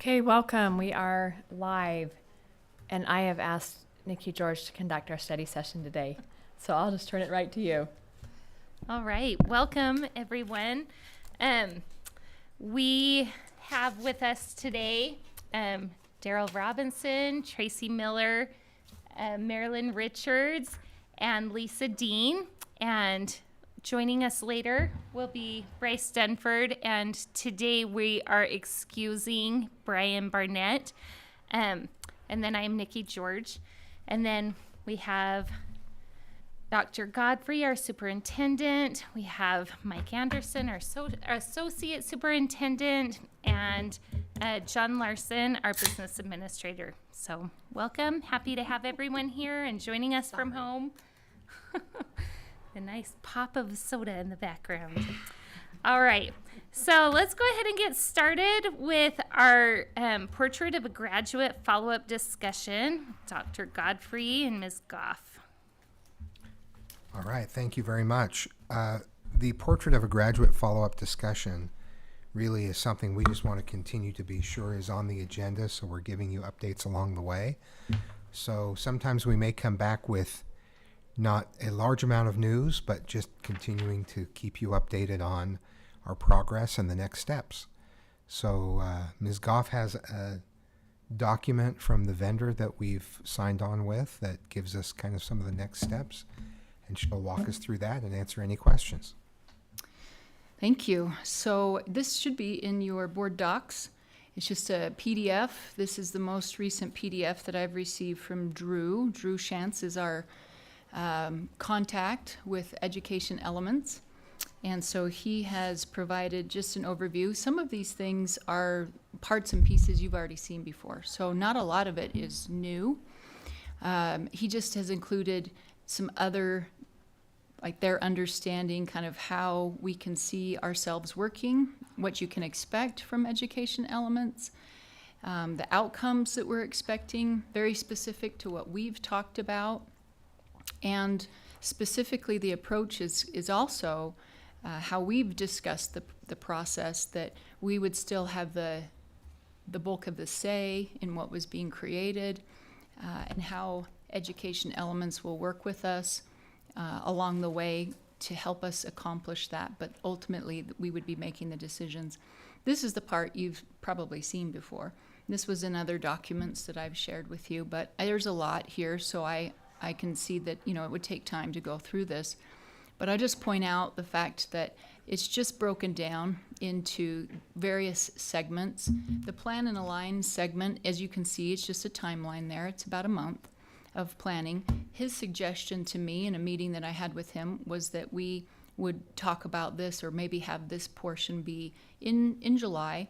Okay, welcome. We are live, and I have asked Nikki George to conduct our study session today. So I'll just turn it right to you. All right, welcome everyone. We have with us today Daryl Robinson, Tracy Miller, Marilyn Richards, and Lisa Dean. And joining us later will be Bryce Dunford. And today we are excusing Brian Barnett. And then I'm Nikki George. And then we have Dr. Godfrey, our superintendent. We have Mike Anderson, our associate superintendent, and John Larson, our business administrator. So welcome. Happy to have everyone here and joining us from home. A nice pop of soda in the background. All right. So let's go ahead and get started with our Portrait of a Graduate follow-up discussion. Dr. Godfrey and Ms. Goff. All right, thank you very much. The Portrait of a Graduate follow-up discussion really is something we just want to continue to be sure is on the agenda, so we're giving you updates along the way. So sometimes we may come back with not a large amount of news, but just continuing to keep you updated on our progress and the next steps. So Ms. Goff has a document from the vendor that we've signed on with that gives us kind of some of the next steps. And she'll walk us through that and answer any questions. Thank you. So this should be in your board docs. It's just a PDF. This is the most recent PDF that I've received from Drew. Drew Shantz is our contact with Education Elements. And so he has provided just an overview. Some of these things are parts and pieces you've already seen before. So not a lot of it is new. He just has included some other, like their understanding, kind of how we can see ourselves working, what you can expect from Education Elements, the outcomes that we're expecting, very specific to what we've talked about, and specifically the approach is also how we've discussed the process, that we would still have the bulk of the say in what was being created, and how Education Elements will work with us along the way to help us accomplish that, but ultimately we would be making the decisions. This is the part you've probably seen before. This was in other documents that I've shared with you, but there's a lot here, so I can see that, it would take time to go through this. But I just point out the fact that it's just broken down into various segments. The Plan and Align segment, as you can see, it's just a timeline there. It's about a month of planning. His suggestion to me in a meeting that I had with him was that we would talk about this, or maybe have this portion be in July.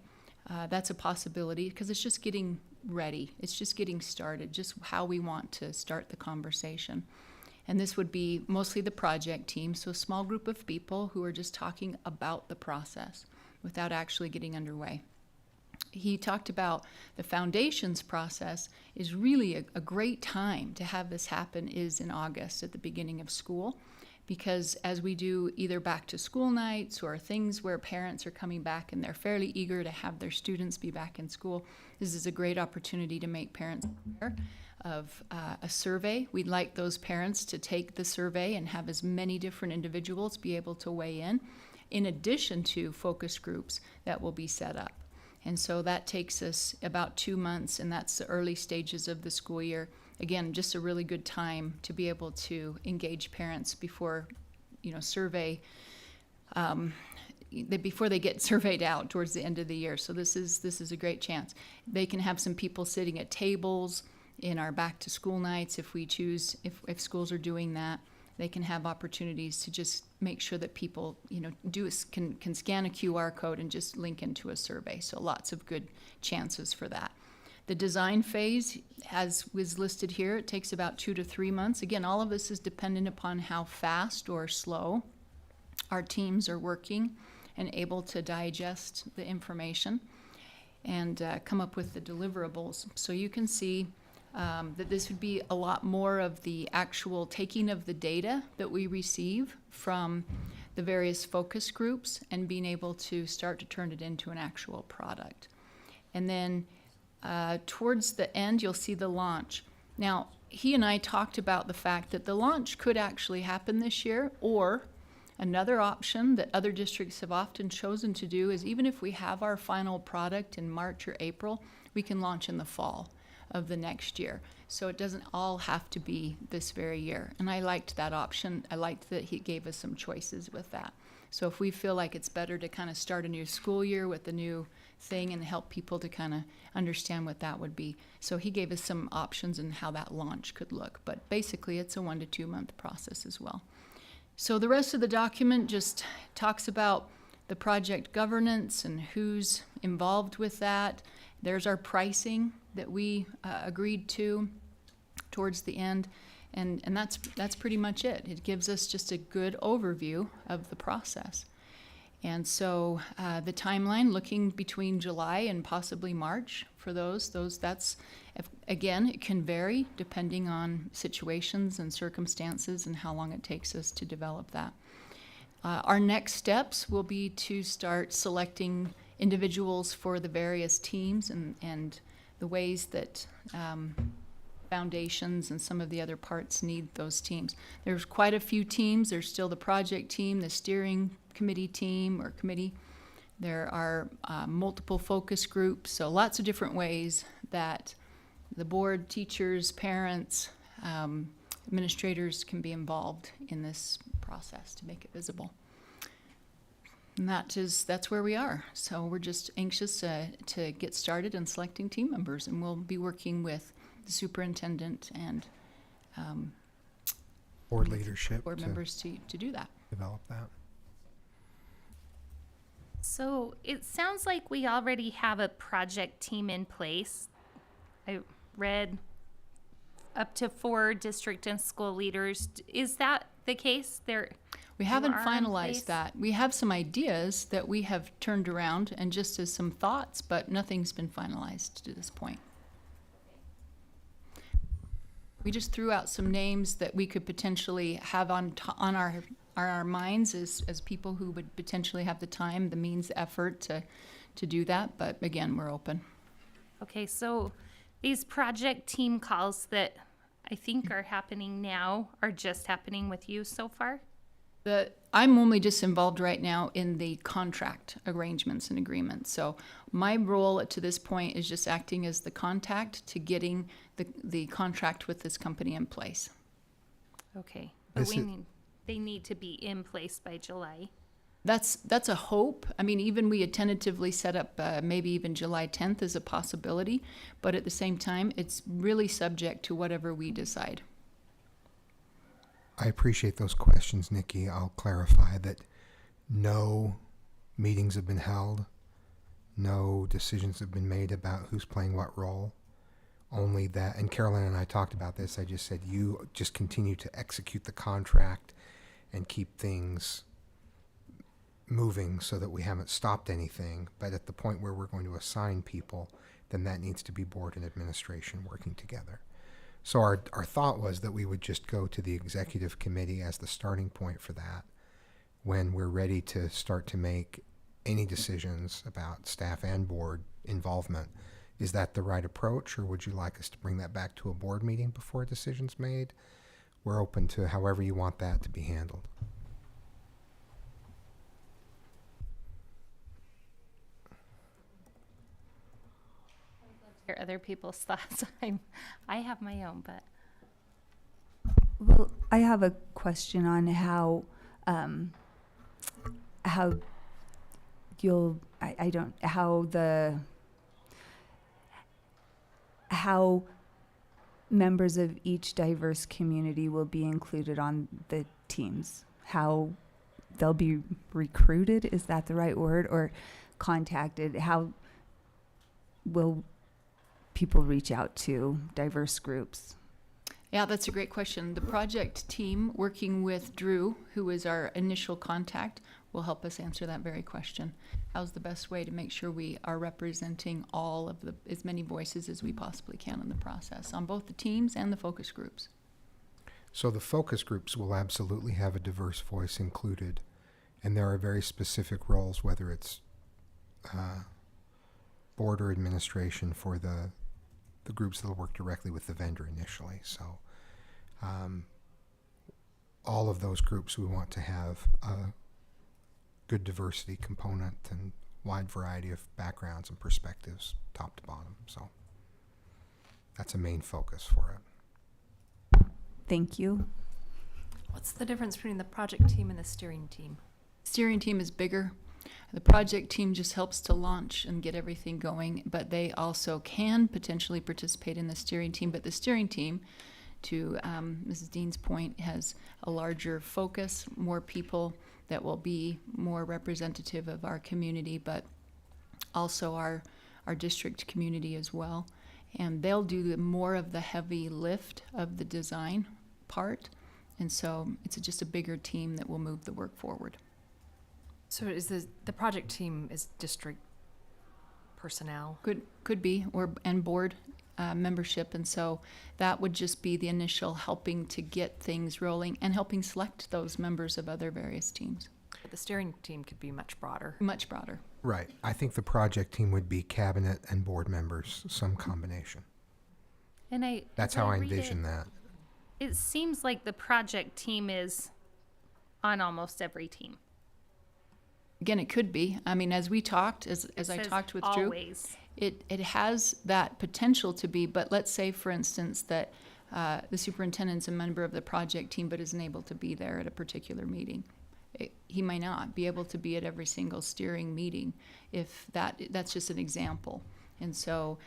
That's a possibility, because it's just getting ready. It's just getting started, just how we want to start the conversation. And this would be mostly the project team, so a small group of people who are just talking about the process without actually getting underway. He talked about the foundations process is really a great time to have this happen is in August at the beginning of school, because as we do either back to school nights or things where parents are coming back and they're fairly eager to have their students be back in school, this is a great opportunity to make parents aware of a survey. We'd like those parents to take the survey and have as many different individuals be able to weigh in addition to focus groups that will be set up. And so that takes us about 2 months, and that's the early stages of the school year. Again, just a really good time to be able to engage parents before, before they get surveyed out towards the end of the year. So this is a great chance. They can have some people sitting at tables in our back to school nights if we choose, if schools are doing that. They can have opportunities to just make sure that people, can scan a QR code and just link into a survey. So lots of good chances for that. The design phase, as was listed here, it takes about 2 to 3 months. Again, all of this is dependent upon how fast or slow our teams are working and able to digest the information and come up with the deliverables. So you can see that this would be a lot more of the actual taking of the data that we receive from the various focus groups and being able to start to turn it into an actual product. And then towards the end, you'll see the launch. Now, he and I talked about the fact that the launch could actually happen this year, or another option that other districts have often chosen to do is even if we have our final product in March or April, we can launch in the fall of the next year. So it doesn't all have to be this very year. And I liked that option. I liked that he gave us some choices with that. So if we feel like it's better to kind of start a new school year with a new thing and help people to kind of understand what that would be. So he gave us some options in how that launch could look. But basically, it's a 1 to 2 month process as well. So the rest of the document just talks about the project governance and who's involved with that. There's our pricing that we agreed to towards the end. And that's pretty much it. It gives us just a good overview of the process. And so the timeline, looking between July and possibly March for those that's, again, it can vary depending on situations and circumstances and how long it takes us to develop that. Our next steps will be to start selecting individuals for the various teams and the ways that foundations and some of the other parts need those teams. There's quite a few teams. There's still the project team, the steering committee team or committee. There are multiple focus groups, so lots of different ways that the board, teachers, parents, administrators can be involved in this process to make it visible. And that's where we are. So we're just anxious to get started in selecting team members, and we'll be working with the superintendent and Board leadership board to members to do that. develop that. So it sounds like we already have a project team in place. I read up to 4 district and school leaders. Is that the case? We haven't are in finalized place? that. We have some ideas that we have turned around and just as some thoughts, but nothing's been finalized to this point. We just threw out some names that we could potentially have on our minds as people who would potentially have the time, the means, the effort to do that. But again, we're open. Okay, so these project team calls that I think are happening now are just happening with you so far? I'm only just involved right now in the contract arrangements and agreements. So my role to this point is just acting as the contact to getting the contract with this company in place. Okay, but This is- they need to be in place by July. That's a hope. I mean, even we had tentatively set up maybe even July 10th as a possibility, but at the same time, it's really subject to whatever we decide. I appreciate those questions, Nikki. I'll clarify that no meetings have been held, no decisions have been made about who's playing what role. Only that, and Carolyn and I talked about this, I just said you just continue to execute the contract and keep things moving so that we haven't stopped anything. But at the point where we're going to assign people, then that needs to be board and administration working together. So our thought was that we would just go to the executive committee as the starting point for that when we're ready to start to make any decisions about staff and board involvement. Is that the right approach, or would you like us to bring that back to a board meeting before a decision's made? We're open to however you want that to be handled. Hear other people's thoughts. I have my own, but Well, I have a question on how you'll, I don't, how members of each diverse community will be included on the teams, how they'll be recruited, is that the right word, or contacted? How will people reach out to diverse groups? Yeah, that's a great question. The project team, working with Drew, who is our initial contact, will help us answer that very question. How's the best way to make sure we are representing all of as many voices as we possibly can in the process on both the teams and the focus groups? So the focus groups will absolutely have a diverse voice included, and there are very specific roles, whether it's board or administration for the groups that'll work directly with the vendor initially. So all of those groups, we want to have a good diversity component and wide variety of backgrounds and perspectives, top to bottom. So that's a main focus for it. Thank you. What's the difference between the project team and the steering team? Steering team is bigger. The project team just helps to launch and get everything going, but they also can potentially participate in the steering team. But the steering team, to Mrs. Dean's point, has a larger focus, more people that will be more representative of our community, but also our district community as well. And they'll do more of the heavy lift of the design part. And so it's just a bigger team that will move the work forward. So is the project team is district personnel? Could be, and board membership. And so that would just be the initial helping to get things rolling and helping select those members of other various teams. But the steering team could be much broader. Much broader. Right. I think the project team would be cabinet and board members, some combination. And That's as how I read envision that. It seems like the project team is on almost every team. Again, it could be. I mean, as we talked, as I Says talked with Drew, always. it has that potential to be, but let's say, for instance, that the superintendent's a member of the project team but isn't able to be there at a particular meeting. He might not be able to be at every single steering meeting if that's just an example. And so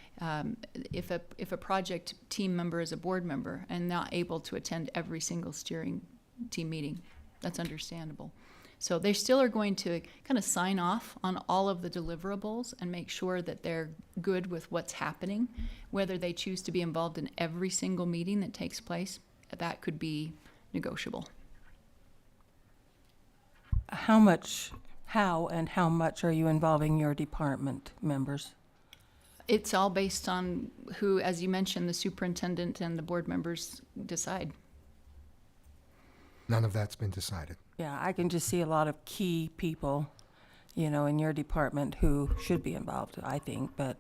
if a project team member is a board member and not able to attend every single steering team meeting, that's understandable. So they still are going to kind of sign off on all of the deliverables and make sure that they're good with what's happening. Whether they choose to be involved in every single meeting that takes place, that could be negotiable. How and how much are you involving your department members? It's all based on who, as you mentioned, the superintendent and the board members decide. None of that's been decided. Yeah, I can just see a lot of key people, in your department who should be involved, I think, but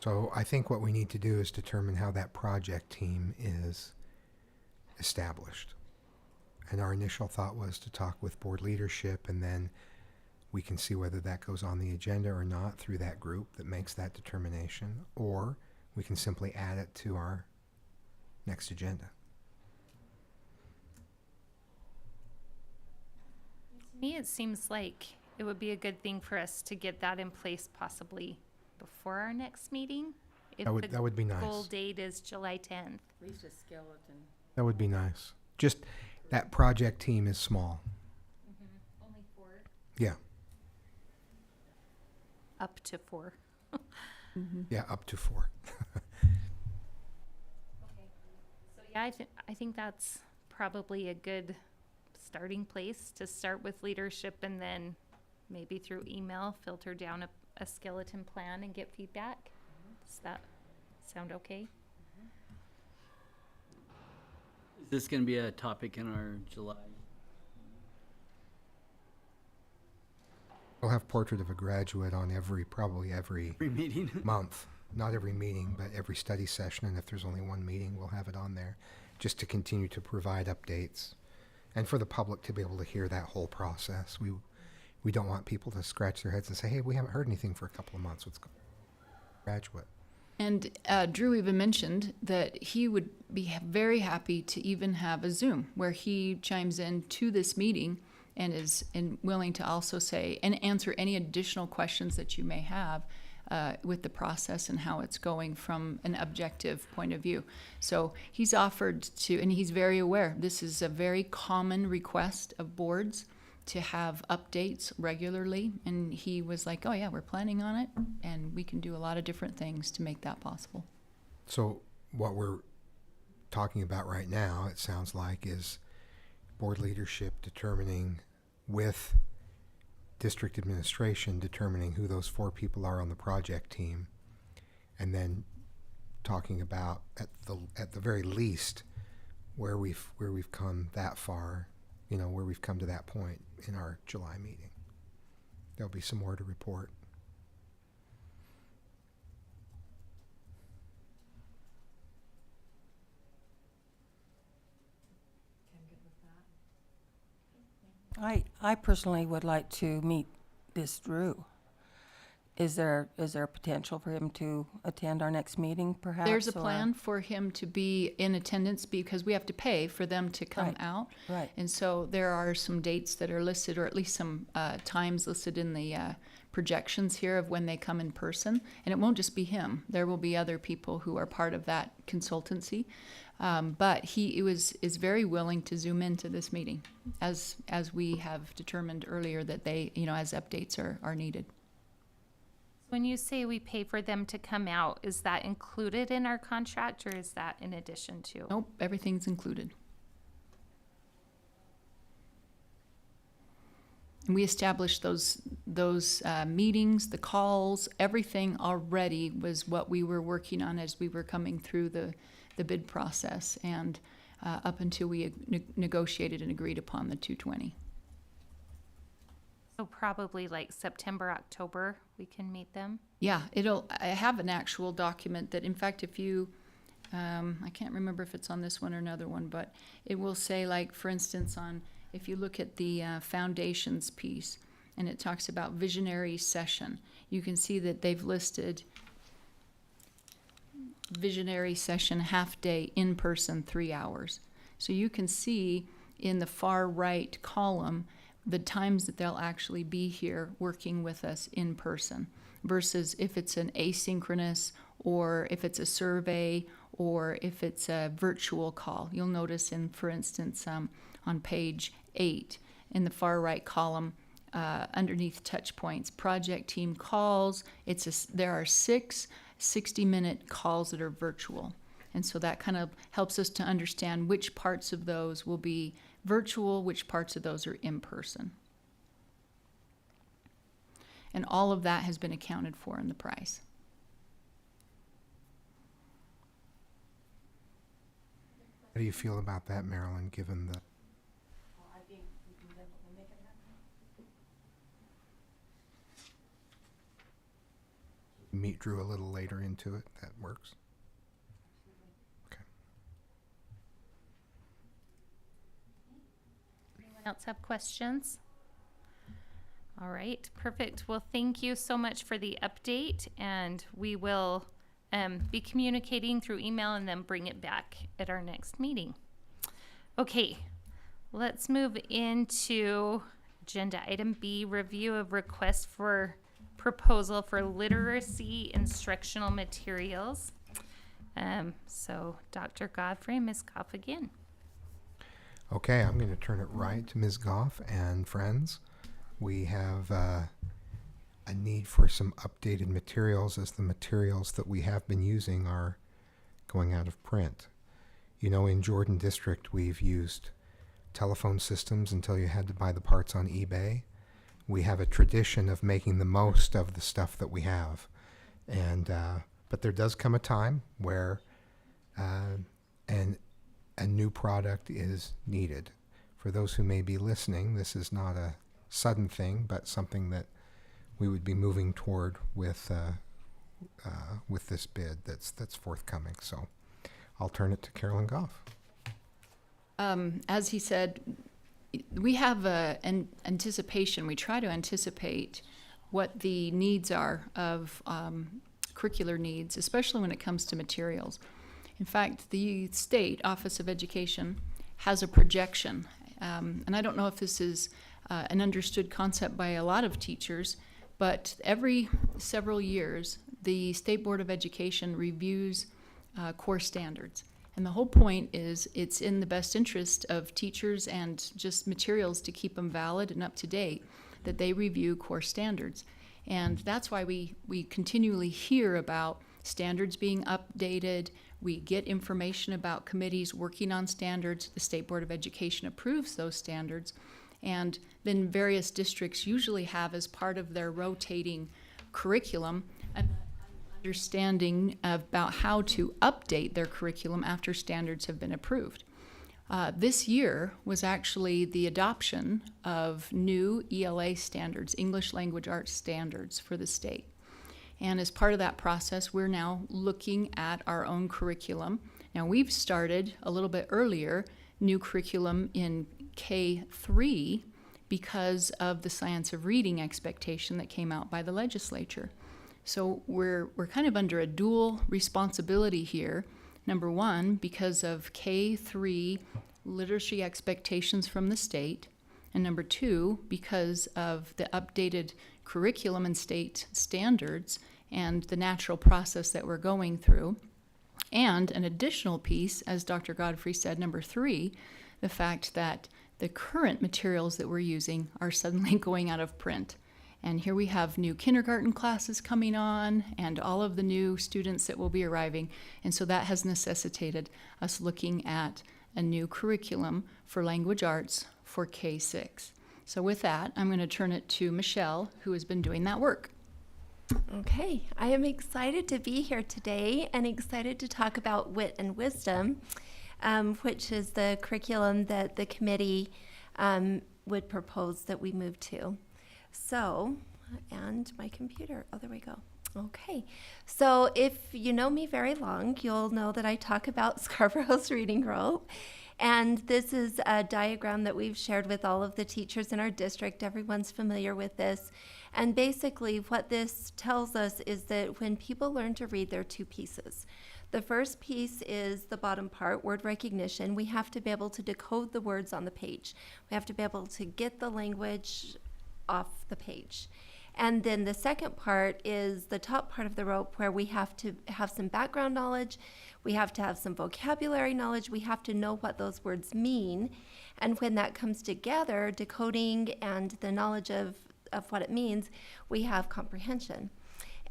So I think what we need to do is determine how that project team is established. And our initial thought was to talk with board leadership, and then we can see whether that goes on the agenda or not through that group that makes that determination, or we can simply add it to our next agenda. To me, it seems like it would be a good thing for us to get that in place possibly before our next meeting. If That would be the nice. goal date is July 10th. Lisa Skeleton. That would be nice. Just that project team is small. Only 4. Yeah, Up to 4. yeah, up to 4. So yeah, I think that's probably a good starting place to start with leadership, and then maybe through email filter down a skeleton plan and get feedback. Does that sound okay? Is this going to be a topic in our July? We'll have portrait of a graduate on probably every Meeting? month. Not every meeting, but every study session, and if there's only one meeting, we'll have it on there, just to continue to provide updates, and for the public to be able to hear that whole process. We don't want people to scratch their heads and say, hey, we haven't heard anything for a couple of months. What's going on? Graduate. And Drew even mentioned that he would be very happy to even have a Zoom where he chimes in to this meeting and is willing to also say and answer any additional questions that you may have with the process and how it's going from an objective point of view. So he's offered to, and he's very aware, this is a very common request of boards to have updates regularly. And he was like, oh yeah, we're planning on it, and we can do a lot of different things to make that possible. So what we're talking about right now, it sounds like, is board leadership determining with district administration, determining who those 4 people are on the project team, and then talking about at the very least where we've come that far where we've come to that point in our July meeting. There'll be some more to report. I personally would like to meet this Drew. Is there a potential for him to attend our next meeting, perhaps? There's a or- plan for him to be in attendance because we have to pay for them to come Right. out. Right. And so there are some dates that are listed, or at least some times listed in the projections here of when they come in person. And it won't just be him. There will be other people who are part of that consultancy. But he is very willing to zoom into this meeting, as we have determined earlier that they, as updates are needed. When you say we pay for them to come out, is that included in our contract or is that in addition to? Nope, everything's included. And we established those meetings, the calls, everything already was what we were working on as we were coming through the bid process, and up until we negotiated and agreed upon the 220. So probably like September, October, we can meet them. Yeah, I have an actual document that, in fact, if you, I can't remember if it's on this one or another one, but it will say, like, for instance, if you look at the foundations piece, and it talks about visionary session, you can see that they've listed visionary session half day, in person, 3 hours. So you can see in the far right column the times that they'll actually be here working with us in person, versus if it's an asynchronous, or if it's a survey, or if it's a virtual call. You'll notice for instance, on page 8 in the far right column, underneath touch points, project team calls, there are 6 60-minute calls that are virtual. And so that kind of helps us to understand which parts of those will be virtual, which parts of those are in person. And all of that has been accounted for in the price. How do you feel about that, Marilyn, given the... Meet Drew a little later into it, that works? Okay. Anyone else have questions? All right, perfect. Well, thank you so much for the update, and we will be communicating through email and then bring it back at our next meeting. Okay, let's move into agenda item B, review of request for proposal for literacy instructional materials. So Dr. Godfrey, Ms. Goff again. Okay, I'm going to turn it right to Ms. Goff and friends. We have a need for some updated materials, as the materials that we have been using are going out of print. In Jordan District, we've used telephone systems until you had to buy the parts on eBay. We have a tradition of making the most of the stuff that we have. But there does come a time where a new product is needed. For those who may be listening, this is not a sudden thing, but something that we would be moving toward with this bid that's forthcoming. So I'll turn it to Carolyn Goff. As he said, we have an anticipation. We try to anticipate what the needs are of curricular needs, especially when it comes to materials. In fact, the State Office of Education has a projection, and I don't know if this is an understood concept by a lot of teachers, but every several years, the State Board of Education reviews core standards. And the whole point is it's in the best interest of teachers and just materials to keep them valid and up to date, that they review core standards. And that's why we continually hear about standards being updated. We get information about committees working on standards. The State Board of Education approves those standards. And then various districts usually have, as part of their rotating curriculum, an understanding about how to update their curriculum after standards have been approved. This year was actually the adoption of new ELA standards, English Language Arts standards for the state. And as part of that process, we're now looking at our own curriculum. Now, we've started a little bit earlier new curriculum in K3 because of the science of reading expectation that came out by the legislature. So we're kind of under a dual responsibility here. Number one, because of K3 literacy expectations from the state, and number two, because of the updated curriculum and state standards and the natural process that we're going through. And an additional piece, as Dr. Godfrey said, number three, the fact that the current materials that we're using are suddenly going out of print. And here we have new kindergarten classes coming on and all of the new students that will be arriving. And so that has necessitated us looking at a new curriculum for language arts for K6. So with that, I'm going to turn it to Michelle, who has been doing that work. Okay, I am excited to be here today and excited to talk about Wit and Wisdom, which is the curriculum that the committee would propose that we move to. So, and my computer, oh, there we go. Okay, so if you know me very long, you'll know that I talk about Scarborough's Reading Rope. And this is a diagram that we've shared with all of the teachers in our district. Everyone's familiar with this. And basically what this tells us is that when people learn to read, there are two pieces. The first piece is the bottom part, word recognition. We have to be able to decode the words on the page. We have to be able to get the language off the page. And then the second part is the top part of the rope, where we have to have some background knowledge. We have to have some vocabulary knowledge. We have to know what those words mean. And when that comes together, decoding and the knowledge of what it means, we have comprehension.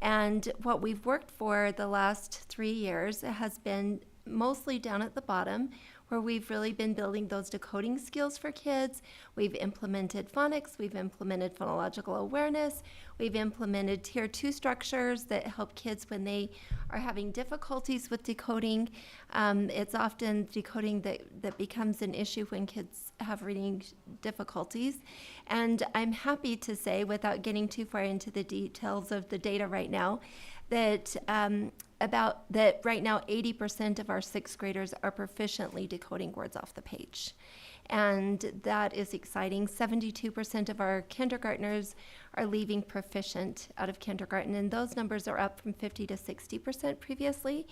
And what we've worked for the last 3 years has been mostly down at the bottom, where we've really been building those decoding skills for kids. We've implemented phonics, we've implemented phonological awareness, we've implemented tier 2 structures that help kids when they are having difficulties with decoding. It's often decoding that becomes an issue when kids have reading difficulties. And I'm happy to say, without getting too far into the details of the data right now, that right now 80% of our 6th graders are proficiently decoding words off the page. And that is exciting. 72% of our kindergartners are leaving proficient out of kindergarten, and those numbers are up from 50 to 60% previously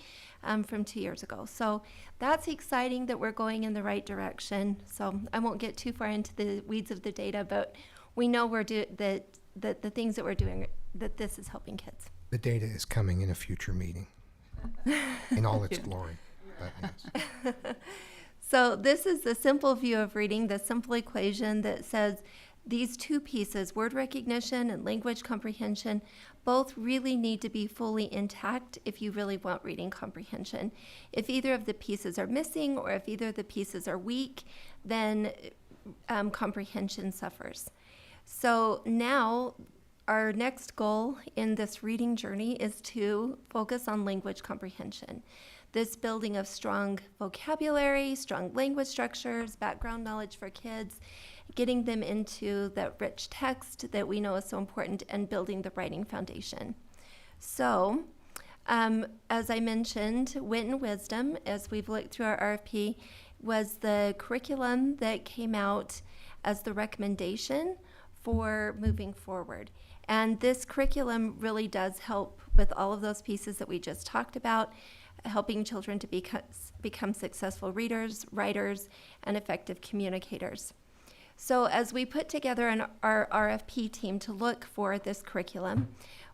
from 2 years ago. So that's exciting that we're going in the right direction. So I won't get too far into the weeds of the data, but we know that the things that we're doing, that this is helping kids. The data is coming in a future meeting in all its glory. But yes. So this is the simple view of reading, the simple equation that says these two pieces, word recognition and language comprehension, both really need to be fully intact if you really want reading comprehension. If either of the pieces are missing or if either of the pieces are weak, then comprehension suffers. So now our next goal in this reading journey is to focus on language comprehension. This building of strong vocabulary, strong language structures, background knowledge for kids, getting them into that rich text that we know is so important, and building the writing foundation. So, as I mentioned, Wit and Wisdom, as we've looked through our RFP, was the curriculum that came out as the recommendation for moving forward. And this curriculum really does help with all of those pieces that we just talked about, helping children to become successful readers, writers, and effective communicators. So as we put together our RFP team to look for this curriculum,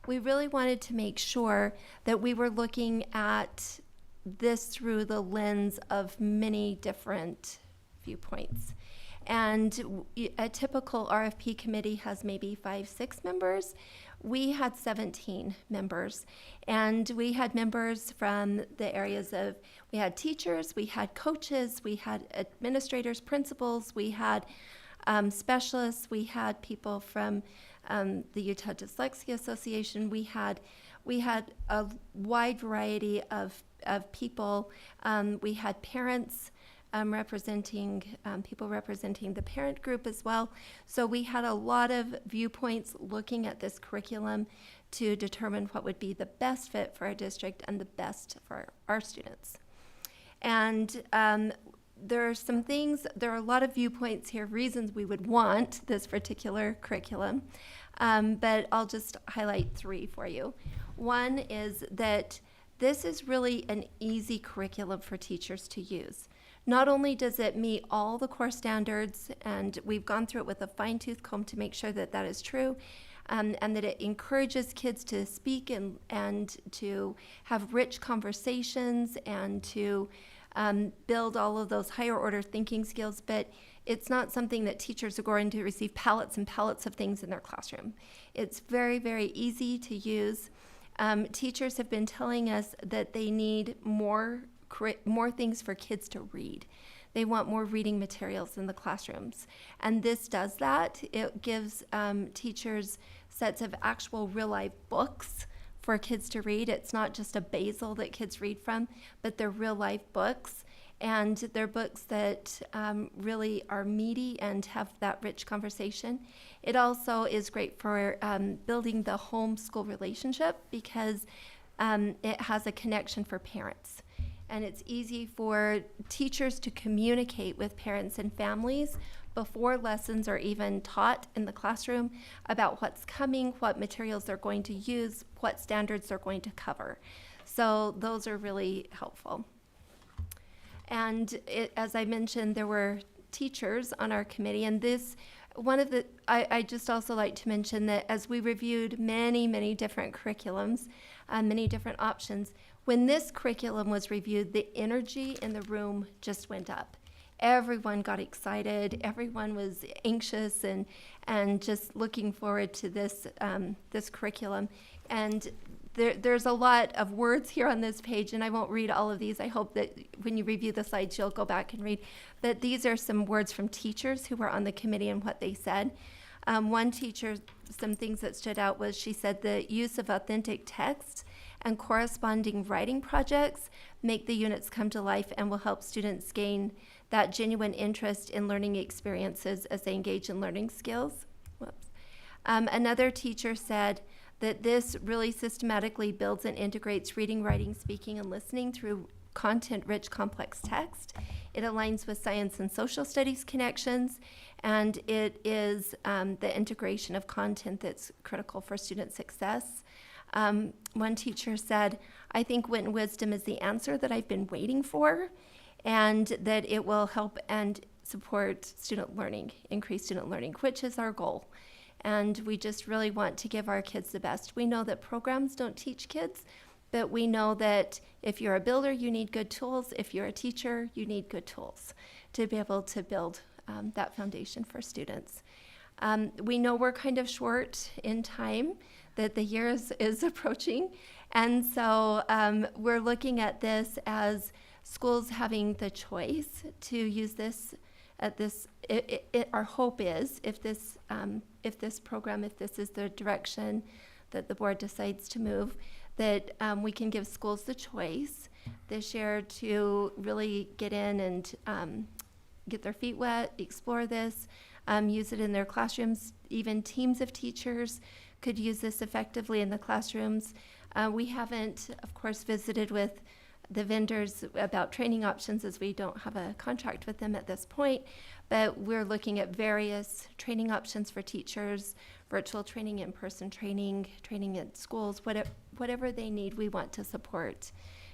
we really wanted to make sure that we were looking at this through the lens of many different viewpoints. And a typical RFP committee has maybe 5-6 members. We had 17 members, and we had members from the areas of, we had teachers, we had coaches, we had administrators, principals, we had specialists, we had people from the Utah Dyslexia Association. We had a wide variety of people. We had parents. representing people representing the parent group as well. So we had a lot of viewpoints looking at this curriculum to determine what would be the best fit for our district and the best for our students. And there are some things, there are a lot of viewpoints here, reasons we would want this particular curriculum, but I'll just highlight 3 for you. One is that this is really an easy curriculum for teachers to use. Not only does it meet all the core standards, and we've gone through it with a fine-tooth comb to make sure that that is true, and that it encourages kids to speak and to have rich conversations and to build all of those higher order thinking skills, but it's not something that teachers are going to receive pallets and pallets of things in their classroom. It's very, very easy to use. Teachers have been telling us that they need more things for kids to read. They want more reading materials in the classrooms. And this does that. It gives teachers sets of actual real life books for kids to read. It's not just a basal that kids read from, but they're real life books. And they're books that really are meaty and have that rich conversation. It also is great for building the home-school relationship because it has a connection for parents. And it's easy for teachers to communicate with parents and families before lessons are even taught in the classroom about what's coming, what materials they're going to use, what standards they're going to cover. So those are really helpful. And as I mentioned, there were teachers on our committee, and I just also like to mention that as we reviewed many, many different curriculums, many different options, when this curriculum was reviewed, the energy in the room just went up. Everyone got excited. Everyone was anxious and just looking forward to this curriculum. And there's a lot of words here on this page, and I won't read all of these. I hope that when you review the slides, you'll go back and read. But these are some words from teachers who were on the committee and what they said. One teacher, some things that stood out was she said the use of authentic text and corresponding writing projects make the units come to life and will help students gain that genuine interest in learning experiences as they engage in learning skills. Another teacher said that this really systematically builds and integrates reading, writing, speaking, and listening through content-rich, complex text. It aligns with science and social studies connections, and it is the integration of content that's critical for student success. One teacher said, I think Wit and Wisdom is the answer that I've been waiting for, and that it will help and support student learning, increase student learning, which is our goal. And we just really want to give our kids the best. We know that programs don't teach kids, but we know that if you're a builder, you need good tools. If you're a teacher, you need good tools to be able to build that foundation for students. We know we're kind of short in time, that the year is approaching. And so we're looking at this as schools having the choice to use this at this. Our hope is if this program, if this is the direction that the board decides to move, that we can give schools the choice this year to really get in and get their feet wet, explore this, use it in their classrooms. Even teams of teachers could use this effectively in the classrooms. We haven't, of course, visited with the vendors about training options as we don't have a contract with them at this point, but we're looking at various training options for teachers, virtual training, in-person training, training at schools, whatever they need. We want to support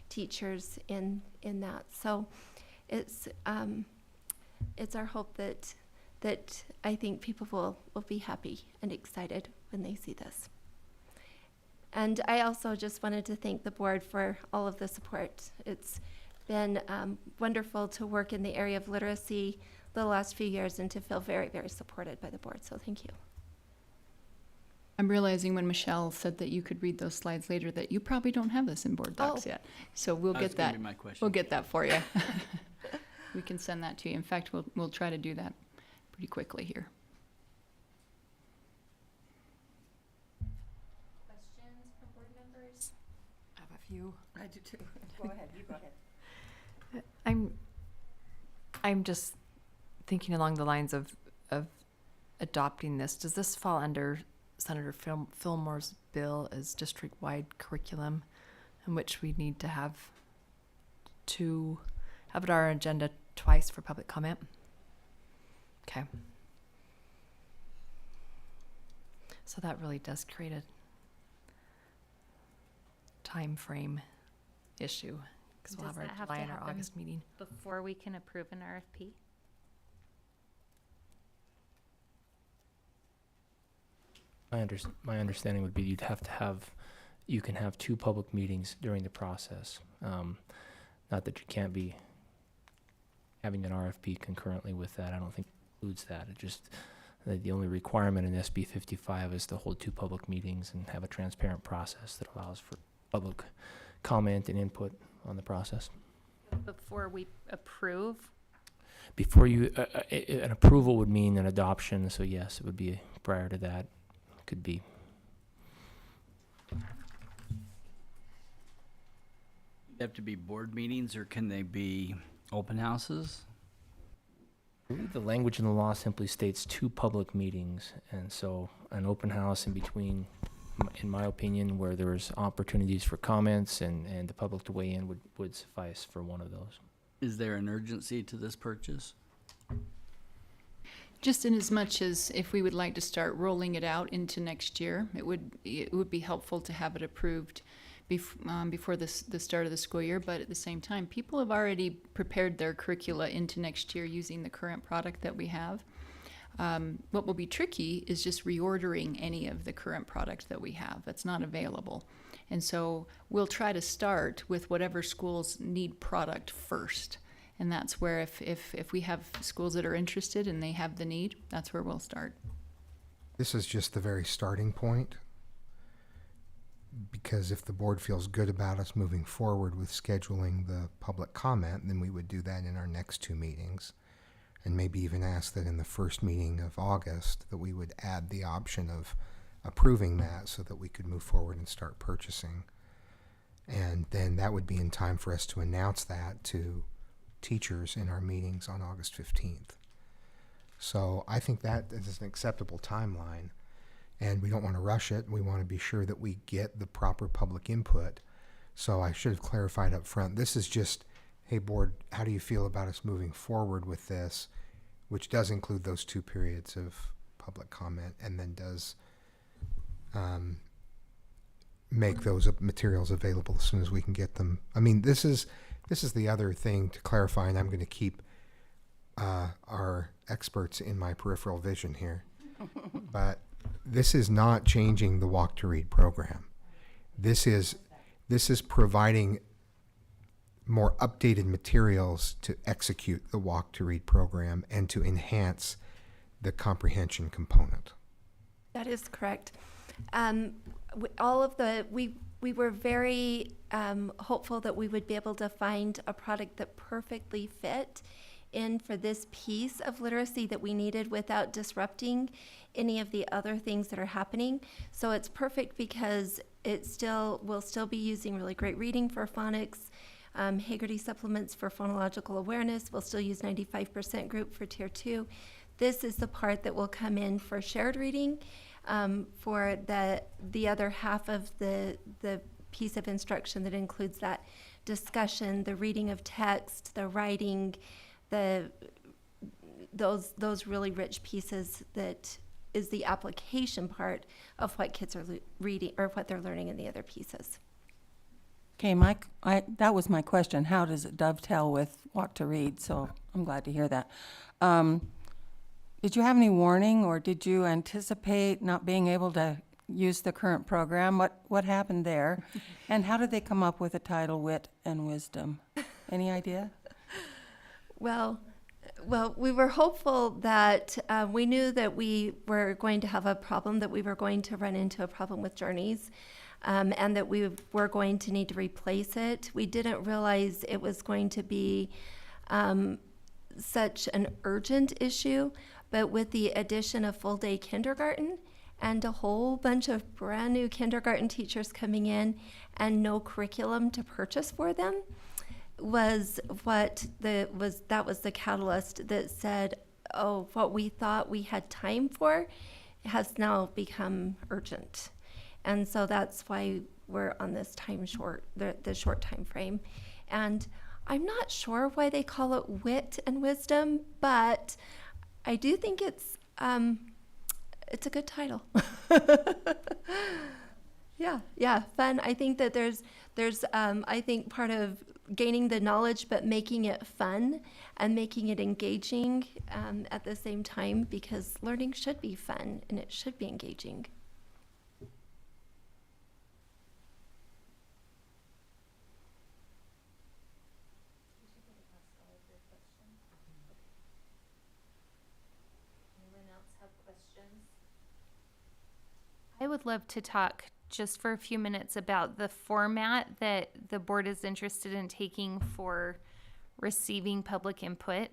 teachers in that. So it's our hope that I think people will be happy and excited when they see this. And I also just wanted to thank the board for all of the support. It's been wonderful to work in the area of literacy the last few years and to feel very, very supported by the board. So thank you. I'm realizing when Michelle said that you could read those slides later that you probably don't have this in board docs yet. So we'll get that. Be my question. We'll get that for you. We can send that to you. In fact, we'll try to do that pretty quickly here. Questions from board members? I have a few. I do too. Go ahead, you go ahead. I'm just thinking along the lines of adopting this. Does this fall under Senator Fillmore's bill as district-wide curriculum, in which we need to have it our agenda twice for public comment? Okay. So that really does create a time frame issue, because we'll Does have our that have July to and our happen August meeting. before we can approve an RFP? My understanding would be you can have 2 public meetings during the process. Not that you can't be having an RFP concurrently with that. I don't think it includes that. It just, the only requirement in SB 55 is to hold 2 public meetings and have a transparent process that allows for public comment and input on the process. Before we approve? Before you, an approval would mean an adoption, so yes, it would be prior to that. Could be. They have to be board meetings, or can they be open houses? I believe the language in the law simply states 2 public meetings, and so an open house in between, in my opinion, where there's opportunities for comments and the public to weigh in would suffice for one of those. Is there an urgency to this purchase? Just in as much as if we would like to start rolling it out into next year, it would be helpful to have it approved before the start of the school year. But at the same time, people have already prepared their curricula into next year using the current product that we have. What will be tricky is just reordering any of the current product that we have that's not available. And so we'll try to start with whatever schools need product first. And that's where if we have schools that are interested and they have the need, that's where we'll start. This is just the very starting point, because if the board feels good about us moving forward with scheduling the public comment, then we would do that in our next 2 meetings, and maybe even ask that in the first meeting of August that we would add the option of approving that so that we could move forward and start purchasing. And then that would be in time for us to announce that to teachers in our meetings on August 15th. So I think that is an acceptable timeline, and we don't want to rush it. We want to be sure that we get the proper public input. So I should have clarified up front. This is just, hey board, how do you feel about us moving forward with this, which does include those 2 periods of public comment, and then does make those materials available as soon as we can get them. I mean, this is the other thing to clarify, and I'm going to keep our experts in my peripheral vision here. But this is not changing the Walk to Read program. This is providing more updated materials to execute the Walk to Read program and to enhance the comprehension component. That is correct. We were very hopeful that we would be able to find a product that perfectly fit in for this piece of literacy that we needed without disrupting any of the other things that are happening. So it's perfect because we'll still be using really great reading for phonics, Hagerty supplements for phonological awareness. We'll still use 95% group for tier 2. This is the part that will come in for shared reading. For the other half of the piece of instruction that includes that discussion, the reading of text, the writing, those really rich pieces that is the application part of what kids are reading or what they're learning in the other pieces. Okay, that was my question. How does it dovetail with Walk to Read? So I'm glad to hear that. Did you have any warning, or did you anticipate not being able to use the current program? What happened there? And how did they come up with the title Wit and Wisdom? Any idea? Well, we were hopeful that we knew that we were going to have a problem, that we were going to run into a problem with Journeys, and that we were going to need to replace it. We didn't realize it was going to be such an urgent issue, but with the addition of full day kindergarten and a whole bunch of brand new kindergarten teachers coming in and no curriculum to purchase for them, was that was the catalyst that said, oh, what we thought we had time for has now become urgent. And so that's why we're on this the short time frame. And I'm not sure why they call it Wit and Wisdom, but I do think it's a good title. Yeah, fun. I think that there's I think part of gaining the knowledge, but making it fun and making it engaging at the same time, because learning should be fun and it should be engaging. I would love to talk just for a few minutes about the format that the board is interested in taking for receiving public input.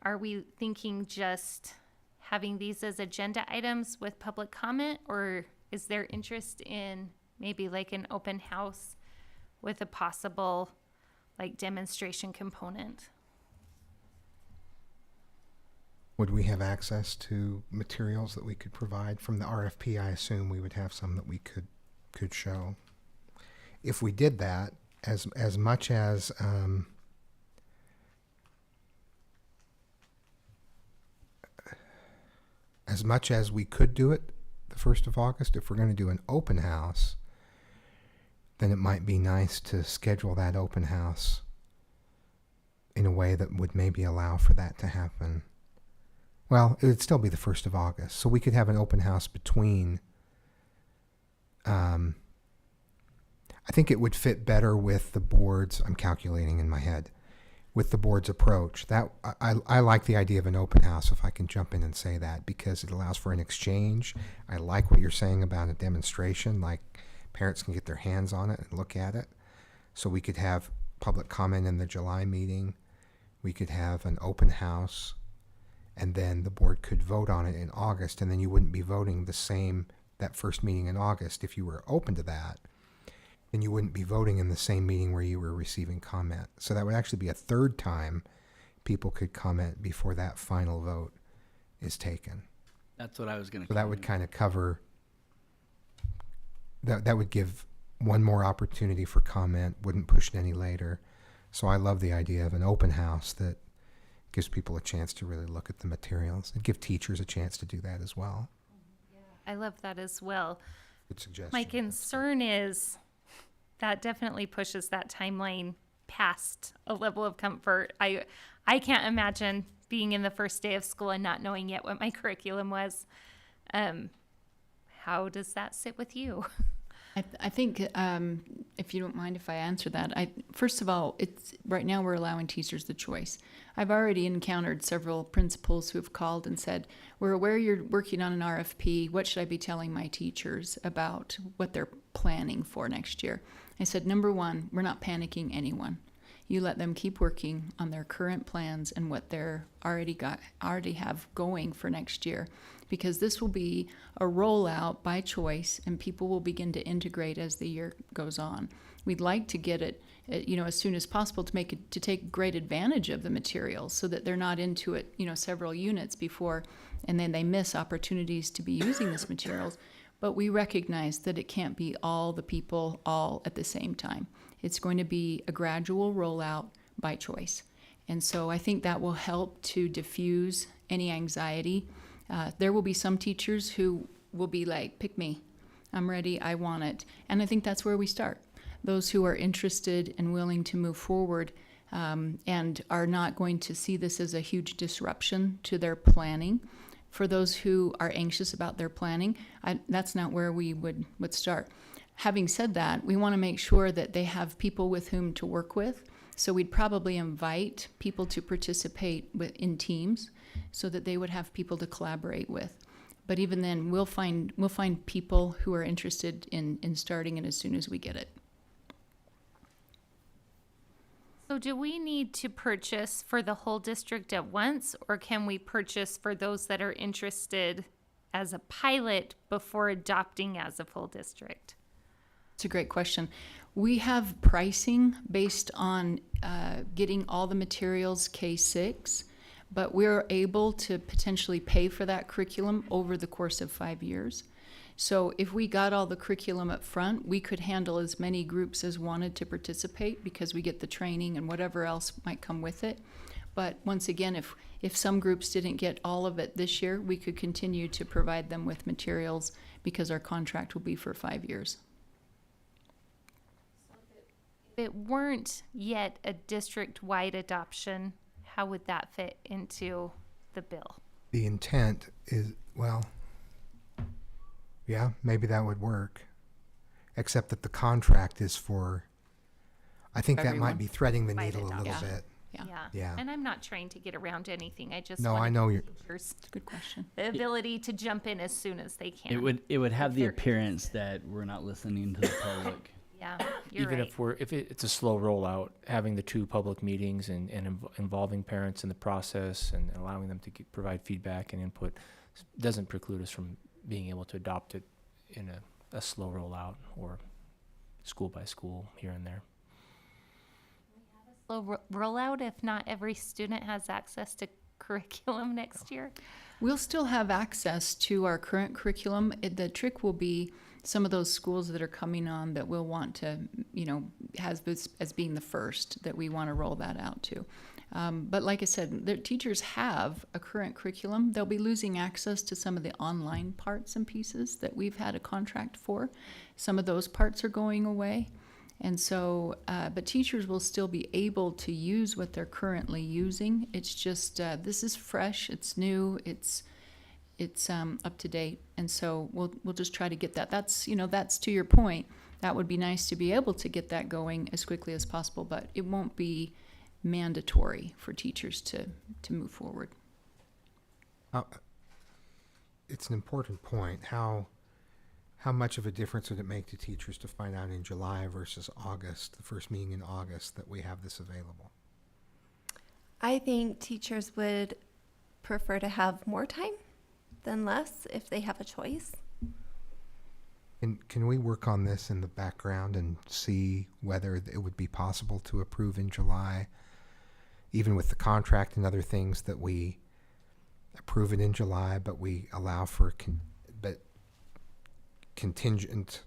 Are we thinking just having these as agenda items with public comment, or is there interest in maybe like an open house with a possible like demonstration component? Would we have access to materials that we could provide from the RFP? I assume we would have some that we could show. If we did that, as much as we could do it the 1st of August, if we're going to do an open house, then it might be nice to schedule that open house in a way that would maybe allow for that to happen. Well, it would still be the 1st of August, so we could have an open house between. I think it would fit better with the board's, I'm calculating in my head, with the board's approach. That I like the idea of an open house, if I can jump in and say that, because it allows for an exchange. I like what you're saying about a demonstration, like parents can get their hands on it and look at it. So we could have public comment in the July meeting. We could have an open house. And then the board could vote on it in August, and then you wouldn't be voting the same that first meeting in August. If you were open to that, then you wouldn't be voting in the same meeting where you were receiving comment. So that would actually be a third time people could comment before that final vote is taken. That's what I was going to. So that would kind of cover, that would give one more opportunity for comment, wouldn't push it any later. So I love the idea of an open house that gives people a chance to really look at the materials, and give teachers a chance to do that as well. I love that as well. Good suggestion. My concern is that definitely pushes that timeline past a level of comfort. I can't imagine being in the first day of school and not knowing yet what my curriculum was. How does that sit with you? I think, if you don't mind if I answer that, first of all, it's right now we're allowing teachers the choice. I've already encountered several principals who have called and said, we're aware you're working on an RFP. What should I be telling my teachers about what they're planning for next year? I said, number one, we're not panicking anyone. You let them keep working on their current plans and what they're already have going for next year, because this will be a rollout by choice, and people will begin to integrate as the year goes on. We'd like to get it, as soon as possible to take great advantage of the materials, so that they're not into it, several units before, and then they miss opportunities to be using these materials. But we recognize that it can't be all the people all at the same time. It's going to be a gradual rollout by choice. And so I think that will help to diffuse any anxiety. There will be some teachers who will be like, pick me, I'm ready, I want it. And I think that's where we start. Those who are interested and willing to move forward and are not going to see this as a huge disruption to their planning. For those who are anxious about their planning, that's not where we would start. Having said that, we want to make sure that they have people with whom to work with. So we'd probably invite people to participate in teams so that they would have people to collaborate with. But even then, we'll find people who are interested in starting it as soon as we get it. So do we need to purchase for the whole district at once, or can we purchase for those that are interested as a pilot before adopting as a full district? It's a great question. We have pricing based on getting all the materials K-6, but we're able to potentially pay for that curriculum over the course of 5 years. So if we got all the curriculum up front, we could handle as many groups as wanted to participate because we get the training and whatever else might come with it. But once again, if some groups didn't get all of it this year, we could continue to provide them with materials because our contract will be for 5 years. If it weren't yet a district-wide adoption, how would that fit into the bill? The intent is, well, yeah, maybe that would work. Except that the contract is for, I think that Everyone. might be threading the Wide needle a little adoption. bit. Yeah. Yeah. And I'm not trying to get around anything. I just No, want I know you're, teachers Good question. the ability to jump in as soon as they can. It would have If the they're appearance that we're not listening to the public. Yeah, you're Even right. if it's a slow rollout, having the 2 public meetings and involving parents in the process and allowing them to provide feedback and input doesn't preclude us from being able to adopt it in a slow rollout or school by school here and there. Slow rollout if not every student has access to curriculum next year. We'll still have access to our current curriculum. The trick will be some of those schools that are coming on that we'll want to, has this as being the first that we want to roll that out to. But like I said, the teachers have a current curriculum. They'll be losing access to some of the online parts and pieces that we've had a contract for. Some of those parts are going away. And so, but teachers will still be able to use what they're currently using. It's just, this is fresh, it's new, it's up to date. And so we'll just try to get that. That's to your point. That would be nice to be able to get that going as quickly as possible, but it won't be mandatory for teachers to move forward. it's an important point. How much of a difference would it make to teachers to find out in July versus August, the first meeting in August, that we have this available? I think teachers would prefer to have more time than less if they have a choice. And can we work on this in the background and see whether it would be possible to approve in July, even with the contract and other things, that we approve it in July, but we allow for contingent,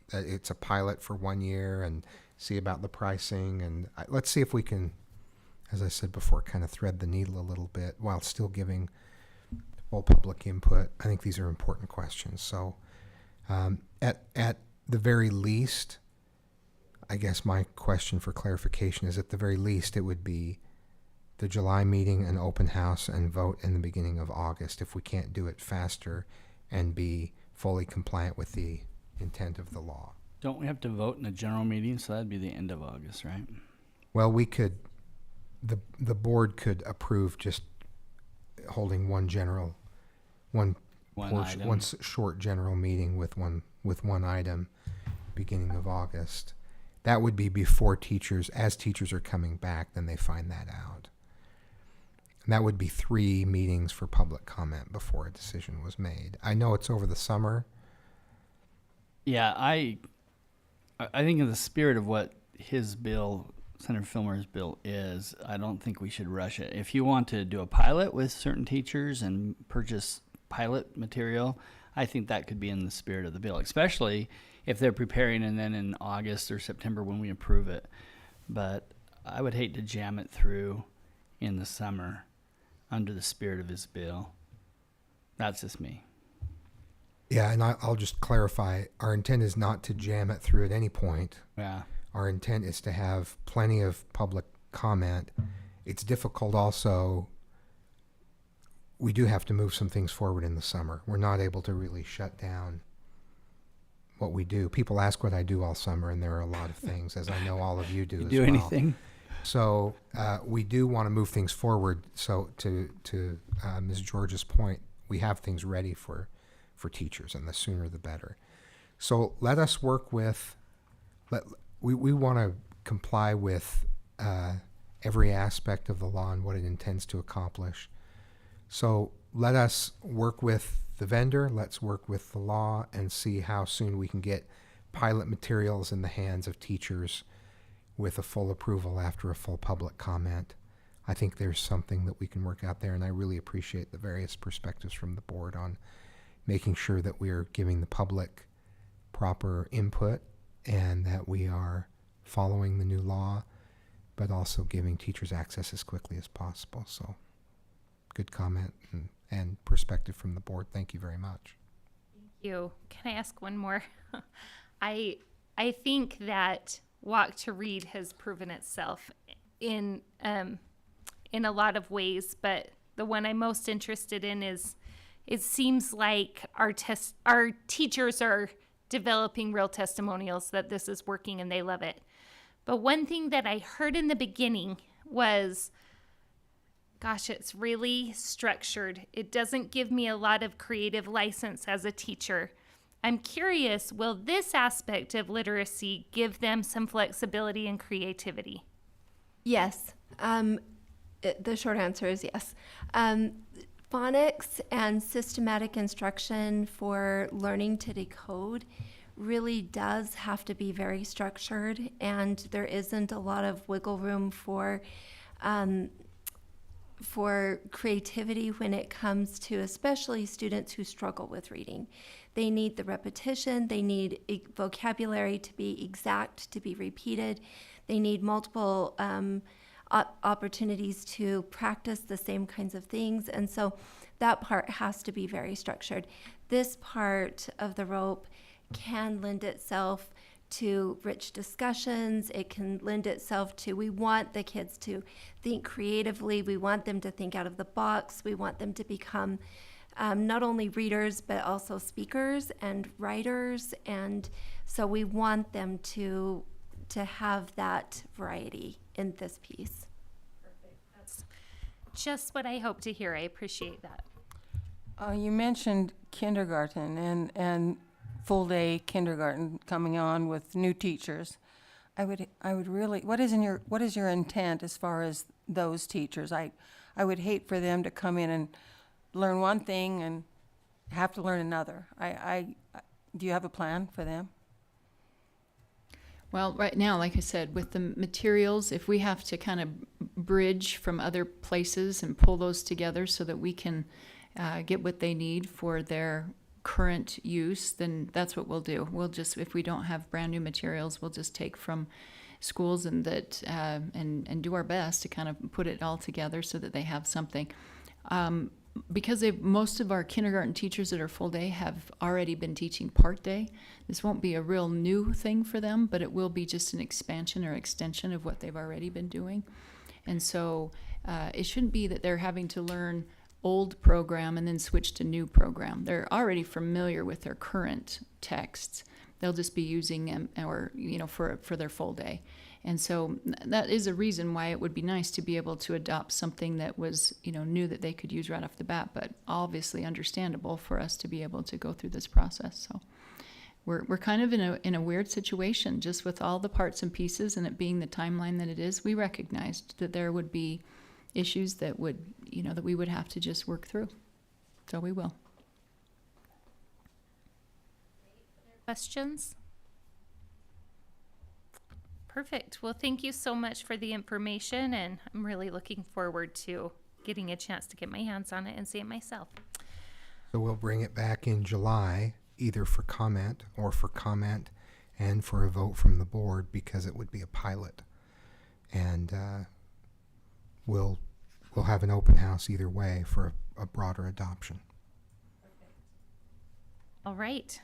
that it's a pilot for 1 year, and see about the pricing, and let's see if we can, as I said before, kind of thread the needle a little bit while still giving full public input. I think these are important questions. So at the very least, I guess my question for clarification is, at the very least, it would be the July meeting, an open house, and vote in the beginning of August, if we can't do it faster and be fully compliant with the intent of the law. Don't we have to vote in a general meeting? So that'd be the end of August, right? Well, we could, the board could approve just holding one Item. short general meeting with one item, beginning of August. That would be before teachers, as teachers are coming back, then they find that out. And that would be 3 meetings for public comment before a decision was made. I know it's over the summer. Yeah, I think in the spirit of what his bill, Senator Fillmore's bill is, I don't think we should rush it. If you want to do a pilot with certain teachers and purchase pilot material, I think that could be in the spirit of the bill, especially if they're preparing and then in August or September when we approve it. But I would hate to jam it through in the summer under the spirit of his bill. That's just me. Yeah, and I'll just clarify, our intent is not to jam it through at any point. Yeah. Our intent is to have plenty of public comment. It's difficult also. We do have to move some things forward in the summer. We're not able to really shut down what we do. People ask what I do all summer, and there are a lot of things, as I know all of you do as Do well. anything? So we do want to move things forward. So to Ms. George's point, we have things ready for teachers, and the sooner the better. So let us work with, we want to comply with every aspect of the law and what it intends to accomplish. So let us work with the vendor, let's work with the law, and see how soon we can get pilot materials in the hands of teachers with a full approval after a full public comment. I think there's something that we can work out there, and I really appreciate the various perspectives from the board on making sure that we are giving the public proper input and that we are following the new law, but also giving teachers access as quickly as possible. So good comment and perspective from the board. Thank you very much. You. Can I ask one more? I think that Walk to Read has proven itself in a lot of ways, but the one I'm most interested in is it seems like our teachers are developing real testimonials that this is working and they love it. But one thing that I heard in the beginning was, gosh, it's really structured. It doesn't give me a lot of creative license as a teacher. I'm curious, will this aspect of literacy give them some flexibility and creativity? Yes. The short answer is yes. Phonics and systematic instruction for learning to decode really does have to be very structured, and there isn't a lot of wiggle room for creativity when it comes to especially students who struggle with reading. They need the repetition, they need vocabulary to be exact, to be repeated. They need multiple opportunities to practice the same kinds of things, and so that part has to be very structured. This part of the rope can lend itself to rich discussions. It can lend itself to, we want the kids to think creatively. We want them to think out of the box. We want them to become not only readers, but also speakers and writers. And so we want them to have that variety in this piece. Perfect. That's just what I hope to hear. I appreciate that. You mentioned kindergarten and full-day kindergarten coming on with new teachers. I would really, what is your intent as far as those teachers? I would hate for them to come in and learn one thing and have to learn another. Do you have a plan for them? Well, right now, like I said, with the materials, if we have to kind of bridge from other places and pull those together so that we can get what they need for their current use, then that's what we'll do. We'll just, if we don't have brand new materials, we'll just take from schools and that and do our best to kind of put it all together so that they have something. Because most of our kindergarten teachers that are full day have already been teaching part day, this won't be a real new thing for them, but it will be just an expansion or extension of what they've already been doing. And so it shouldn't be that they're having to learn old program and then switch to new program. They're already familiar with their current texts. They'll just be using them or, for their full day. And so that is a reason why it would be nice to be able to adopt something that was, new that they could use right off the bat, but obviously understandable for us to be able to go through this process. So we're kind of in a weird situation just with all the parts and pieces and it being the timeline that it is. We recognized that there would be issues that would, that we would have to just work through. So we will. Questions? Perfect. Well, thank you so much for the information, and I'm really looking forward to getting a chance to get my hands on it and see it myself. So we'll bring it back in July, either for comment and for a vote from the board, because it would be a pilot. And we'll have an open house either way for a broader adoption. All right.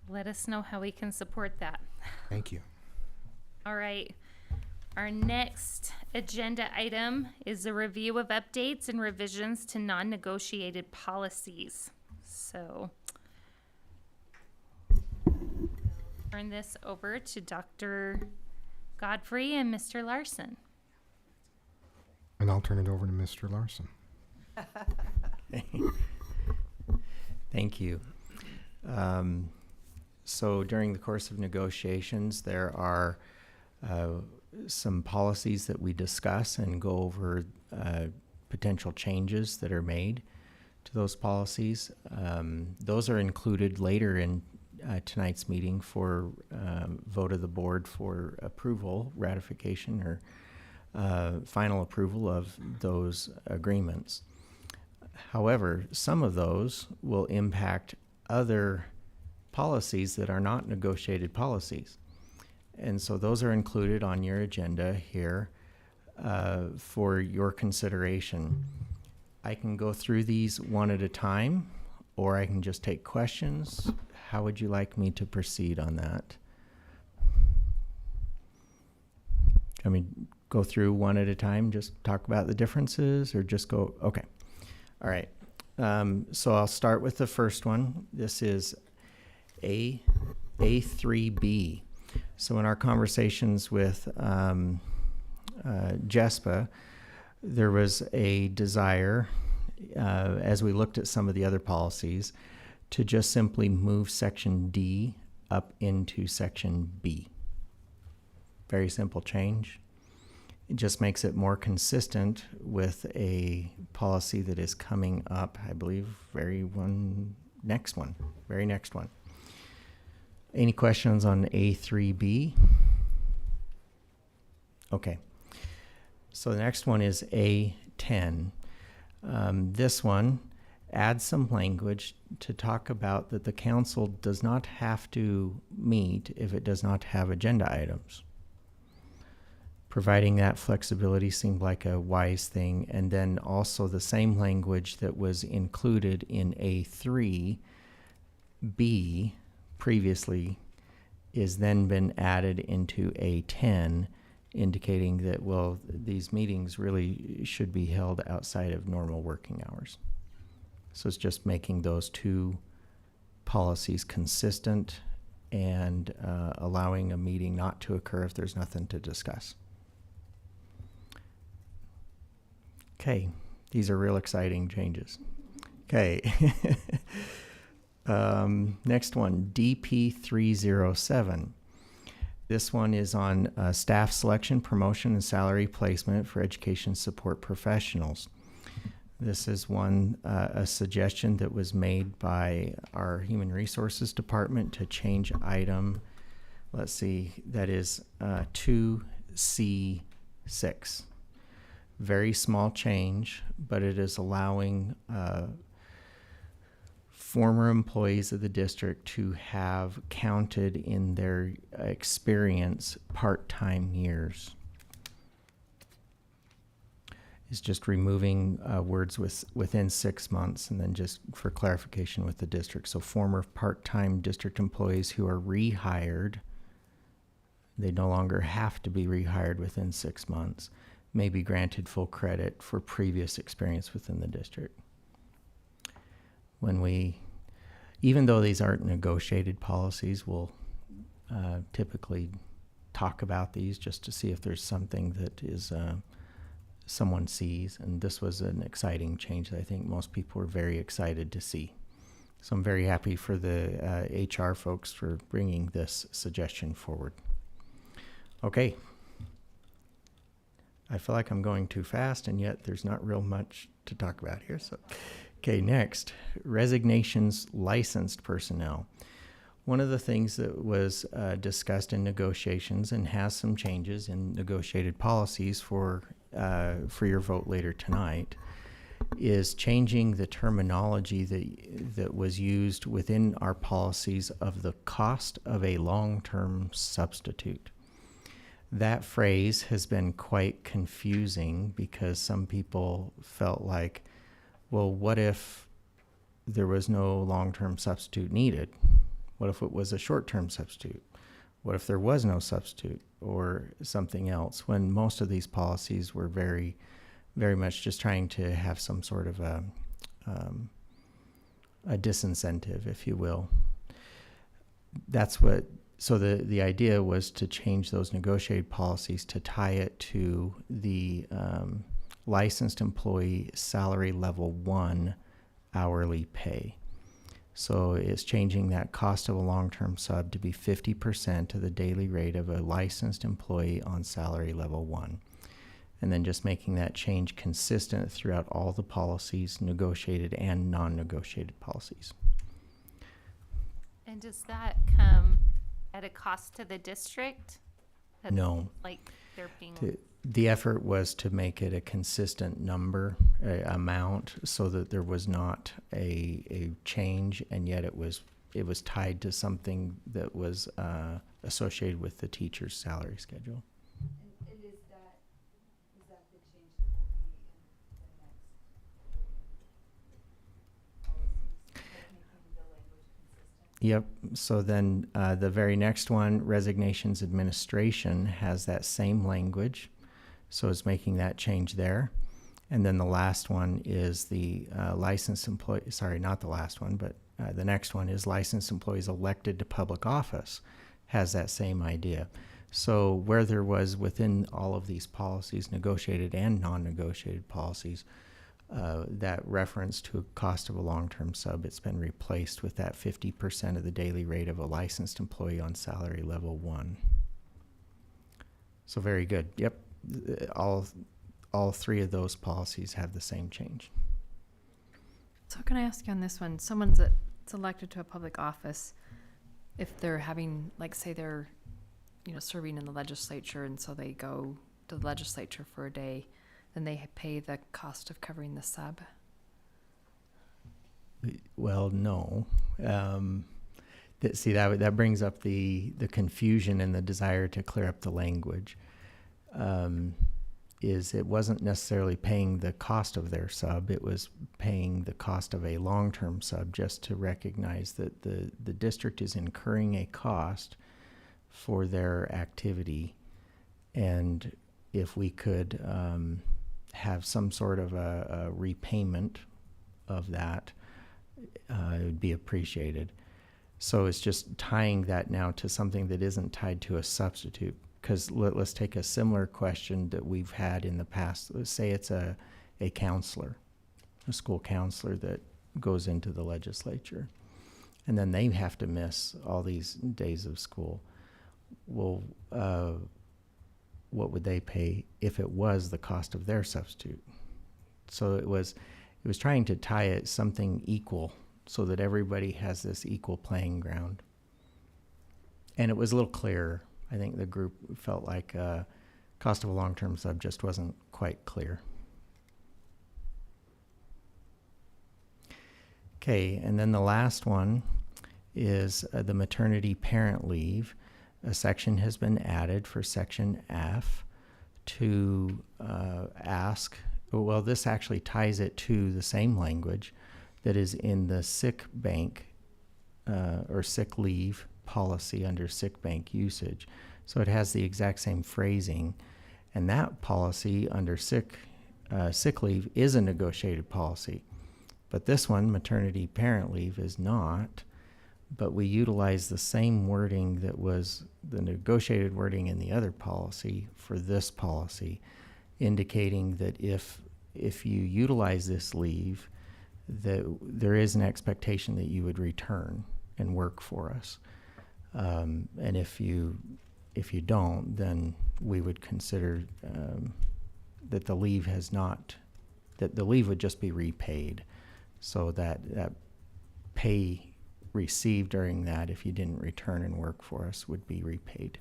Let us know how we can support that. Thank you. All right. Our next agenda item is a review of updates and revisions to non-negotiated policies. So turn this over to Dr. Godfrey and Mr. Larson. And I'll turn it over to Mr. Larson. Thank you. So during the course of negotiations, there are some policies that we discuss and go over potential changes that are made to those policies. Those are included later in tonight's meeting for vote of the board for approval, ratification, or final approval of those agreements. However, some of those will impact other policies that are not negotiated policies. And so those are included on your agenda here for your consideration. I can go through these one at a time, or I can just take questions. How would you like me to proceed on that? I mean, go through one at a time, just talk about the differences, or just go, okay. All right. So I'll start with the first one. This is A3B. So in our conversations with JESPA, there was a desire, as we looked at some of the other policies, to just simply move section D up into section B. Very simple change. It just makes it more consistent with a policy that is coming up, I believe, very next one. Any questions on A3B? Okay. So the next one is A10. This one adds some language to talk about that the council does not have to meet if it does not have agenda items. Providing that flexibility seemed like a wise thing. And then also the same language that was included in A3B previously is then been added into A10, indicating that, well, these meetings really should be held outside of normal working hours. So it's just making those two policies consistent and allowing a meeting not to occur if there's nothing to discuss. Okay, these are real exciting changes. Okay. Next one, DP307. This one is on staff selection, promotion, and salary placement for education support professionals. This is a suggestion that was made by our Human Resources Department to change item, let's see, that is 2C6. Very small change, but it is allowing former employees of the district to have counted in their experience part-time years. Is just removing words within 6 months, and then just for clarification with the district. So former part-time district employees who are rehired, they no longer have to be rehired within 6 months, may be granted full credit for previous experience within the district. Even though these aren't negotiated policies, we'll typically talk about these just to see if there's something that is someone sees. And this was an exciting change that I think most people were very excited to see. So I'm very happy for the HR folks for bringing this suggestion forward. Okay. I feel like I'm going too fast, and yet there's not real much to talk about here. So, okay, next, resignations, licensed personnel. One of the things that was discussed in negotiations and has some changes in negotiated policies for your vote later tonight is changing the terminology that was used within our policies of the cost of a long-term substitute. That phrase has been quite confusing because some people felt like, well, what if there was no long-term substitute needed? What if it was a short-term substitute? What if there was no substitute or something else? When most of these policies were very, very much just trying to have some sort of a disincentive, if you will. So the idea was to change those negotiated policies to tie it to the licensed employee salary level 1 hourly pay. So it's changing that cost of a long-term sub to be 50% of the daily rate of a licensed employee on salary level 1. And then just making that change consistent throughout all the policies, negotiated and non-negotiated policies. And does that come at a cost to the district? That, No. Like they're paying. The effort was to make it a consistent number, amount, so that there was not a change, and yet it was tied to something that was associated with the teacher's salary schedule. And is that the change that will be in the next policies, like making the language consistent? Yep. So then the very next one, resignations administration, has that same language. So it's making that change there. And then the last one is the licensed employee, sorry, not the last one, but the next one is licensed employees elected to public office, has that same idea. So where there was within all of these policies, negotiated and non-negotiated policies, that reference to a cost of a long-term sub, it's been replaced with that 50% of the daily rate of a licensed employee on salary level 1. So very good. Yep. All three of those policies have the same change. So can I ask you on this one, someone's that's elected to a public office, if they're having, like, say they're, serving in the legislature, and so they go to the legislature for a day, then they pay the cost of covering the sub? Well, no. That brings up the confusion and the desire to clear up the language. Is it wasn't necessarily paying the cost of their sub, it was paying the cost of a long-term sub, just to recognize that the district is incurring a cost for their activity. And if we could have some sort of a repayment of that, it would be appreciated. So it's just tying that now to something that isn't tied to a substitute. Because let's take a similar question that we've had in the past. Let's say it's a counselor, a school counselor that goes into the legislature, and then they have to miss all these days of school. Well, what would they pay if it was the cost of their substitute? So it was trying to tie it something equal so that everybody has this equal playing ground. And it was a little clearer. I think the group felt like cost of a long-term sub just wasn't quite clear. Okay, and then the last one is the maternity parent leave. A section has been added for section F to ask, well, this actually ties it to the same language that is in the sick bank or sick leave policy under sick bank usage. So it has the exact same phrasing, and that policy under sick leave is a negotiated policy. But this one, maternity parent leave, is not, but we utilize the same wording that was the negotiated wording in the other policy for this policy, indicating that if you utilize this leave, that there is an expectation that you would return and work for us. And if you don't, then we would consider that the leave would just be repaid. So that pay received during that, if you didn't return and work for us, would be repaid.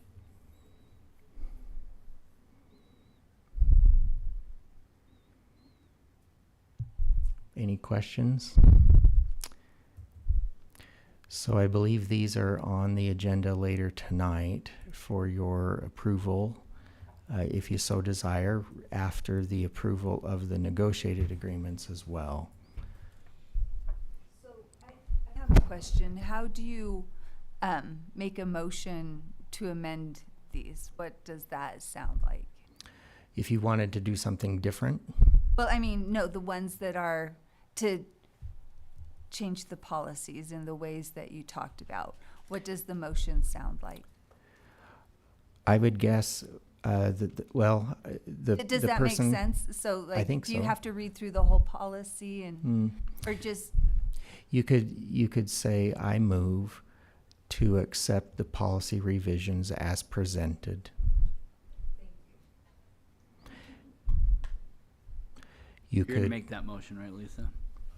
Any questions? So I believe these are on the agenda later tonight for your approval, if you so desire, after the approval of the negotiated agreements as well. So I have a question. How do you make a motion to amend these? What does that sound like? If you wanted to do something different, Well, I mean, no, the ones that are to change the policies in the ways that you talked about. What does the motion sound like? I would guess does that person, make sense? So, like, think do you so. have to read through the whole policy and, or just? You could say, I move to accept the policy revisions as presented. You You're going to could, make that motion, right, Lisa?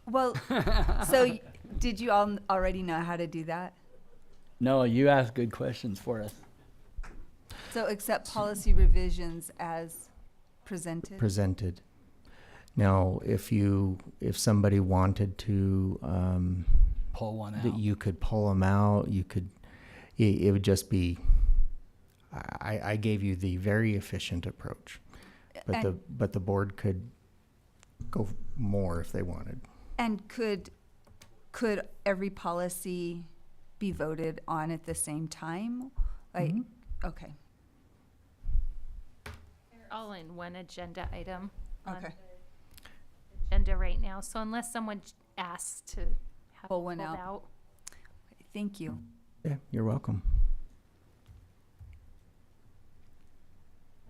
Well, so did you all already know how to do that? No, you ask good questions for us. So accept policy revisions as presented? Presented. Now, if somebody wanted to, Pull one that out. you could pull them out, it would just be, I gave you the very efficient approach. But the board could go more if they wanted. And could every policy be voted on at the same time? Like, okay, They're all in one agenda item on okay. the agenda right now. So unless someone asks to have Pull it one pulled out. Thank you. Yeah, you're welcome.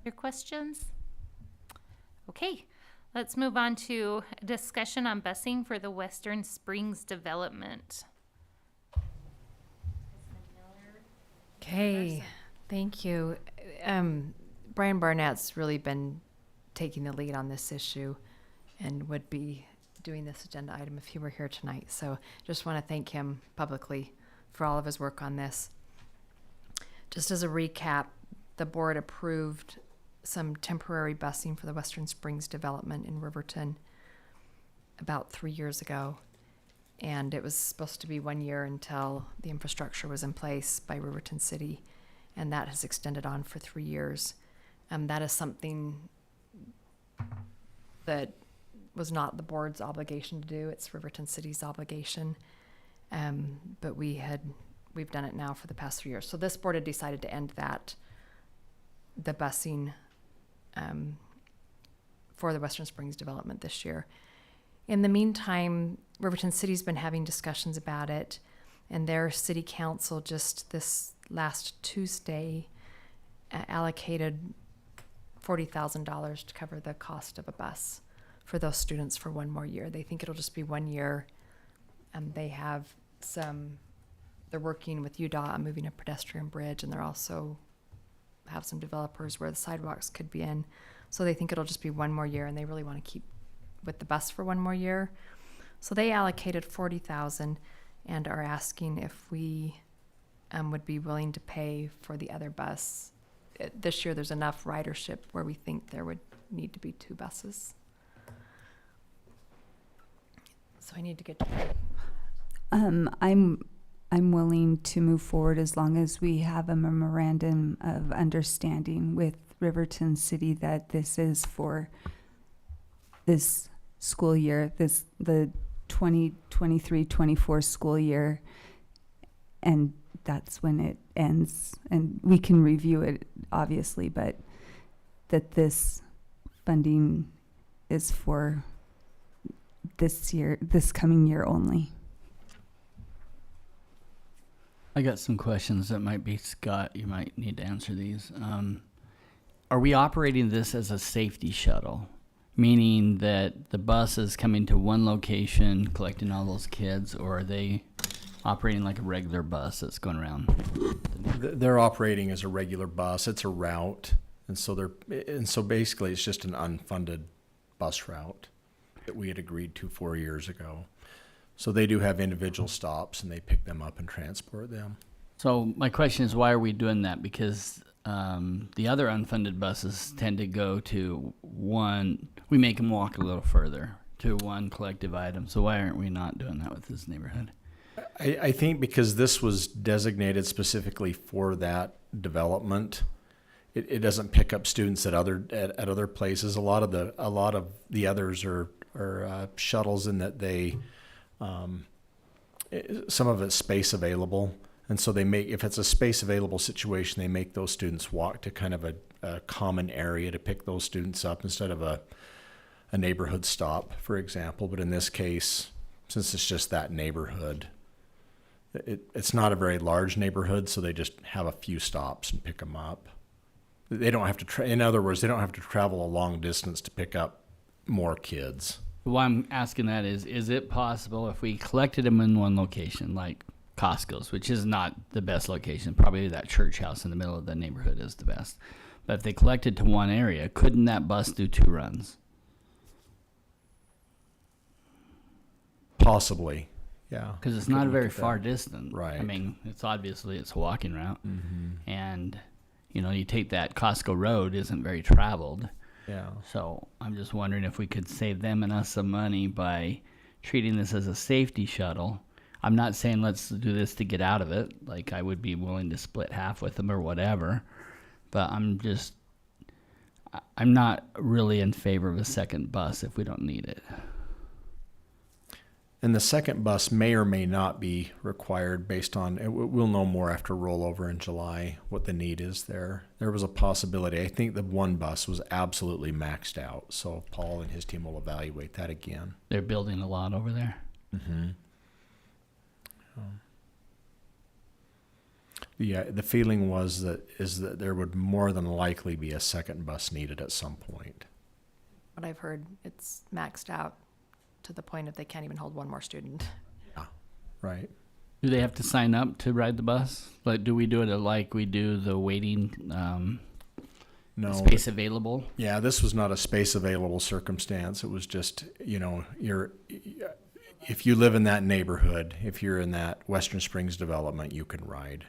Other questions? Okay, let's move on to a discussion on busing for the Western Springs development. Okay, thank you. Brian Barnett's really been taking the lead on this issue and would be doing this agenda item if he were here tonight. So just want to thank him publicly for all of his work on this. Just as a recap, the board approved some temporary busing for the Western Springs development in Riverton about 3 years ago. And it was supposed to be 1 year until the infrastructure was in place by Riverton City. And that has extended on for 3 years. That is something that was not the board's obligation to do. It's Riverton City's obligation. But we've done it now for the past 3 years. So this board had decided to end the busing for the Western Springs development this year. In the meantime, Riverton City's been having discussions about it, and their city council just this last Tuesday allocated $40,000 to cover the cost of a bus for those students for 1 more year. They think it'll just be 1 year. They're working with UDOT on moving a pedestrian bridge, and they're also have some developers where the sidewalks could be in. So they think it'll just be 1 more year, and they really want to keep with the bus for 1 more year. So they allocated $40,000 and are asking if we would be willing to pay for the other bus. This year there's enough ridership where we think there would need to be 2 buses. So I need to get I'm willing to move forward as long as we have a memorandum of understanding with Riverton City that this is for this school year, the 2023-24 school year, and that's when it ends. And we can review it, obviously, but that this funding is for this coming year only. I got some questions that might be, Scott, you might need to answer these. Are we operating this as a safety shuttle? Meaning that the bus is coming to one location, collecting all those kids, or are they operating like a regular bus that's going around? They're operating as a regular bus. It's a route. And so basically it's just an unfunded bus route that we had agreed to 4 years ago. So they do have individual stops, and they pick them up and transport them. So my question is, why are we doing that? Because the other unfunded buses tend to go to one, we make them walk a little further to one collective item. So why aren't we not doing that with this neighborhood? I think because this was designated specifically for that development, it doesn't pick up students at other places. A lot of the others are shuttles in that they some of it's space available, and so if it's a space available situation, they make those students walk to kind of a common area to pick those students up instead of a neighborhood stop, for example. But in this case, since it's just that neighborhood, it's not a very large neighborhood, so they just have a few stops and pick them up. They don't have to in other words, they don't have to travel a long distance to pick up more kids. Why I'm asking that is it possible if we collected them in one location, like Costco's, which is not the best location, probably that church house in the middle of the neighborhood is the best. But if they collected to one area, couldn't that bus do 2 runs? Possibly. Yeah. Because it's Could not a look very at that. far distance. I Right. mean, it's obviously it's a walking route, Mm-hmm. and you know, you take that Costco road isn't very traveled. Yeah. So I'm just wondering if we could save them and us some money by treating this as a safety shuttle. I'm not saying let's do this to get out of it. Like, I would be willing to split half with them or whatever, but I'm not really in favor of a second bus if we don't need it. And the second bus may or may not be required based on, we'll know more after rollover in July what the need is there. There was a possibility. I think the one bus was absolutely maxed out. So Paul and his team will evaluate that again. They're building a lot over there. Mm-hmm. Yeah, the feeling was that there would more than likely be a second bus needed at some point. What I've heard, it's maxed out to the point of they can't even hold one more student. Right. Do they have to sign up to ride the bus? Like, do we do it like we do the waiting No. space available? Yeah, this was not a space available circumstance. It was just, if you live in that neighborhood, if you're in that Western Springs development, you can ride.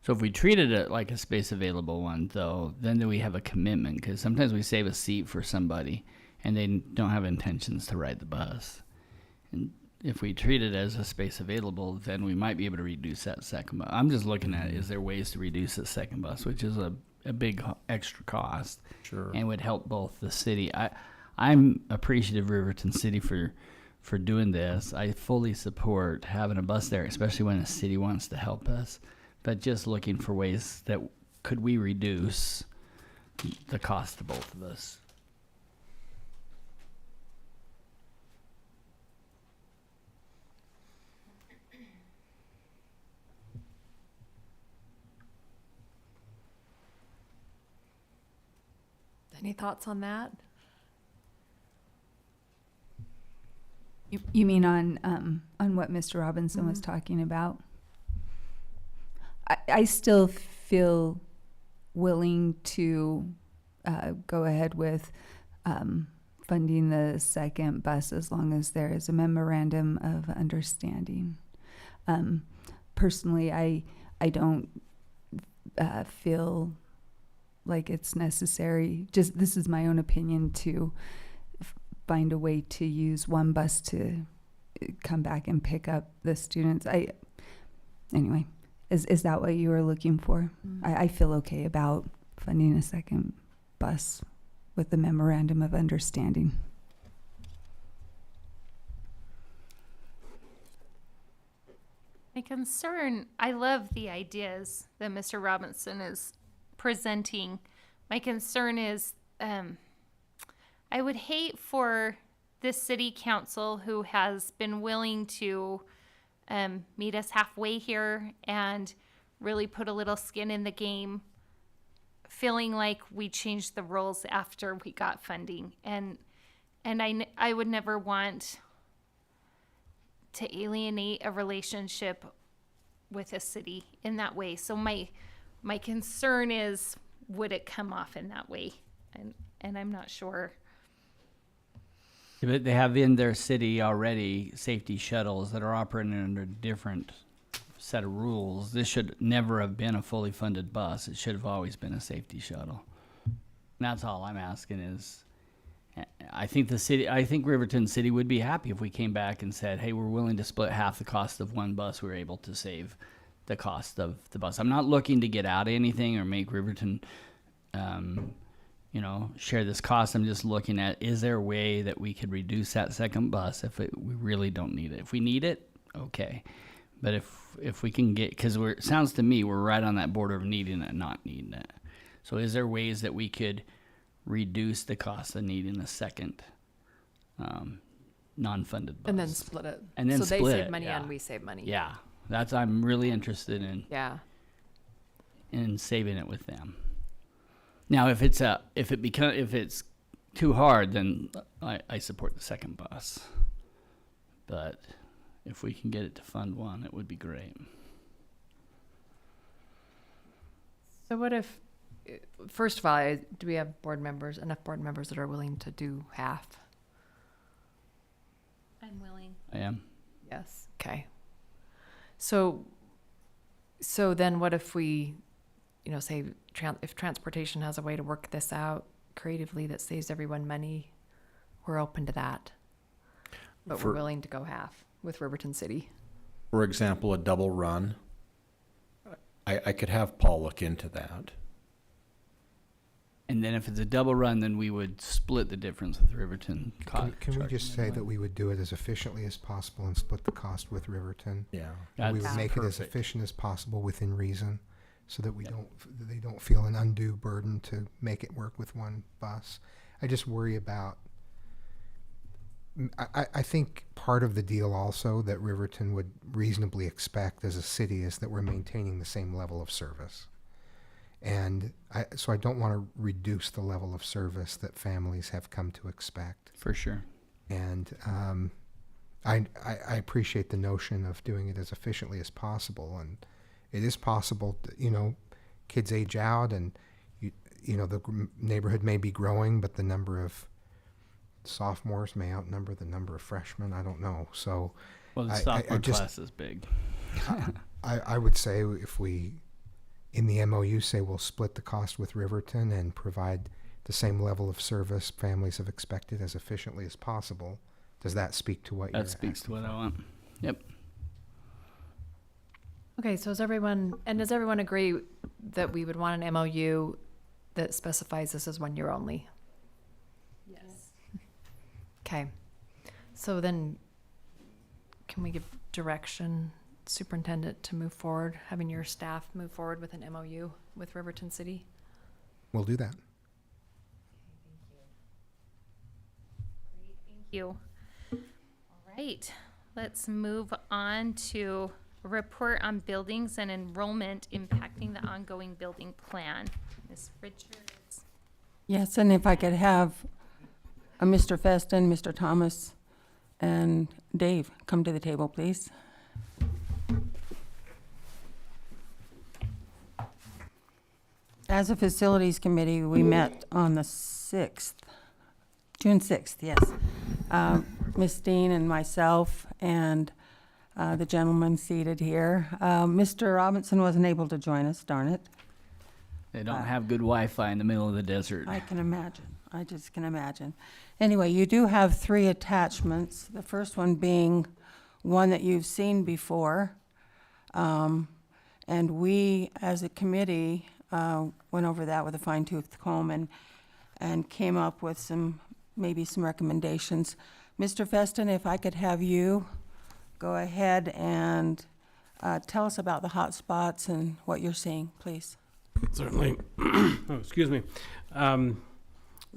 So if we treated it like a space available one, though, then do we have a commitment? Because sometimes we save a seat for somebody and they don't have intentions to ride the bus. And if we treat it as a space available, then we might be able to reduce that second bus. I'm just looking at, is there ways to reduce the second bus, which is a big extra cost. Sure. And would help both the city. I'm appreciative of Riverton City for doing this. I fully support having a bus there, especially when the city wants to help us. But just looking for ways that could we reduce the cost to both of us. Any thoughts on that? You mean on what Mr. Robinson was talking about? I still feel willing to go ahead with funding the second bus as long as there is a memorandum of understanding. Personally, I don't feel like it's necessary. Just this is my own opinion to find a way to use one bus to come back and pick up the students. Anyway, is that what you were looking for? I feel okay about funding a second bus with the memorandum of understanding. My concern, I love the ideas that Mr. Robinson is presenting. My concern is I would hate for this city council, who has been willing to meet us halfway here and really put a little skin in the game, feeling like we changed the rules after we got funding. And I would never want to alienate a relationship with a city in that way. So my concern is, would it come off in that way? And I'm not sure. But they have in their city already safety shuttles that are operating under a different set of rules. This should never have been a fully funded bus. It should have always been a safety shuttle. And that's all I'm asking is, I think Riverton City would be happy if we came back and said, hey, we're willing to split half the cost of one bus. We're able to save the cost of the bus. I'm not looking to get out of anything or make Riverton, share this cost. I'm just looking at, is there a way that we could reduce that second bus if we really don't need it? If we need it, okay. But if we can get, because it sounds to me we're right on that border of needing it and not needing it. So is there ways that we could reduce the cost of needing a second non-funded bus? And then split it. And then so split they save it, money yeah. and we save money. Yeah, I'm really interested in saving it with them. Now, if it's too hard, then I support the second bus. But if we can get it to fund one, it would be great. So what if, first of all, do we have enough board members that are willing to do half? I'm willing. I am. Yeah. Yes. Okay. So then what if we, say if transportation has a way to work this out creatively that saves everyone money, we're open to that. But we're willing to go half with Riverton City. For example, a double run. I could have Paul look into that. And then if it's a double run, then we would split the difference with Riverton. Can we just say that we would do it as efficiently as possible and split the cost with Riverton? Yeah. We would That's make it as perfect. efficient as possible within reason, so that they don't feel an undue burden to make it work with one bus. I just worry about. I think part of the deal also that Riverton would reasonably expect as a city is that we're maintaining the same level of service. And so I don't want to reduce the level of service that families have come to expect. For sure. And I appreciate the notion of doing it as efficiently as possible. And it is possible, kids age out and, the neighborhood may be growing, but the number of sophomores may outnumber the number of freshmen. I don't know. So Well, the sophomore class is big. I would say if we, in the MOU, say we'll split the cost with Riverton and provide the same level of service families have expected as efficiently as possible. Does that speak to what you're That speaks to what I want. Yep. Okay, so does everyone agree that we would want an MOU that specifies this as 1 year only? Yes. Okay. So then can we give direction, superintendent, to move forward, having your staff move forward with an MOU with Riverton City? We'll do that. Thank you. All right, let's move on to a report on buildings and enrollment impacting the ongoing building plan. Ms. Richards. Yes, and if I could have Mr. Feston, Mr. Thomas, and Dave come to the table, please. As a facilities committee, we met on the 6th, June 6th, yes. Ms. Dean and myself and the gentleman seated here. Mr. Robinson wasn't able to join us, darn it. They don't have good Wi-Fi in the middle of the desert. I can imagine. I just can imagine. Anyway, you do have 3 attachments. The first one being one that you've seen before. And we, as a committee, went over that with a fine-tooth comb and came up with maybe some recommendations. Mr. Feston, if I could have you go ahead and tell us about the hot spots and what you're seeing, please. Certainly. Oh, excuse me.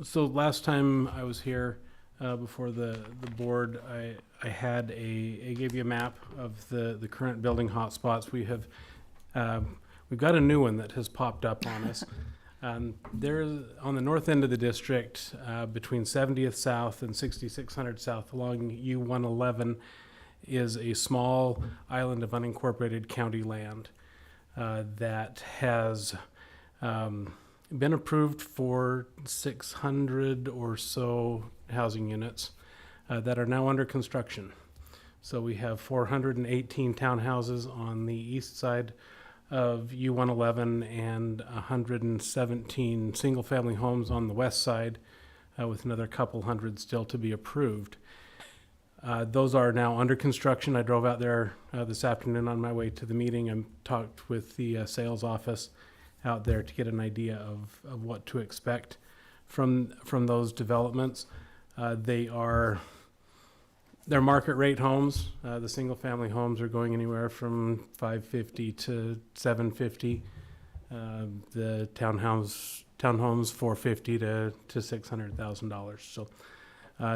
So last time I was here before the board, I gave you a map of the current building hotspots. We've got a new one that has popped up on us. There's on the north end of the district, between 70th South and 6600 South along U111 is a small island of unincorporated county land that has been approved for 600 or so housing units that are now under construction. So we have 418 townhouses on the east side of U111 and 117 single-family homes on the west side, with another couple hundred still to be approved. Those are now under construction. I drove out there this afternoon on my way to the meeting and talked with the sales office out there to get an idea of what to expect from those developments. They're market rate homes. The single family homes are going anywhere from $550 to $750. The townhomes $450 to $600,000. So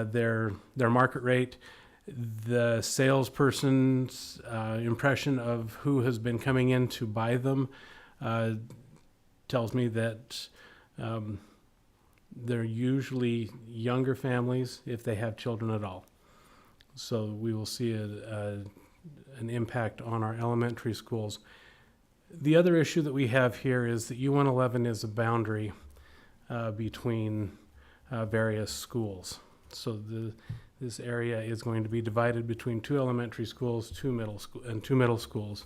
their market rate. The salesperson's impression of who has been coming in to buy them tells me that they're usually younger families if they have children at all. So we will see an impact on our elementary schools. The other issue that we have here is that U111 is a boundary between various schools. So This area is going to be divided between 2 elementary schools, 2 middle schools.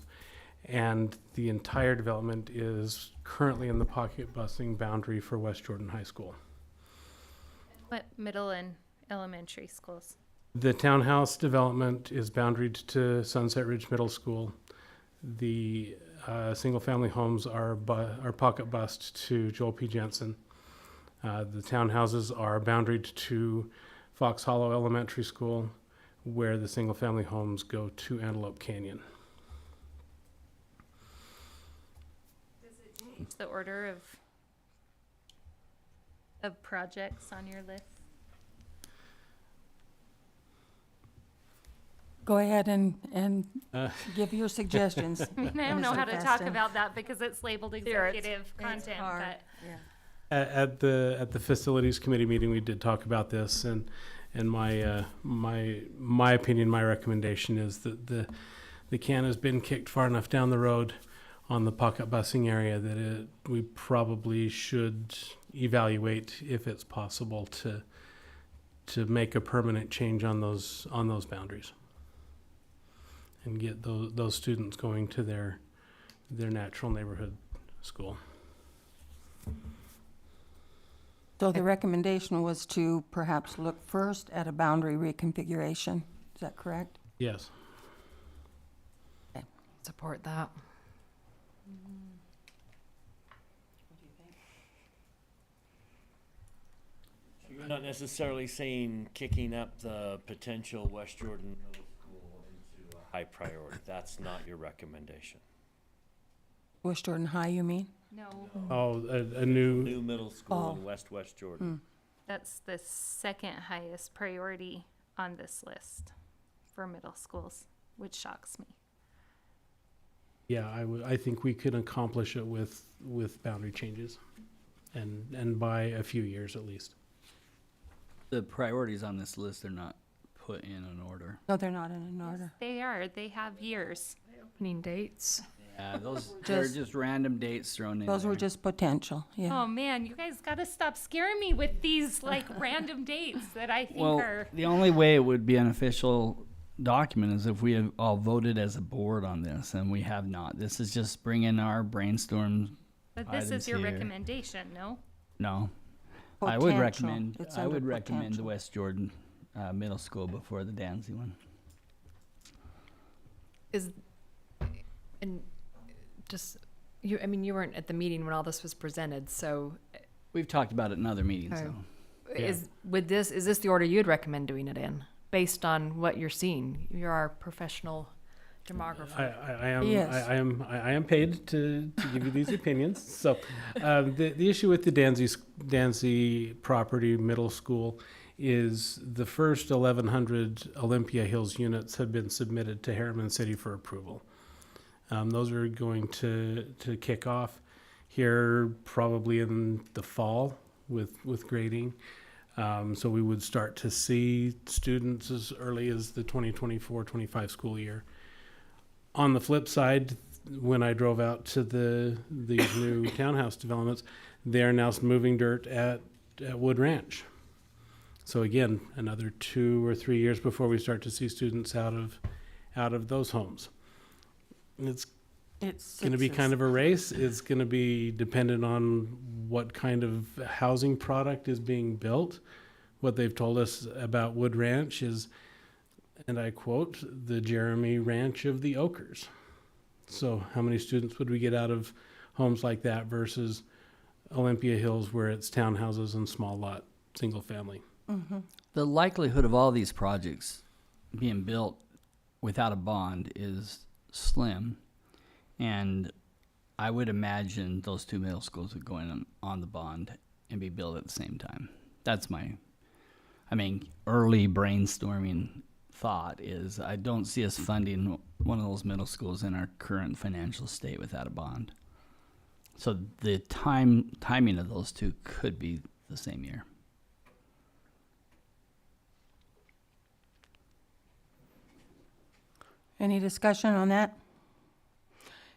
And the entire development is currently in the pocket busing boundary for West Jordan High School. What middle and elementary schools? The townhouse development is boundaried to Sunset Ridge Middle School. The single-family homes are pocket bused to Joel P. Jensen. The townhouses are boundaried to Fox Hollow Elementary School, where the single-family homes go to Antelope Canyon. The order of projects on your list? Go ahead and give your suggestions. I mean, I don't know Mr. how to talk Feston. about that because it's labeled executive content, but. At the facilities committee meeting, we did talk about this, and my opinion, my recommendation is that the can has been kicked far enough down the road on the pocket busing area that we probably should evaluate if it's possible to make a permanent change on those boundaries and get those students going to their natural neighborhood school. So the recommendation was to perhaps look first at a boundary reconfiguration. Is that correct? Yes. Support that. You're not necessarily saying kicking up the potential West Jordan Middle School into a high priority. That's not your recommendation. West Jordan High, you mean? No, Oh, a new, New middle school in Oh. West Jordan. that's the second highest priority on this list for middle schools, which shocks me. yeah, I think we could accomplish it with boundary changes and by a few years at least. The priorities on this list are not put in an order. No, they're not in an order. They are, they have years. Opening dates. Yeah, those they're just random dates thrown in. Those were there. just potential, yeah. Oh man, you guys gotta stop scaring me with these like random dates that I think Well, are. the only way it would be an official document is if we have all voted as a board on this, and we have not. This is just bringing our brainstorm. But this items is your here. recommendation, no? No, I would Potential. recommend. It's I under would recommend the potential. West Jordan Middle School before the Danzy one. And just, I mean, you weren't at the meeting when all this was presented, so We've talked about it in other meetings. Oh. So. Yeah. is this the order you'd recommend doing it in, based on what you're seeing? You're our professional demographer. Yes. I am paid to give you these opinions. So the issue with the Danzy property middle school is the first 1,100 Olympia Hills units have been submitted to Harriman City for approval. Those are going to kick off here probably in the fall with grading. So we would start to see students as early as the 2024-25 school year. On the flip side, when I drove out to these new townhouse developments, they are now moving dirt at Wood Ranch. So again, another 2 or 3 years before we start to see students out of those homes. It's going to be kind of a race. It's going to be dependent on what kind of housing product is being built. What they've told us about Wood Ranch is, and I quote, the Jeremy Ranch of the Oakers. So how many students would we get out of homes like that versus Olympia Hills, where it's townhouses and small lot, single family? Mm-hmm. The likelihood of all these projects being built without a bond is slim, and I would imagine those two middle schools would go in on the bond and be built at the same time. That's my, early brainstorming thought is I don't see us funding one of those middle schools in our current financial state without a bond. So the timing of those two could be the same year. Any discussion on that?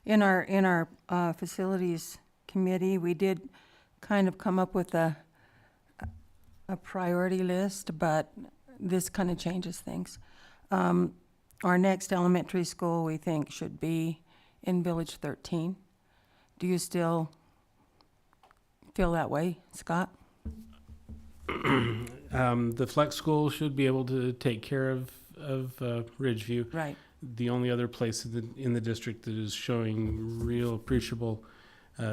In our facilities committee, we did kind of come up with a priority list, but this kind of changes things. Our next elementary school, we think, should be in Village 13. Do you still feel that way, Scott? The flex school should be able to take care of Ridgeview. Right. The only other place in the district that is showing real appreciable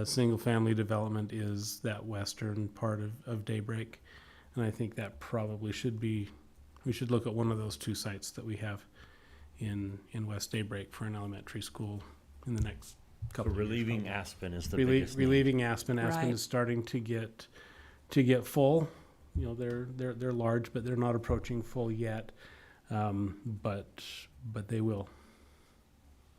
single-family development is that western part of Daybreak. And I think that probably we should look at one of those two sites that we have in West Daybreak for an elementary school in the next couple of years. Relieving Aspen is the biggest need. Relieving Aspen. Aspen Right. is starting to get full. You know, they're large, but they're not approaching full yet. But they will.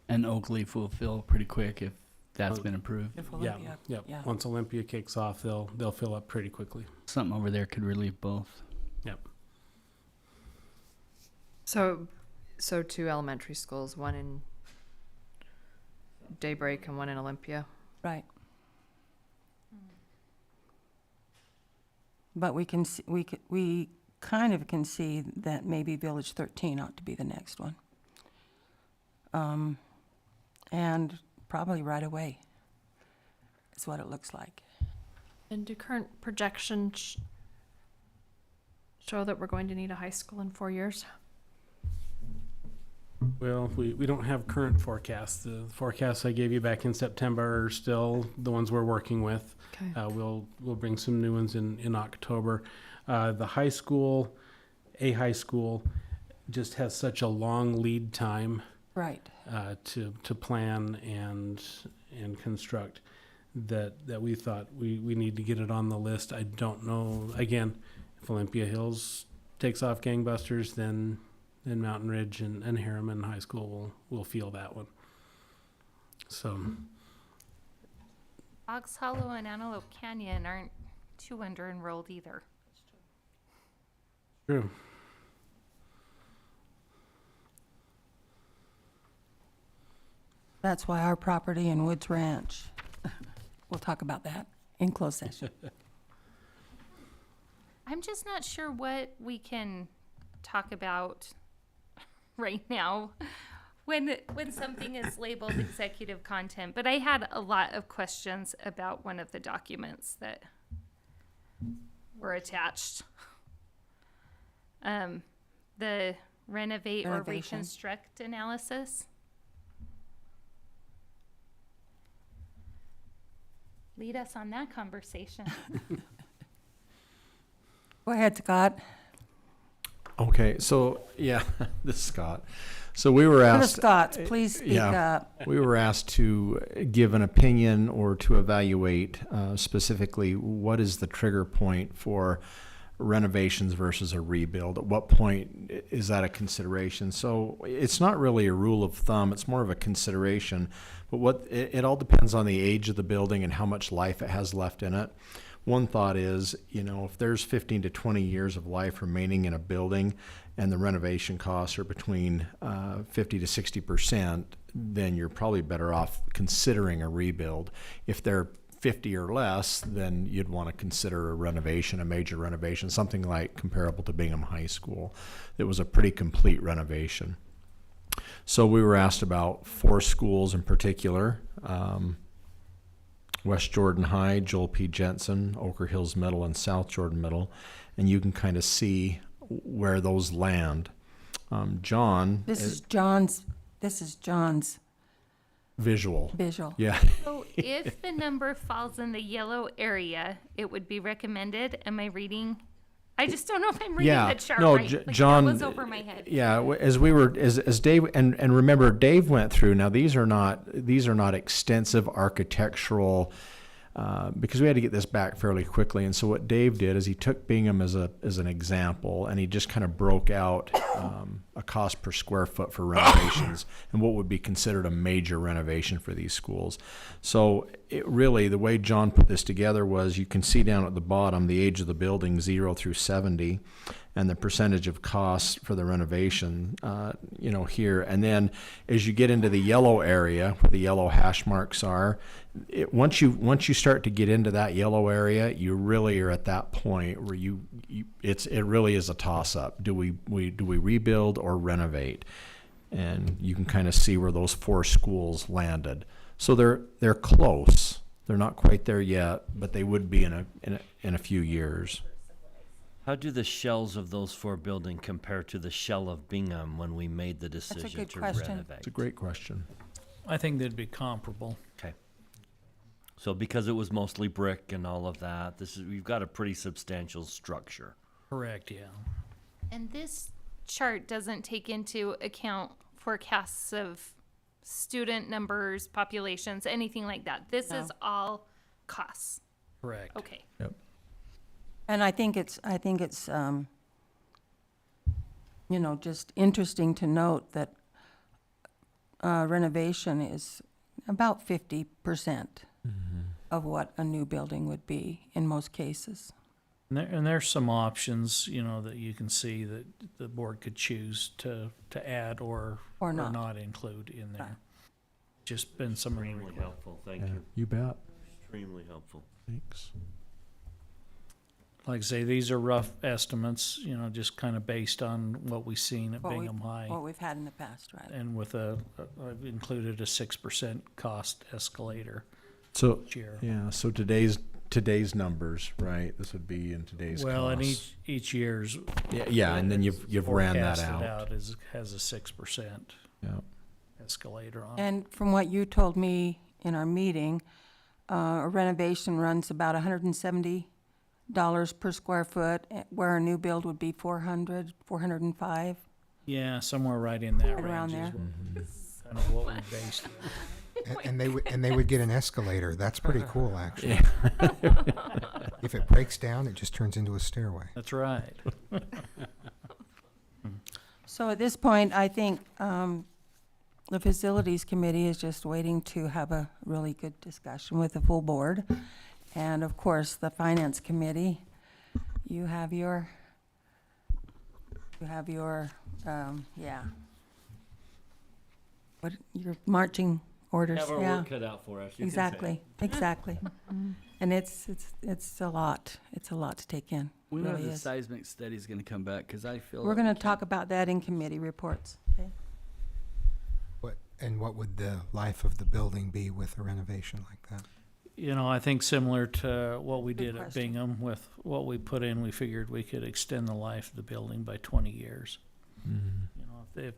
And Oakleaf will fill pretty quick if that's been approved. If Yeah, Olympia- yeah. yeah. Once Olympia kicks off, they'll fill up pretty quickly. Something over there could relieve both. Yep. So 2 elementary schools, one in Daybreak and one in Olympia. Right. But we can, we kind of can see that maybe Village 13 ought to be the next one. And probably right away is what it looks like. And do current projections show that we're going to need a high school in 4 years? Well, we don't have current forecasts. The forecasts I gave you back in September are still the ones we're working with. Okay. We'll bring some new ones in October. The high school just has such a long lead time Right. to plan and construct that we thought we need to get it on the list. I don't know, again, if Olympia Hills takes off gangbusters, then Mountain Ridge and Harriman High School will feel that one. So Fox Hollow and Antelope Canyon aren't too under-enrolled either. true. That's why our property in Woods Ranch, we'll talk about that in closed session. I'm just not sure what we can talk about right now when something is labeled executive content. But I had a lot of questions about one of the documents that were attached. The renovate or Renovation. reconstruct analysis. Lead us on that conversation. Go ahead, Scott. Okay, so yeah, this is Scott. So we were For the asked. Scots, please speak yeah. up. We were asked to give an opinion or to evaluate specifically what is the trigger point for renovations versus a rebuild. At what point is that a consideration? So it's not really a rule of thumb. It's more of a consideration. But it all depends on the age of the building and how much life it has left in it. One thought is, if there's 15 to 20 years of life remaining in a building and the renovation costs are between 50 to 60%, then you're probably better off considering a rebuild. If they're 50 or less, then you'd want to consider a renovation, a major renovation, something like comparable to Bingham High School. It was a pretty complete renovation. So we were asked about 4 schools in particular. West Jordan High, Joel P. Jensen, Oker Hills Middle, and South Jordan Middle, and you can kind of see where those land. John. This is John's visual. Yeah. So if the number falls in the yellow area, it would be recommended. Am I reading? I just don't know if I'm reading the chart right. John. That was over my head. Yeah, as Dave and remember, Dave went through. Now these are not extensive architectural, because we had to get this back fairly quickly. And so what Dave did is he took Bingham as an example, and he just kind of broke out a cost per square foot for renovations and what would be considered a major renovation for these schools. So it really, the way John put this together was you can see down at the bottom the age of the building 0 through 70 and the percentage of costs for the renovation, here. And then as you get into the yellow area where the yellow hash marks are, once you start to get into that yellow area, you really are at that point where it really is a toss up. Do we rebuild or renovate? And you can kind of see where those 4 schools landed. So they're close. They're not quite there yet, but they would be in a few years. How do the shells of those 4 buildings compare to the shell of Bingham when we made the decision good to question. renovate? It's a great question. I think they'd be comparable. Okay. So because it was mostly brick and all of that, we've got a pretty substantial structure. Correct, yeah. And this chart doesn't take into account forecasts of student numbers, populations, anything like that. This is all costs. Correct. Okay. And I think it's just interesting to note that renovation is about 50% of what a new building would be in most cases. And there's some options, that you can see that the board could choose to add or not include in there. Right. Just been some of the Extremely helpful, thank you. You bet. Extremely helpful. Thanks. Like I say, these are rough estimates, just kind of based on what we've seen at What Bingham High. What we've had in the past, right? And with I've included a 6% cost escalator So each year. yeah, so today's numbers, right? This would be in today's Well, and costs. each year's Yeah, and then you've ran that forecasted out. has a 6% Yeah. escalator on it. And from what you told me in our meeting, a renovation runs about $170 per square foot, where a new build would be 405. Yeah, somewhere right in that Right around range there. is kind of what we based it. And they would get an escalator. That's pretty cool, actually. If it breaks down, it just turns into a stairway. That's right. So at this point, I think the Facilities Committee is just waiting to have a really good discussion with the full board. And of course, the Finance Committee, you have your, your marching orders, Have our yeah. work cut out for us. You can say. Exactly. And it's a lot. It's a lot to take in. When Really are the is. seismic studies going to come back? Because I feel We're like going we to can't- talk about that in committee reports. Okay. What would the life of the building be with a renovation like that? I think similar to what we Good did at question. Bingham with what we put in, we figured we could extend the life of the building by 20 years. If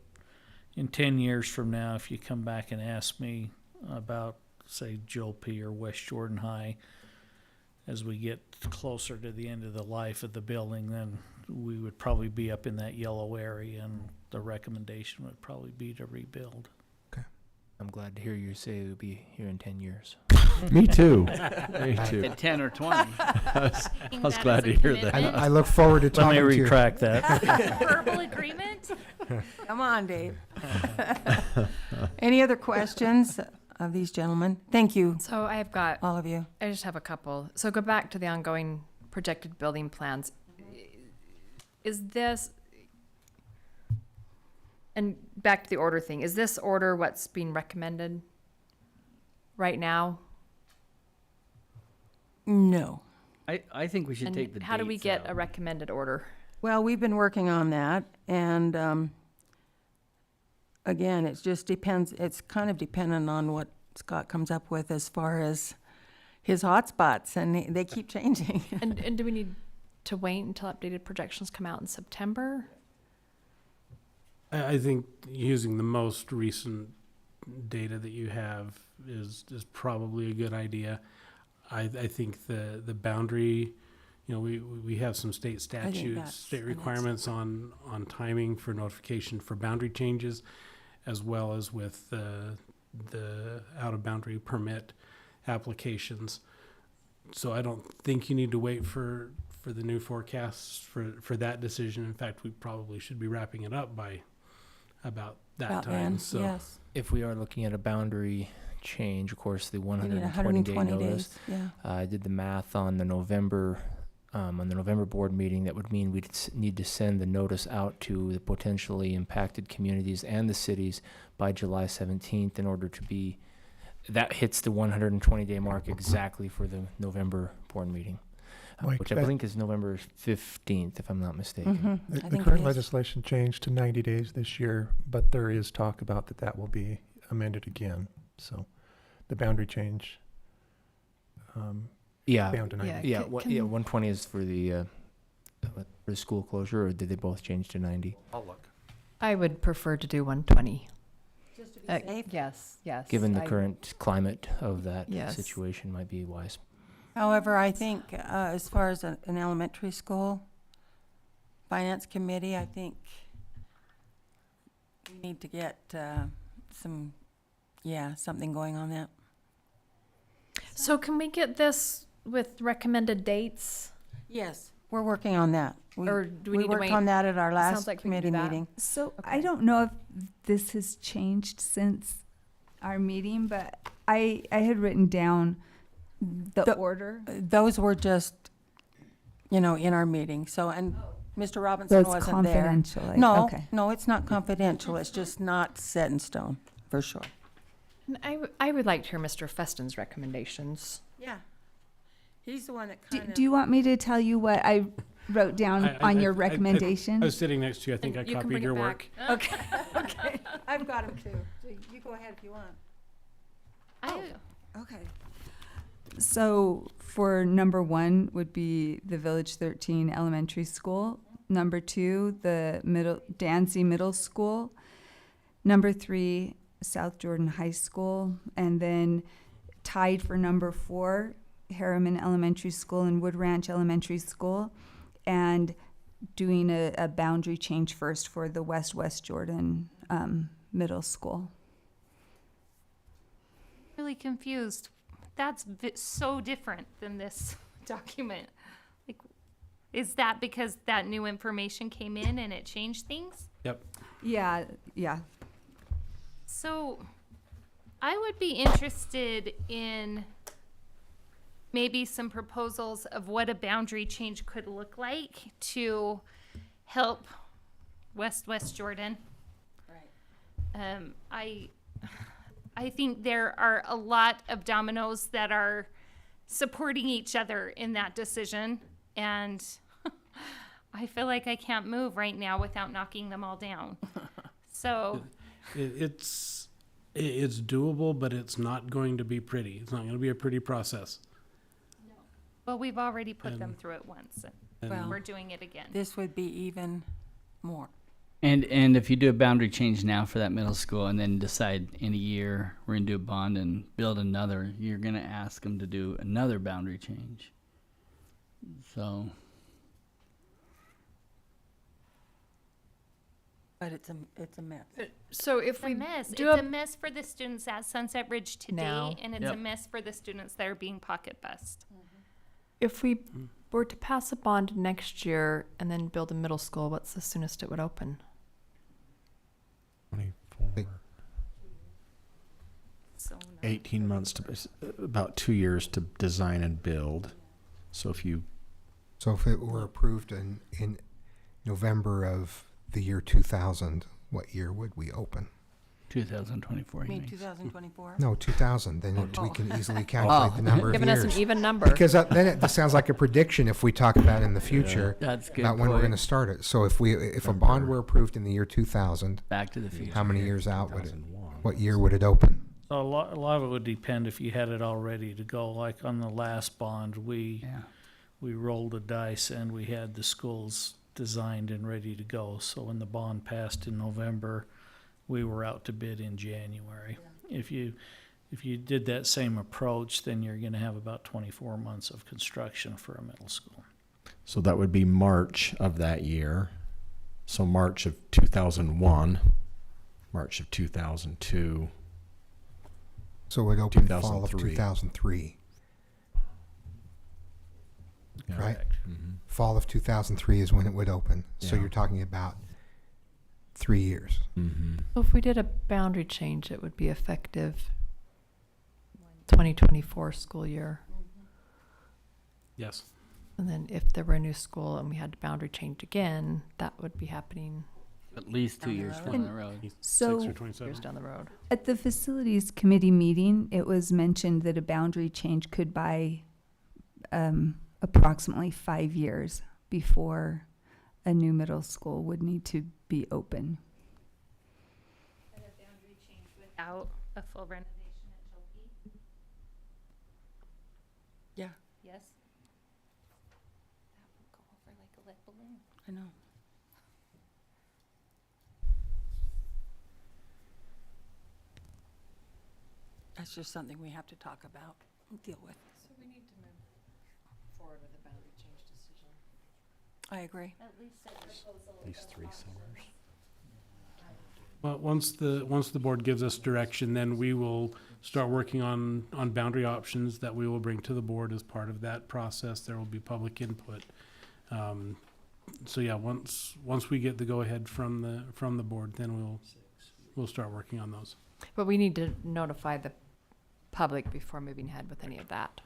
in 10 years from now, if you come back and ask me about, say, Joe P. or West Jordan High, as we get closer to the end of the life of the building, then we would probably be up in that yellow area, and the recommendation would probably be to rebuild. I'm glad to hear you say it'll be here in 10 years. Me too. Me too. At 10 or 20. I was That glad is to a hear that. commitment. I look forward to Let talking me to you. retract that. Verbal agreement? Come on, Dave. Any other questions of these gentlemen? Thank you, So I've got, all of you. I just have a couple. So go back to the ongoing projected building plans. Is this, and back to the order thing, is this order what's being recommended right now? No. I think we should And take the how do we dates get out. a recommended order? Well, we've been working on that, and again, it just depends, it's kind of dependent on what Scott comes up with as far as his hotspots, and they keep changing. And do we need to wait until updated projections come out in September? I think using the most recent data that you have is probably a good idea. I think the boundary, we have some state statutes, state requirements on timing for notification for boundary changes, as well as with the out of boundary permit applications. So I don't think you need to wait for the new forecasts for that decision. In fact, we probably should be wrapping it up by about that About time. then, So yes. If we are looking at a boundary change, of course, the We need 120-day 120 notice. days, yeah. I did the math on the November board meeting. That would mean we'd need to send the notice out to the potentially impacted communities and the cities by July 17th in order to be, that hits the 120-day mark exactly for the November board meeting, Mike, which I that- think is November 15th, if I'm not mistaken. Mhm. The I think it current is. legislation changed to 90 days this year, but there is talk about that will be amended again. So the boundary change, Yeah, down to 90. Yeah. yeah, Can- yeah. 120 is for the school closure, or did they both change to 90? I'll look. I would prefer to do 120. Just to be Uh, Yes, yes. Given the I- current climate of that Yes. situation, might be wise. However, I think as far as an elementary school finance committee, I think we need to get something going on that. So can we get this with recommended dates? Yes, we're working on that. Or do we need to worked wait? on that at our Sounds last like we can do committee that. meeting. So I Okay. don't know if this has changed since our meeting, but I had written down the order. Those were just, in our meeting, so, and Mr. So Robinson it's wasn't there. confidential. No, Okay. no, it's not confidential, it's just not set in stone, for sure. And I would like to hear Mr. Feston's recommendations. Yeah. He's the one that Do you want me to tell you what I wrote down on your recommendation? I was sitting next to you. I think I And you can copied bring your it work. back. Okay, okay. I've got him too. So you go ahead if you want. Okay. So for number 1 would be the Village 13 Elementary School. Number 2, the Dancy Middle School. Number 3, South Jordan High School. And then tied for number 4, Harriman Elementary School and Wood Ranch Elementary School. And doing a boundary change first for the West Jordan Middle School. Really confused. That's so different than this document. Like, is that because that new information came in and it changed things? Yep. Yeah. So I would be interested in maybe some proposals of what a boundary change could look like to help West Jordan. Right. I think there are a lot of dominoes that are supporting each other in that decision, and I feel like I can't move right now without knocking them all down. So It's doable, but it's not going to be pretty. It's not going to be a pretty process. well, we've already put them through it once, and Well, we're doing it again. This would be even more. And if you do a boundary change now for that middle school and then decide in a year we're going to do a bond and build another, you're going to ask them to do another boundary change. So, But it's a mess. So if It's a we mess. do It's a mess for the students at Sunset Ridge today, Now. and it's Yep. a mess for the students that are being pocket bused. if we were to pass a bond next year and then build a middle school, what's the soonest it would open? 18 months about 2 years to design and build. So if it were approved in November of the year 2000, what year would we open? 2024, I you mean, mean. 2024? No, 2000. Then we Oh. can easily calculate the number of Giving years. us an even number. Because then it sounds like a prediction if we talk about in the future That's a good about when we're point. going to start it. So if a bond were approved in the year 2000, Back to the future. how many years out would it? 2001. What year would it open? A lot of it would depend if you had it all ready to go. Like on the last bond, we rolled the dice and we had the schools designed and ready to go. So when the bond passed in November, we were out to bid in January. If you did that same approach, then you're going to have about 24 months of construction for a middle school. So that would be March of that year. So March of 2001, March of 2002. So it would open fall of 2003. 2003, right? Mm-hmm. Fall of 2003 is when it would open. So Yeah. you're talking about 3 years. So if we did a boundary change, it would be effective 2024 school year. Yes. And then if there were a new school and we had to boundary change again, that would be happening At least 2 years down the road. So 6 or 27. years down the road. at the facilities committee meeting, it was mentioned that a boundary change could buy approximately 5 years before a new middle school would need to be open. Without a full renovation at Chilpie? Yeah, Yes. That would go over like a lead balloon. I know. That's just something we have to talk about and deal with. So we need to move forward with a boundary change decision. I agree. At least a proposal. At least 3 summers. Well, once the board gives us direction, then we will start working on boundary options that we will bring to the board as part of that process. There will be public input. So yeah, once we get the go-ahead from the board, then we'll start working on those. But we need to notify the public before moving ahead with any of that.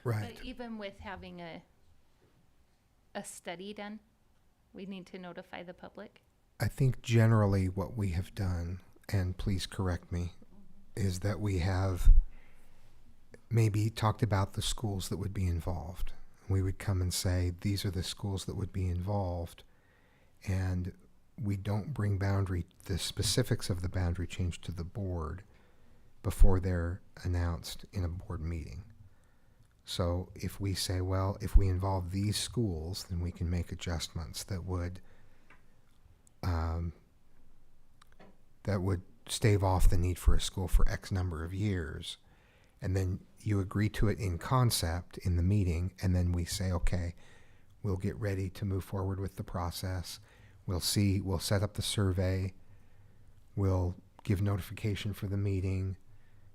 Right. But even with having a study done, we need to notify the public. I think generally what we have done, and please correct me, is that we have maybe talked about the schools that would be involved. We would come and say, these are the schools that would be involved, and we don't bring the specifics of the boundary change to the board before they're announced in a board meeting. So if we say, well, if we involve these schools, then we can make adjustments that would stave off the need for a school for X number of years. And then you agree to it in concept in the meeting, and then we say, okay, we'll get ready to move forward with the process. We'll set up the survey, we'll give notification for the meeting,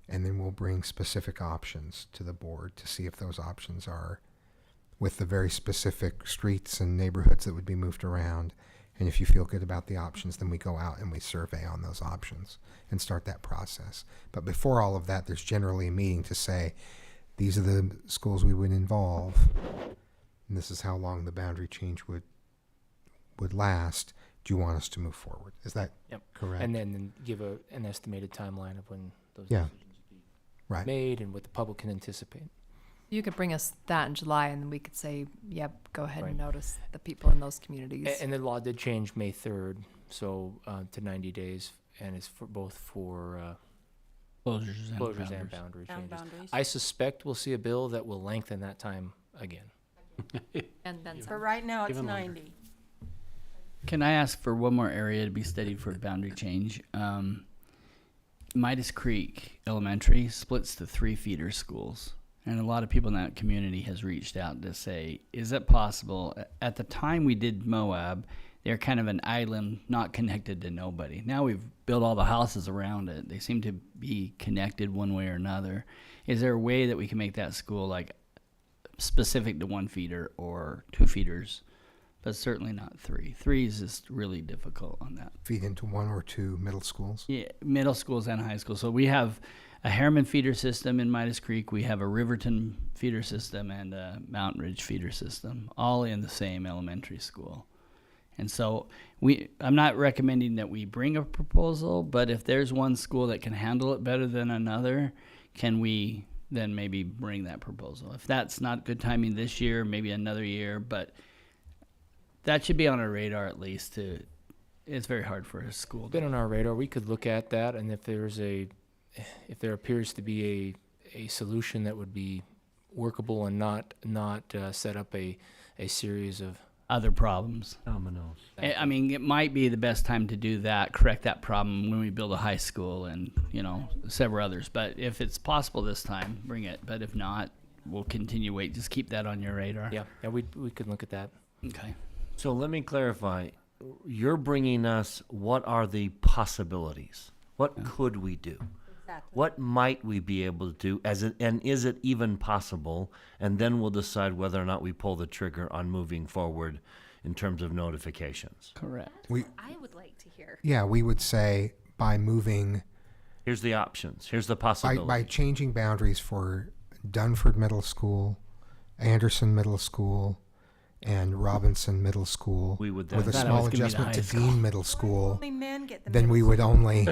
and then we'll bring specific options to the board to see if those options are with the very specific streets and neighborhoods that would be moved around. And if you feel good about the options, then we go out and we survey on those options and start that process. But before all of that, there's generally a meeting to say, these are the schools we would involve, and this is how long the boundary change would last. Do you want us to move forward? Is that correct? And then give an estimated timeline of when those Yeah. decisions will be Right. made and what the public can anticipate. You could bring us that in July, and then we could say, yep, go ahead and Right. notice the people in those communities. And the law did change May 3rd, so to 90 days, and it's for both for Closures and closures and boundaries. boundary changes. I suspect we'll see a bill that will lengthen that time again. And then For some. right now, it's Even longer. 90. Can I ask for one more area to be studied for boundary change? Midas Creek Elementary splits to 3 feeder schools. And a lot of people in that community has reached out to say, is it possible? At the time we did Moab, they're kind of an island not connected to nobody. Now we've built all the houses around it. They seem to be connected one way or another. Is there a way that we can make that school like specific to 1 feeder or 2 feeders, but certainly not 3? 3 is just really difficult on that. Feed into 1 or 2 middle schools? Yeah, middle schools and high schools. So we have a Harriman feeder system in Midas Creek. We have a Riverton feeder system and a Mountain Ridge feeder system, all in the same elementary school. And so I'm not recommending that we bring a proposal, but if there's one school that can handle it better than another, can we then maybe bring that proposal? If that's not good timing this year, maybe another year, but that should be on our radar at least. It's very hard for a school. Been on our radar. We could look at that, and if there appears to be a solution that would be workable and not set up a series of other problems. Dominoes. I mean, it might be the best time to do that, correct that problem when we build a high school and, several others. But if it's possible this time, bring it. But if not, we'll continue wait. Just keep that on your radar. Yeah, we could look at that. Okay. So let me clarify. You're bringing us what are the possibilities? What could we do? Exactly. What might we be able to do? And is it even possible? And then we'll decide whether or not we pull the trigger on moving forward in terms of notifications. Correct. I would like to hear. Yeah, we would say by moving, Here's the options. Here's the by possibility. changing boundaries for Dunford Middle School, Anderson Middle School, and Robinson Middle School, We would with a then- I thought it was small gonna be the adjustment to high school. Dean Middle School, Only men get the then we middle would only,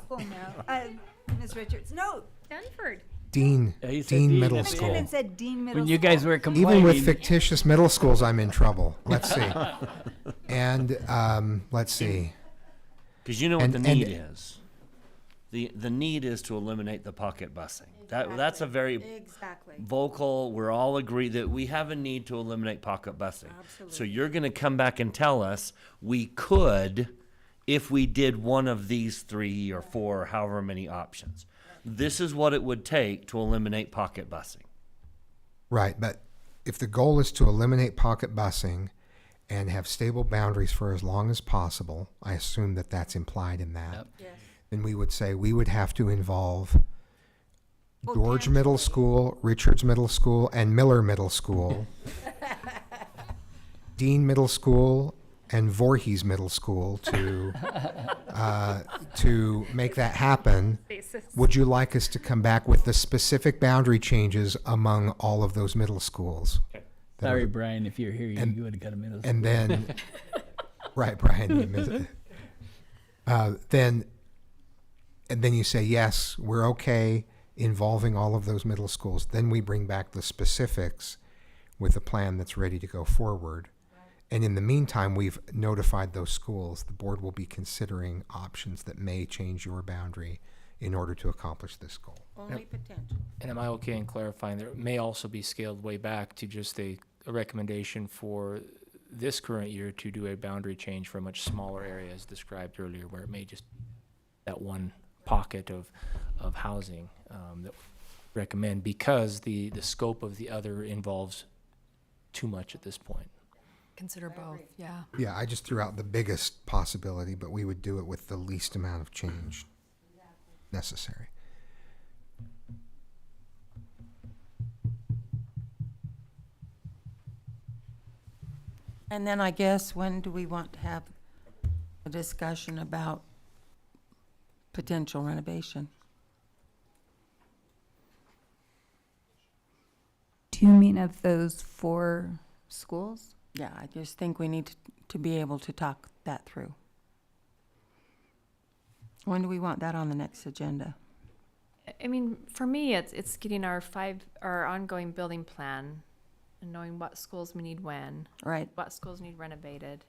Oh, no. Ms. Richards, no. Dunford. Dean, Yeah, he said Dean Dean Middle at the School. end. said Dean Middle When you guys were Even complaining. with fictitious middle schools, I'm in trouble. Let's see. And, let's see. Because you know what And- the and- need is. The need is to eliminate the pocket busing. That's a very Exactly. vocal, we're all agree that we have a need to eliminate pocket busing. So you're gonna come back and tell us, we could, if we did one of these 3 or 4, or however many options. This is what it would take to eliminate pocket busing. Right, but if the goal is to eliminate pocket busing and have stable boundaries for as long as possible, I assume that that's implied in that. Yep. Then we would say we would have to involve George Middle School, Richards Middle School, and Miller Middle School, Dean Middle School, and Voorhees Middle School to make that happen. Would you like us to come back with the specific boundary changes among all of those middle schools? That Sorry, are- Brian, if you're here, and- you would have got a middle. and then, right, Brian, you missed it. Then you say, yes, we're okay involving all of those middle schools. Then we bring back the specifics with a plan that's ready to go forward. And in the meantime, we've notified those schools. The board will be considering options that may change your boundary in order to accomplish this goal. Only potential. And am I okay in clarifying there may also be scaled way back to just a recommendation for this current year to do a boundary change for a much smaller area as described earlier, where it may just that one pocket of housing that we recommend because the scope of the other involves too much at this point. Consider both, yeah. Yeah, I just threw out the biggest possibility, but we would do it with the least amount of change necessary. And then I guess, when do we want to have a discussion about potential renovation? Do you mean of those 4 schools? Yeah, I just think we need to be able to talk that through. When do we want that on the next agenda? I mean, for me, it's getting our ongoing building plan and knowing what schools we need when, Right. what schools need renovated,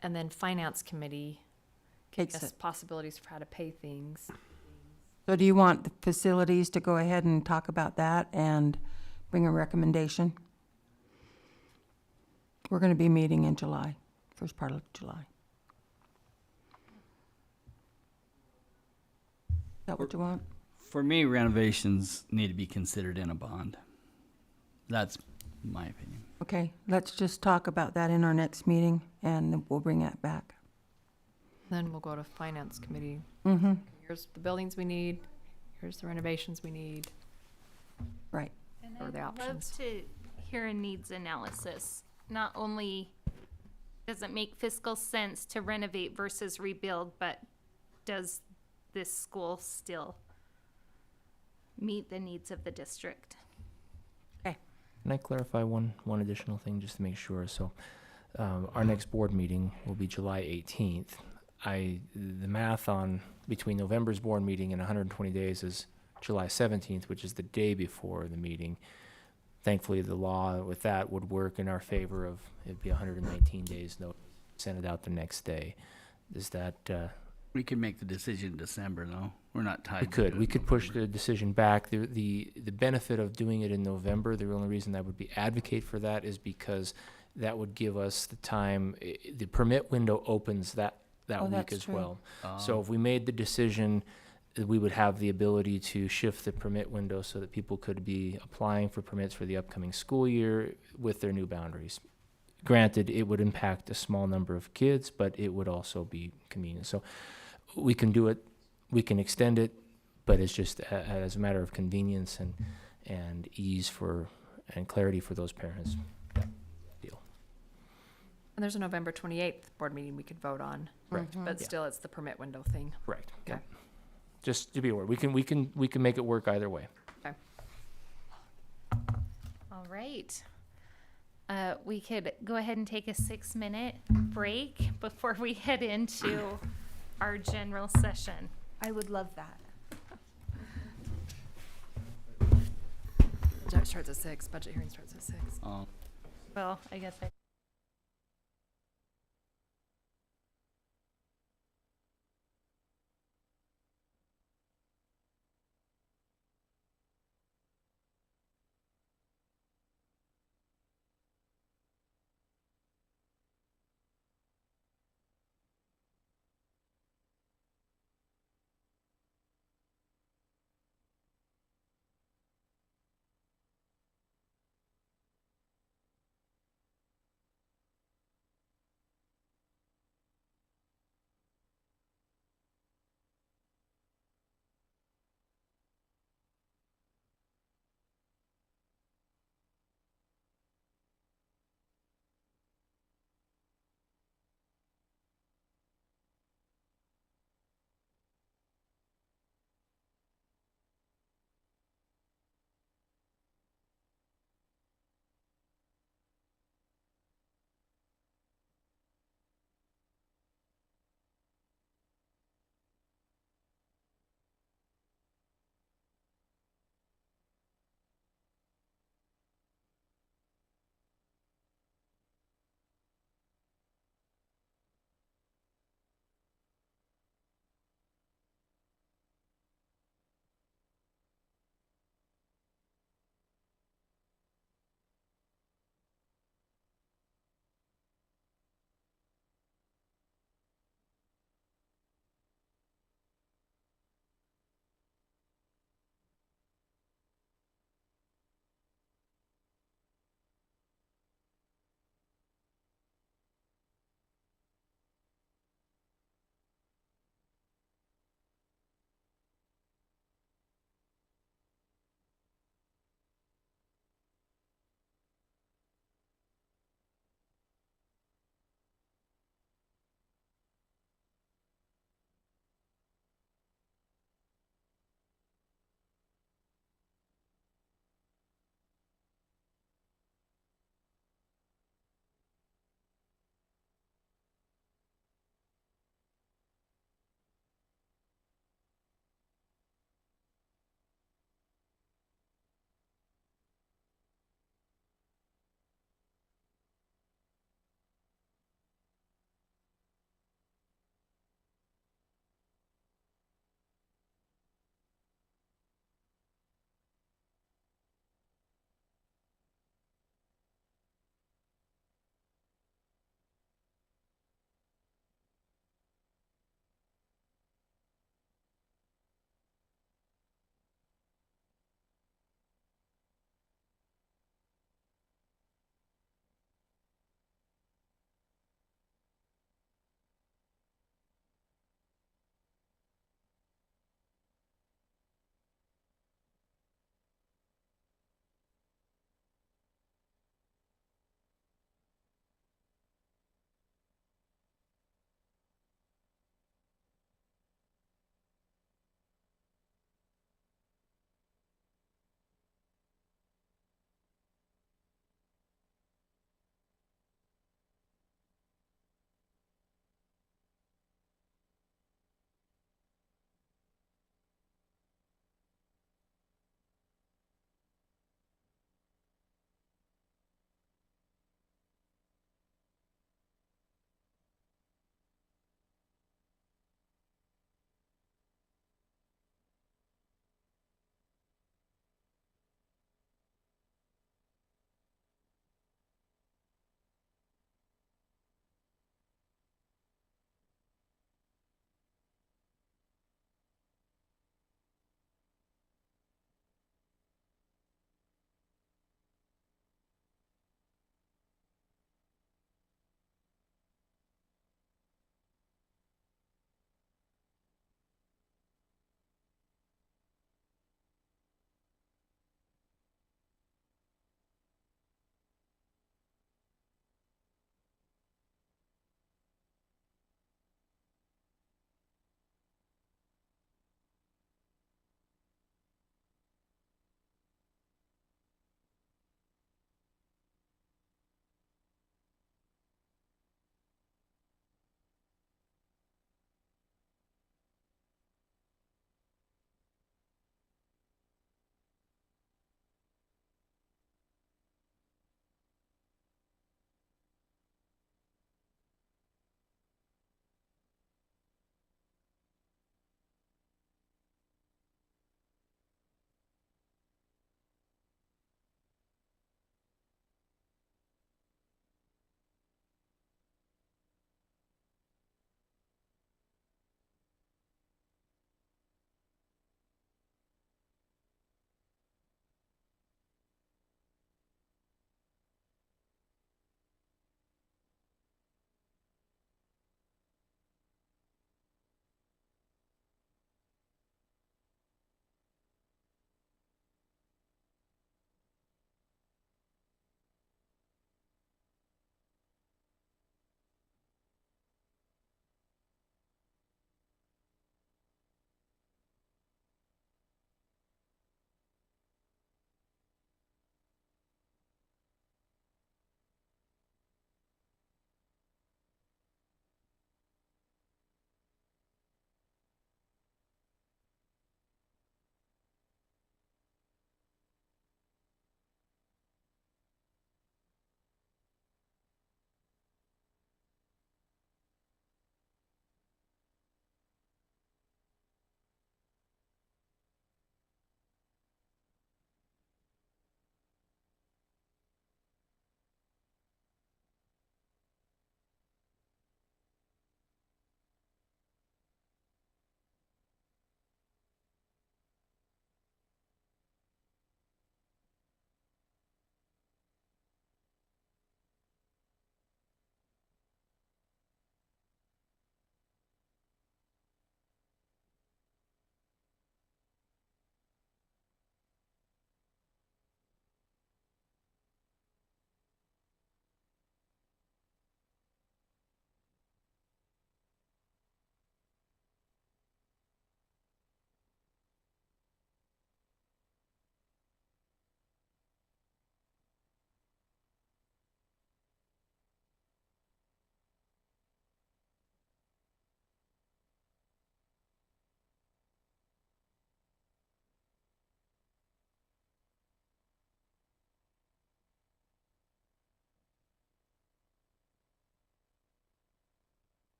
and then finance committee giving Takes us it. possibilities for how to pay things. So do you want the facilities to go ahead and talk about that and bring a recommendation? We're going to be meeting in July, first part of July. Is that what you want? For me, renovations need to be considered in a bond. That's my opinion. Okay, let's just talk about that in our next meeting, and then we'll bring that back. Then we'll go to finance committee. Mm-hmm. Here's the buildings we need, here's the renovations we need, Right. or the options. Love to hear a needs analysis. Not only does it make fiscal sense to renovate versus rebuild, but does this school still meet the needs of the district? Can I clarify one additional thing just to make sure? So, our next board meeting will be July 18th. The math on between November's board meeting and 120 days is July 17th, which is the day before the meeting. Thankfully, the law with that would work in our favor of it'd be 119 days, no, send it out the next day. Is that, We could make the decision in December, though. We're not tied. we could push the decision back. The benefit of doing it in November, the only reason I would be advocate for that is because that would give us the time, the permit window opens that Oh, week that's as true. well. So if we made the decision, we would have the ability to shift the permit window so that people could be applying for permits for the upcoming school year with their new boundaries. Granted, it would impact a small number of kids, but it would also be convenient. So we can do it, we can extend it, but it's just as a matter of convenience and ease and clarity for those parents. And there's a November 28th board meeting we could vote on. Correct. But Yeah. still, it's the permit window thing. Correct. Okay. Yep. Just to be aware, we can make it work either way. Okay. All right. We could go ahead and take a 6-minute break before we head into our general session. I would love that. Budget starts at 6. Budget hearing starts at 6. Well, I guess I.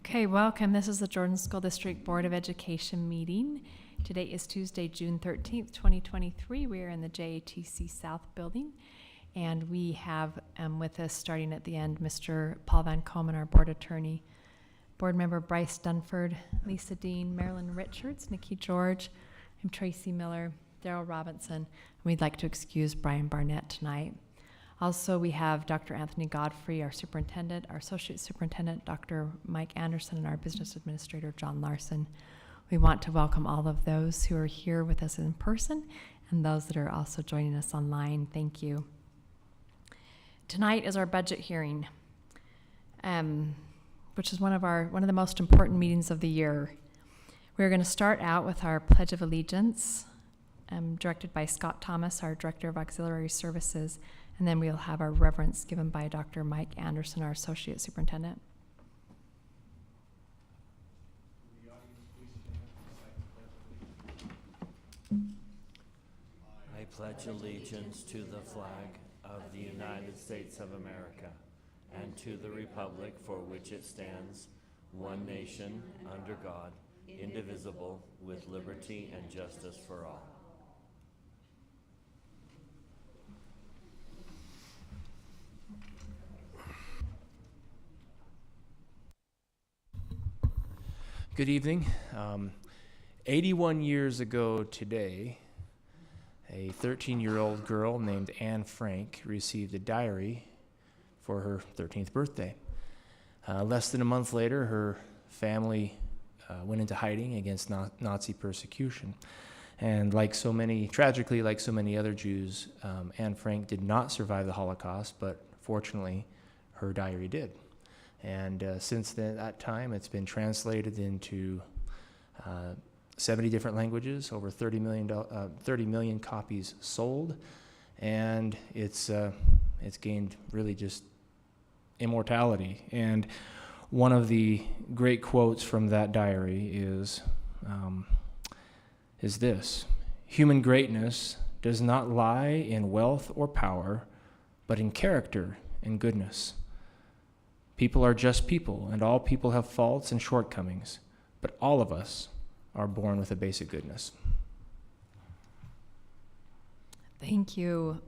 Okay, welcome. This is the Jordan School District Board of Education meeting. Today is Tuesday, June 13th, 2023. We are in the JATC South building, and we have with us, starting at the end, Mr. Paul Van Komen, our board attorney, board member Bryce Dunford, Lisa Dean, Marilyn Richards, Nikki George. I'm Tracy Miller, Daryl Robinson, and we'd like to excuse Brian Barnett tonight. Also, we have Dr. Anthony Godfrey, our superintendent, our associate superintendent, Dr. Mike Anderson, and our business administrator, John Larson. We want to welcome all of those who are here with us in person and those that are also joining us online. Thank you. Tonight is our budget hearing, which is one of the most important meetings of the year. We're going to start out with our Pledge of Allegiance, directed by Scott Thomas, our Director of Auxiliary Services. And then we'll have our reverence given by Dr. Mike Anderson, our Associate Superintendent. I pledge allegiance to the flag of the United States of America and to the republic for which it stands, one nation, under God, indivisible, with liberty and justice for all. Good evening. 81 years ago today, a 13-year-old girl named Anne Frank received a diary for her 13th birthday. Less than a month later, her family went into hiding against Nazi persecution. And tragically, like so many other Jews, Anne Frank did not survive the Holocaust, but fortunately, her diary did. And since that time, it's been translated into 70 different languages, over 30 million copies sold, and it's gained really just immortality. And one of the great quotes from that diary is this: "Human greatness does not lie in wealth or power, but in character and goodness. People are just people, and all people have faults and shortcomings, but all of us are born with a basic goodness." Thank you.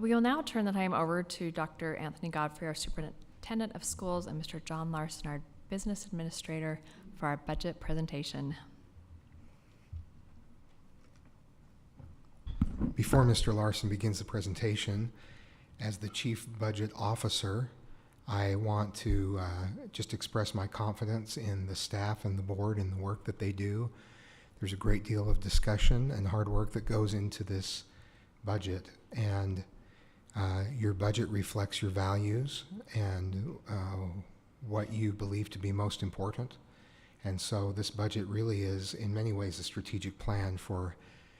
We will now turn the time over to Dr. Anthony Godfrey, our Superintendent of Schools, and Mr. John Larson, our Business Administrator, for our budget presentation. Before Mr. Larson begins the presentation, as the Chief Budget Officer, I want to just express my confidence in the staff and the board and the work that they do. There's a great deal of discussion and hard work that goes into this budget, and your budget reflects your values and what you believe to be most important. And so this budget really is, in many ways, a strategic plan for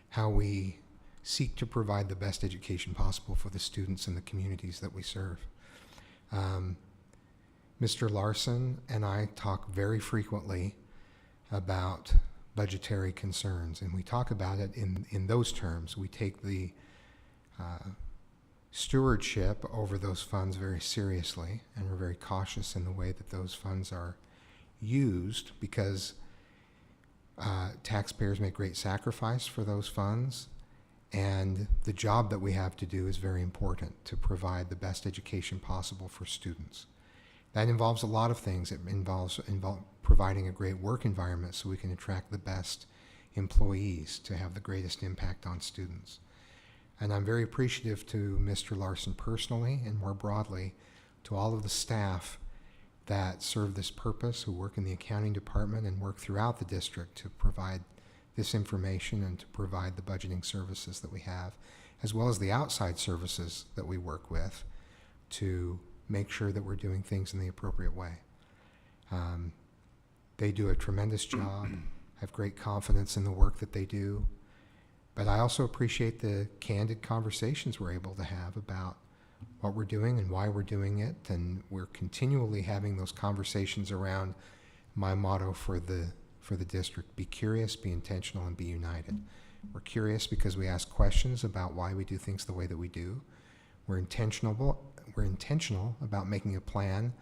how we seek to provide the best education possible for the students and the communities that we serve. Mr. Larson and I talk very frequently about budgetary concerns, and we talk about it in those terms. We take the stewardship over those funds very seriously, and we're very cautious in the way that those funds are used, because taxpayers make great sacrifice for those funds. And the job that we have to do is very important to provide the best education possible for students. That involves a lot of things. It involves providing a great work environment so we can attract the best employees to have the greatest impact on students. And I'm very appreciative to Mr. Larson personally, and more broadly to all of the staff that serve this purpose, who work in the accounting department and work throughout the district to provide this information and to provide the budgeting services that we have, as well as the outside services that we work with to make sure that we're doing things in the appropriate way. They do a tremendous job. I have great confidence in the work that they do, but I also appreciate the candid conversations we're able to have about what we're doing and why we're doing it, and we're continually having those conversations around my motto for the district: be curious, be intentional, and be united. We're curious because we ask questions about why we do things the way that we do. We're intentional about making a plan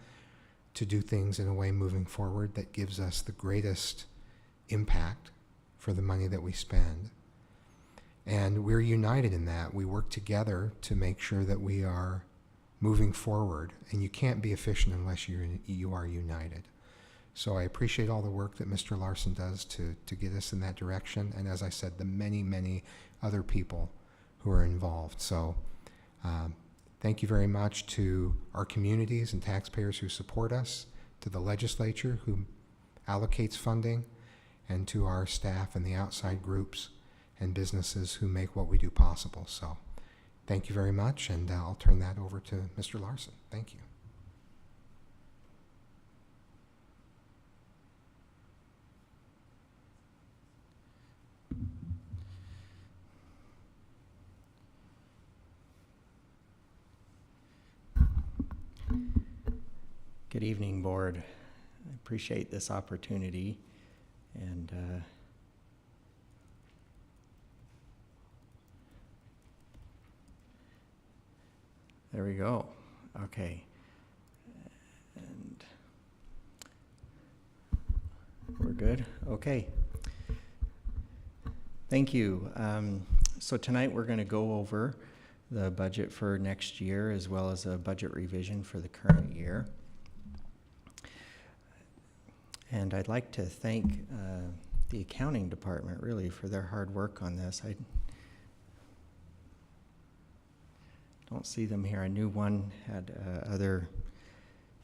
to do things in a way moving forward that gives us the greatest impact for the money that we spend. And we're united in that. We work together to make sure that we are moving forward. And you can't be efficient unless you are united. So I appreciate all the work that Mr. Larson does to get us in that direction. And as I said, the many, many other people who are involved. So thank you very much to our communities and taxpayers who support us, to the legislature who allocates funding, and to our staff and the outside groups and businesses who make what we do possible. So thank you very much, and I'll turn that over to Mr. Larson. Thank you. Good evening, Board. I appreciate this opportunity, and there we go. Okay. And we're good? Okay. Thank you. So tonight we're going to go over the budget for next year as well as a budget revision for the current year. And I'd like to thank the accounting department really for their hard work on this. I don't see them here. I knew one had other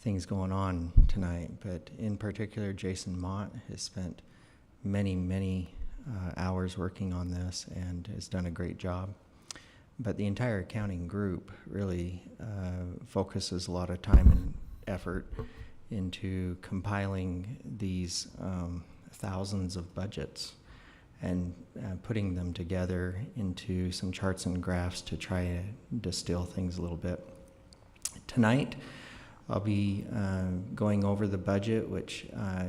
things going on tonight, but in particular, Jason Mott has spent many, many hours working on this and has done a great job. But the entire accounting group really focuses a lot of time and effort into compiling these thousands of budgets and putting them together into some charts and graphs to try to distill things a little bit. Tonight, I'll be going over the budget, which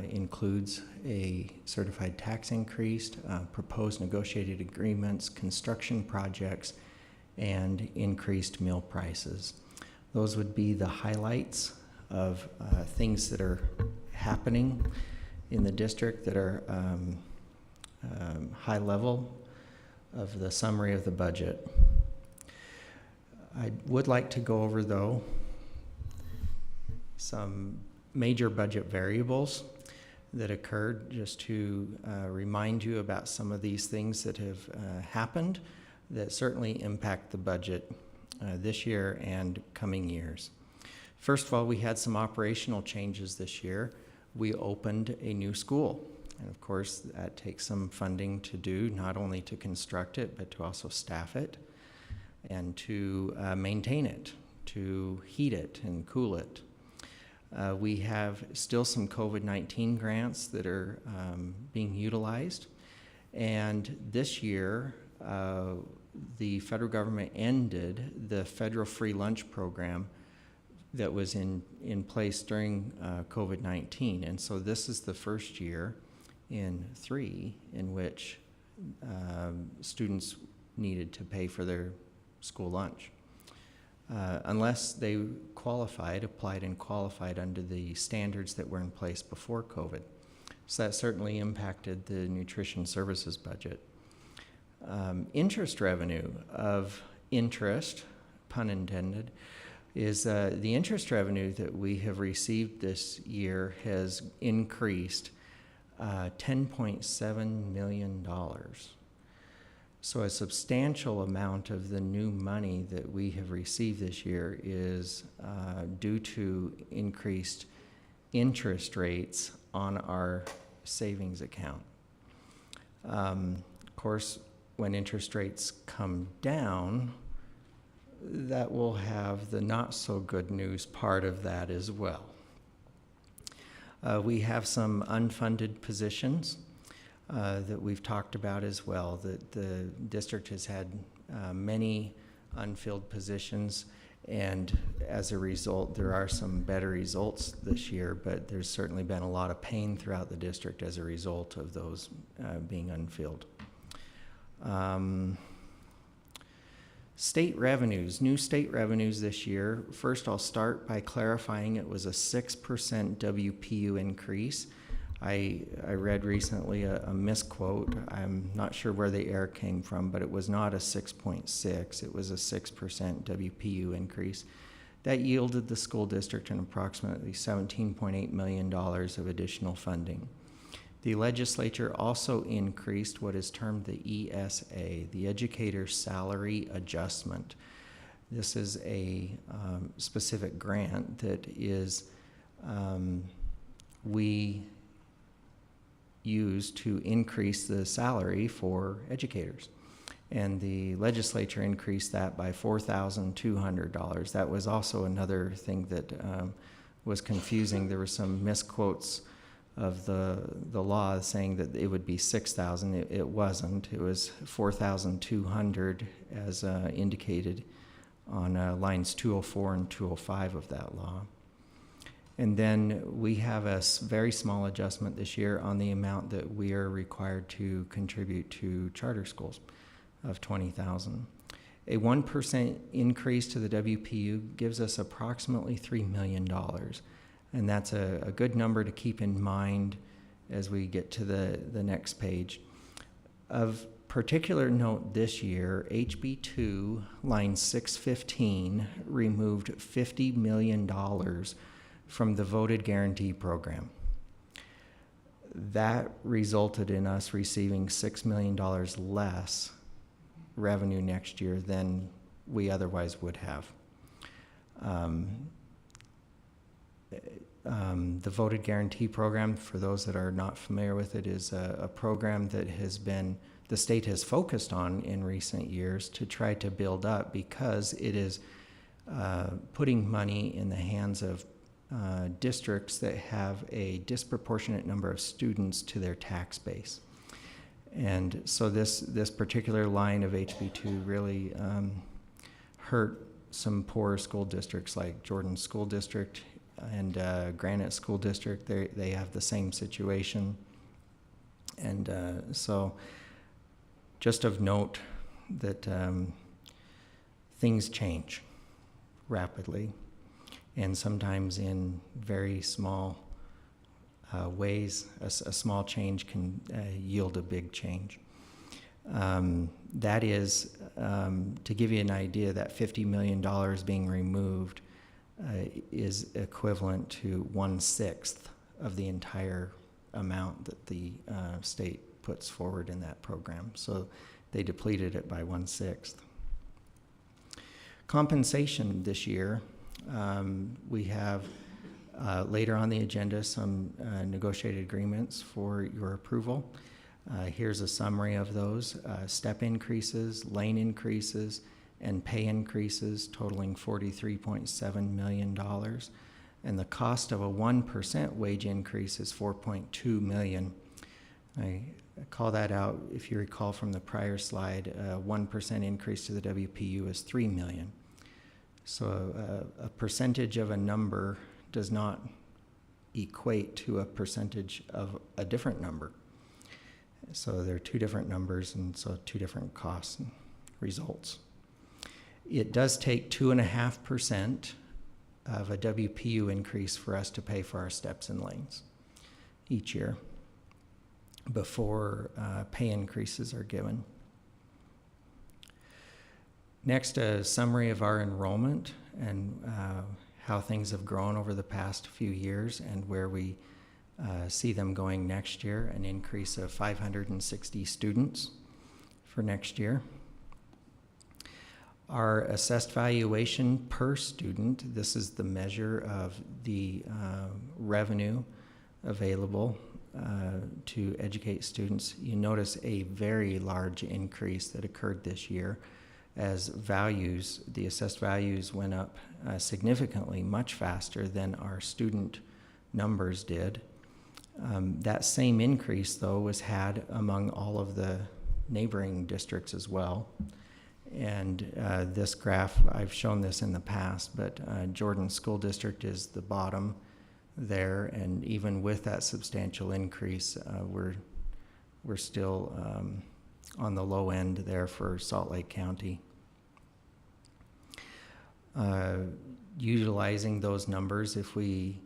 includes a certified tax increase, proposed negotiated agreements, construction projects, and increased meal prices. Those would be the highlights of things that are happening in the district that are high level of the summary of the budget. I would like to go over, though, some major budget variables that occurred, just to remind you about some of these things that have happened that certainly impact the budget this year and coming years. First of all, we had some operational changes this year. We opened a new school. And of course, that takes some funding to do, not only to construct it, but to also staff it and to maintain it, to heat it and cool it. We have still some COVID-19 grants that are being utilized. And this year, the federal government ended the federal free lunch program that was in place during COVID-19. And so this is the first year in 3 in which students needed to pay for their school lunch. Unless they applied and qualified under the standards that were in place before COVID. So that certainly impacted the nutrition services budget. Interest revenue of interest, pun intended, is the interest revenue that we have received this year has increased $10.7 million. So a substantial amount of the new money that we have received this year is due to increased interest rates on our savings account. Of course, when interest rates come down, that will have the not so good news part of that as well. We have some unfunded positions that we've talked about as well, that the district has had many unfilled positions, and as a result, there are some better results this year, but there's certainly been a lot of pain throughout the district as a result of those being unfilled. State revenues, new state revenues this year. First, I'll start by clarifying it was a 6% WPU increase. I read recently a misquote. I'm not sure where the error came from, but it was not a 6.6. It was a 6% WPU increase. That yielded the school district an approximately $17.8 million of additional funding. The legislature also increased what is termed the ESA, the Educator Salary Adjustment. This is a specific grant that is we use to increase the salary for educators. And the legislature increased that by $4,200. That was also another thing that was confusing. There were some misquotes of the law saying that it would be 6,000. It wasn't. It was 4,200 as indicated on lines 204 and 205 of that law. And then we have a very small adjustment this year on the amount that we are required to contribute to charter schools of $20,000. A 1% increase to the WPU gives us approximately $3 million. And that's a good number to keep in mind as we get to the next page. Of particular note this year, HB2, line 615, removed $50 million from the voted guarantee program. That resulted in us receiving $6 million less revenue next year than we otherwise would have. The voted guarantee program, for those that are not familiar with it, is a program that the state has focused on in recent years to try to build up, because it is putting money in the hands of districts that have a disproportionate number of students to their tax base. And so this particular line of HB2 really hurt some poor school districts like Jordan School District and Granite School District. They have the same situation. And so just of note that things change rapidly, and sometimes in very small ways. A small change can yield a big change. That is, to give you an idea, that $50 million being removed is equivalent to 1/6 of the entire amount that the state puts forward in that program. So they depleted it by 1/6. Compensation this year, we have later on the agenda some negotiated agreements for your approval. Here's a summary of those. Step increases, lane increases, and pay increases totaling $43.7 million. And the cost of a 1% wage increase is $4.2 million. I call that out, if you recall from the prior slide, a 1% increase to the WPU is $3 million. So a percentage of a number does not equate to a percentage of a different number. So there are two different numbers, and so two different costs and results. It does take 2.5% of a WPU increase for us to pay for our steps and lanes each year before pay increases are given. Next, a summary of our enrollment and how things have grown over the past few years and where we see them going next year, an increase of 560 students for next year. Our assessed valuation per student, this is the measure of the revenue available to educate students. You notice a very large increase that occurred this year as values, the assessed values went up significantly, much faster than our student numbers did. That same increase, though, was had among all of the neighboring districts as well. And this graph, I've shown this in the past, but Jordan School District is the bottom there, and even with that substantial increase, we're still on the low end there for Salt Lake County. Utilizing those numbers, if we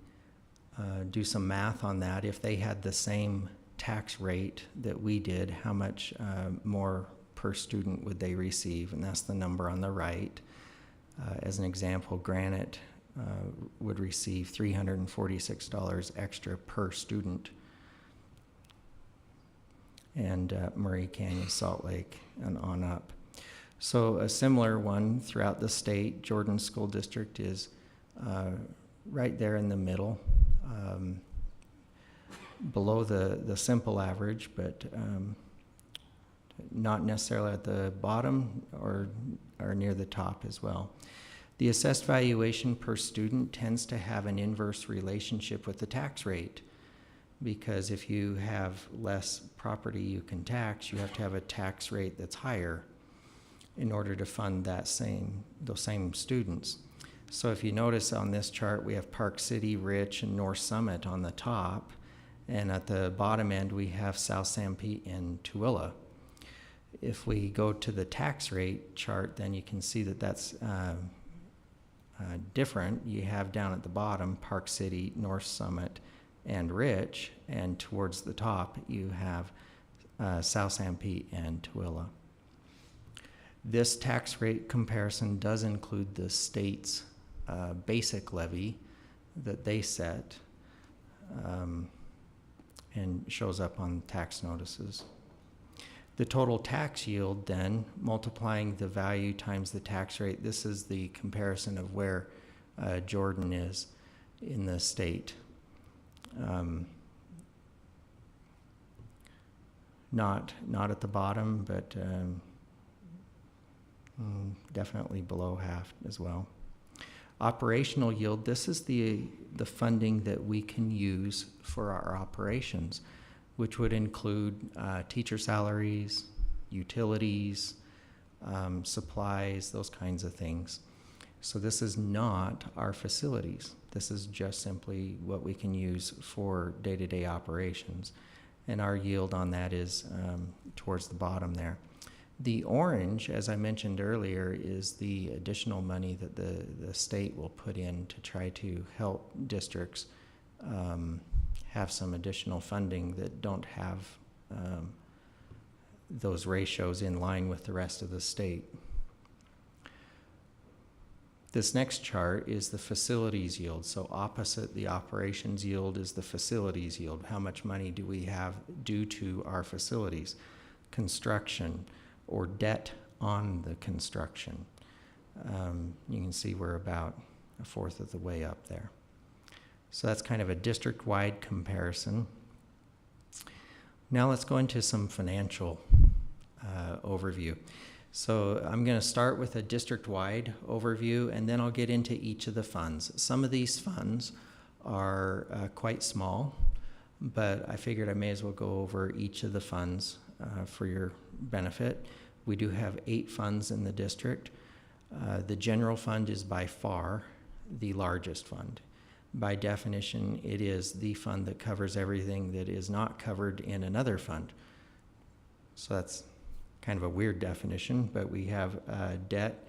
do some math on that, if they had the same tax rate that we did, how much more per student would they receive? And that's the number on the right. As an example, Granite would receive $346 extra per student, and Murray Canyon, Salt Lake, and on up. So a similar one throughout the state. Jordan School District is right there in the middle, below the simple average, but not necessarily at the bottom or near the top as well. The assessed valuation per student tends to have an inverse relationship with the tax rate, because if you have less property you can tax, you have to have a tax rate that's higher in order to fund those same students. So if you notice on this chart, we have Park City, Rich, and North Summit on the top, and at the bottom end we have South Sanpete and Tooele. If we go to the tax rate chart, then you can see that that's different. You have down at the bottom Park City, North Summit, and Rich, and towards the top you have South Sanpete and Tooele. This tax rate comparison does include the state's basic levy that they set, and shows up on tax notices. The total tax yield then, multiplying the value times the tax rate, this is the comparison of where Jordan is in the state. Not at the bottom, but definitely below half as well. Operational yield, this is the funding that we can use for our operations, which would include teacher salaries, utilities, supplies, those kinds of things. So this is not our facilities. This is just simply what we can use for day-to-day operations. And our yield on that is towards the bottom there. The orange, as I mentioned earlier, is the additional money that the state will put in to try to help districts have some additional funding that don't have those ratios in line with the rest of the state. This next chart is the facilities yield. So opposite the operations yield is the facilities yield. How much money do we have due to our facilities? Construction or debt on the construction. You can see we're about a fourth of the way up there. So that's kind of a district-wide comparison. Now let's go into some financial overview. So I'm going to start with a district-wide overview, and then I'll get into each of the funds. Some of these funds are quite small, but I figured I may as well go over each of the funds for your benefit. We do have 8 funds in the district. The general fund is by far the largest fund. By definition, it is the fund that covers everything that is not covered in another fund. So that's kind of a weird definition, but we have debt,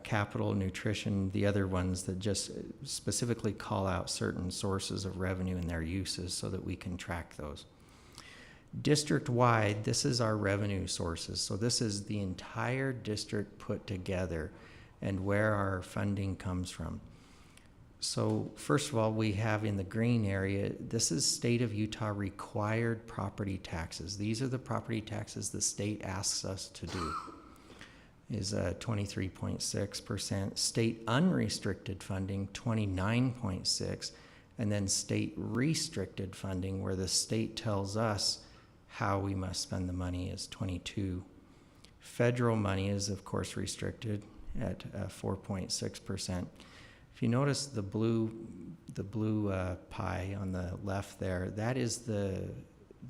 capital, nutrition, the other ones that just specifically call out certain sources of revenue and their uses so that we can track those. District-wide, this is our revenue sources. So this is the entire district put together and where our funding comes from. So first of all, we have in the green area, this is state of Utah required property taxes. These are the property taxes the state asks us to do, is 23.6%. State unrestricted funding, 29.6%. And then state restricted funding, where the state tells us how we must spend the money, is 22%. Federal money is, of course, restricted at 4.6%. If you notice the blue pie on the left there, that is the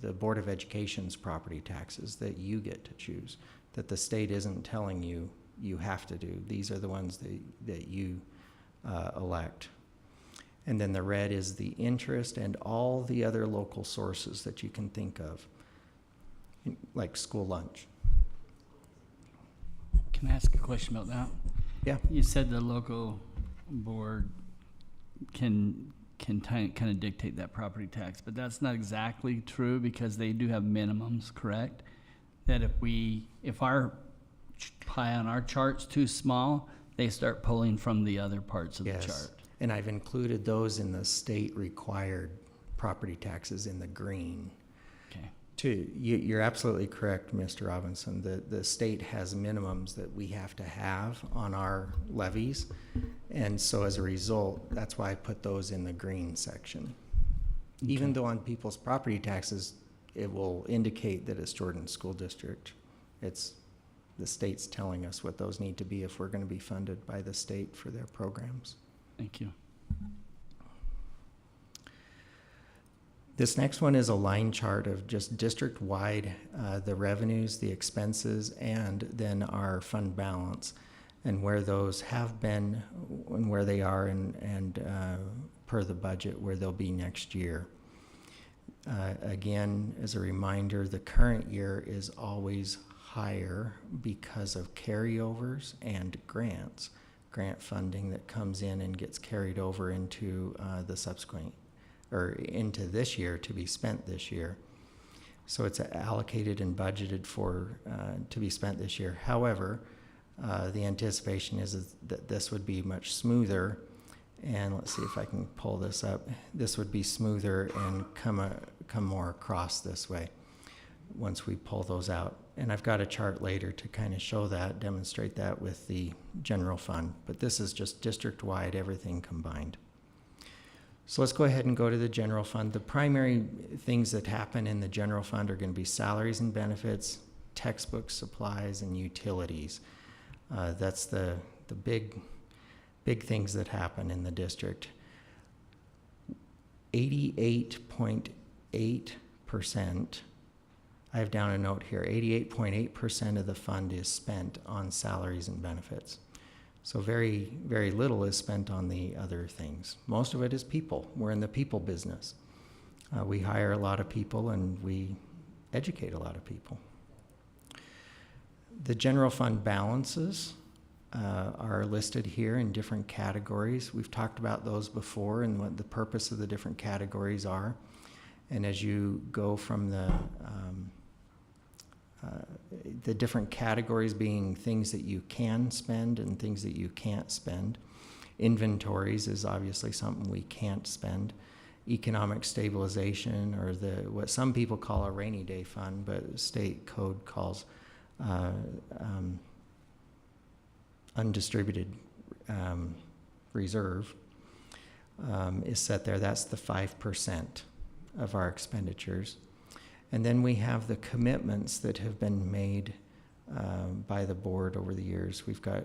Board of Education's property taxes that you get to choose, that the state isn't telling you you have to do. These are the ones that you elect. And then the red is the interest and all the other local sources that you can think of, like school lunch. Can I ask a question about that? Yeah. You said the local board can kind of dictate that property tax, but that's not exactly true because they do have minimums, correct? That if our pie on our chart's too small, they start pulling from the other parts of the chart. And I've included those in the state required property taxes in the green. Okay. You're absolutely correct, Mr. Robinson. The state has minimums that we have to have on our levies. And so as a result, that's why I put those in the green section. Okay. Even though on people's property taxes, it will indicate that it's Jordan School District. It's the state's telling us what those need to be if we're going to be funded by the state for their programs. Thank you. This next one is a line chart of just district-wide, the revenues, the expenses, and then our fund balance, and where those have been and where they are, and per the budget, where they'll be next year. Again, as a reminder, the current year is always higher because of carryovers and grants, grant funding that comes in and gets carried over into the subsequent, or into this year to be spent this year. So it's allocated and budgeted for to be spent this year. However, the anticipation is that this would be much smoother, and let's see if I can pull this up. This would be smoother and come more across this way once we pull those out. And I've got a chart later to kind of show that, demonstrate that with the general fund. But this is just district-wide, everything combined. So let's go ahead and go to the general fund. The primary things that happen in the general fund are going to be salaries and benefits, textbooks, supplies, and utilities. That's the big things that happen in the district. 88.8%, I have down a note here, 88.8% of the fund is spent on salaries and benefits. So very, very little is spent on the other things. Most of it is people. We're in the people business. We hire a lot of people and we educate a lot of people. The general fund balances are listed here in different categories. We've talked about those before and what the purpose of the different categories are. And as you go from the different categories being things that you can spend and things that you can't spend. Inventories is obviously something we can't spend. Economic stabilization, or what some people call a rainy day fund, but state code calls undistributed reserve, is set there. That's the 5% of our expenditures. And then we have the commitments that have been made by the board over the years. We've got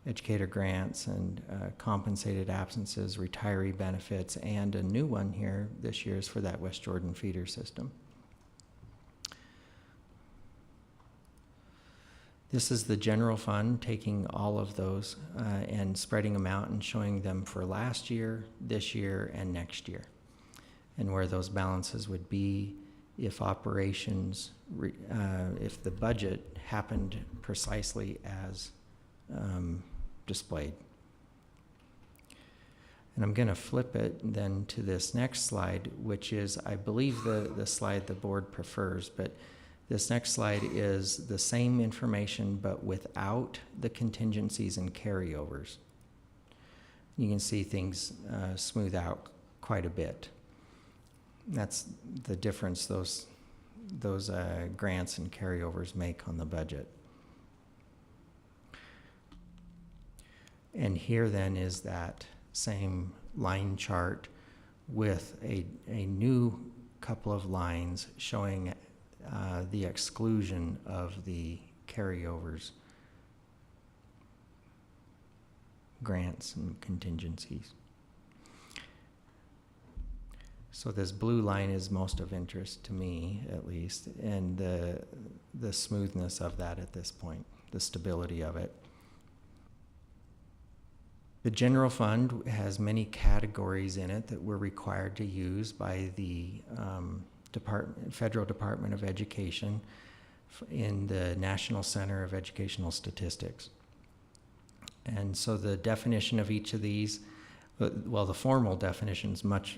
educator grants and compensated absences, retiree benefits, and a new one here this year is for that West Jordan feeder system. This is the general fund, taking all of those and spreading them out and showing them for last year, this year, and next year, and where those balances would be if operations, if the budget happened precisely as displayed. And I'm going to flip it then to this next slide, which is, I believe, the slide the board prefers, but this next slide is the same information but without the contingencies and carryovers. You can see things smooth out quite a bit. That's the difference those grants and carryovers make on the budget. And here then is that same line chart with a new couple of lines showing the exclusion of the carryovers, grants and contingencies. So this blue line is most of interest to me, at least, and the smoothness of that at this point, the stability of it. The general fund has many categories in it that we're required to use by the Federal Department of Education in the National Center of Educational Statistics. And so the definition of each of these, well, the formal definition is much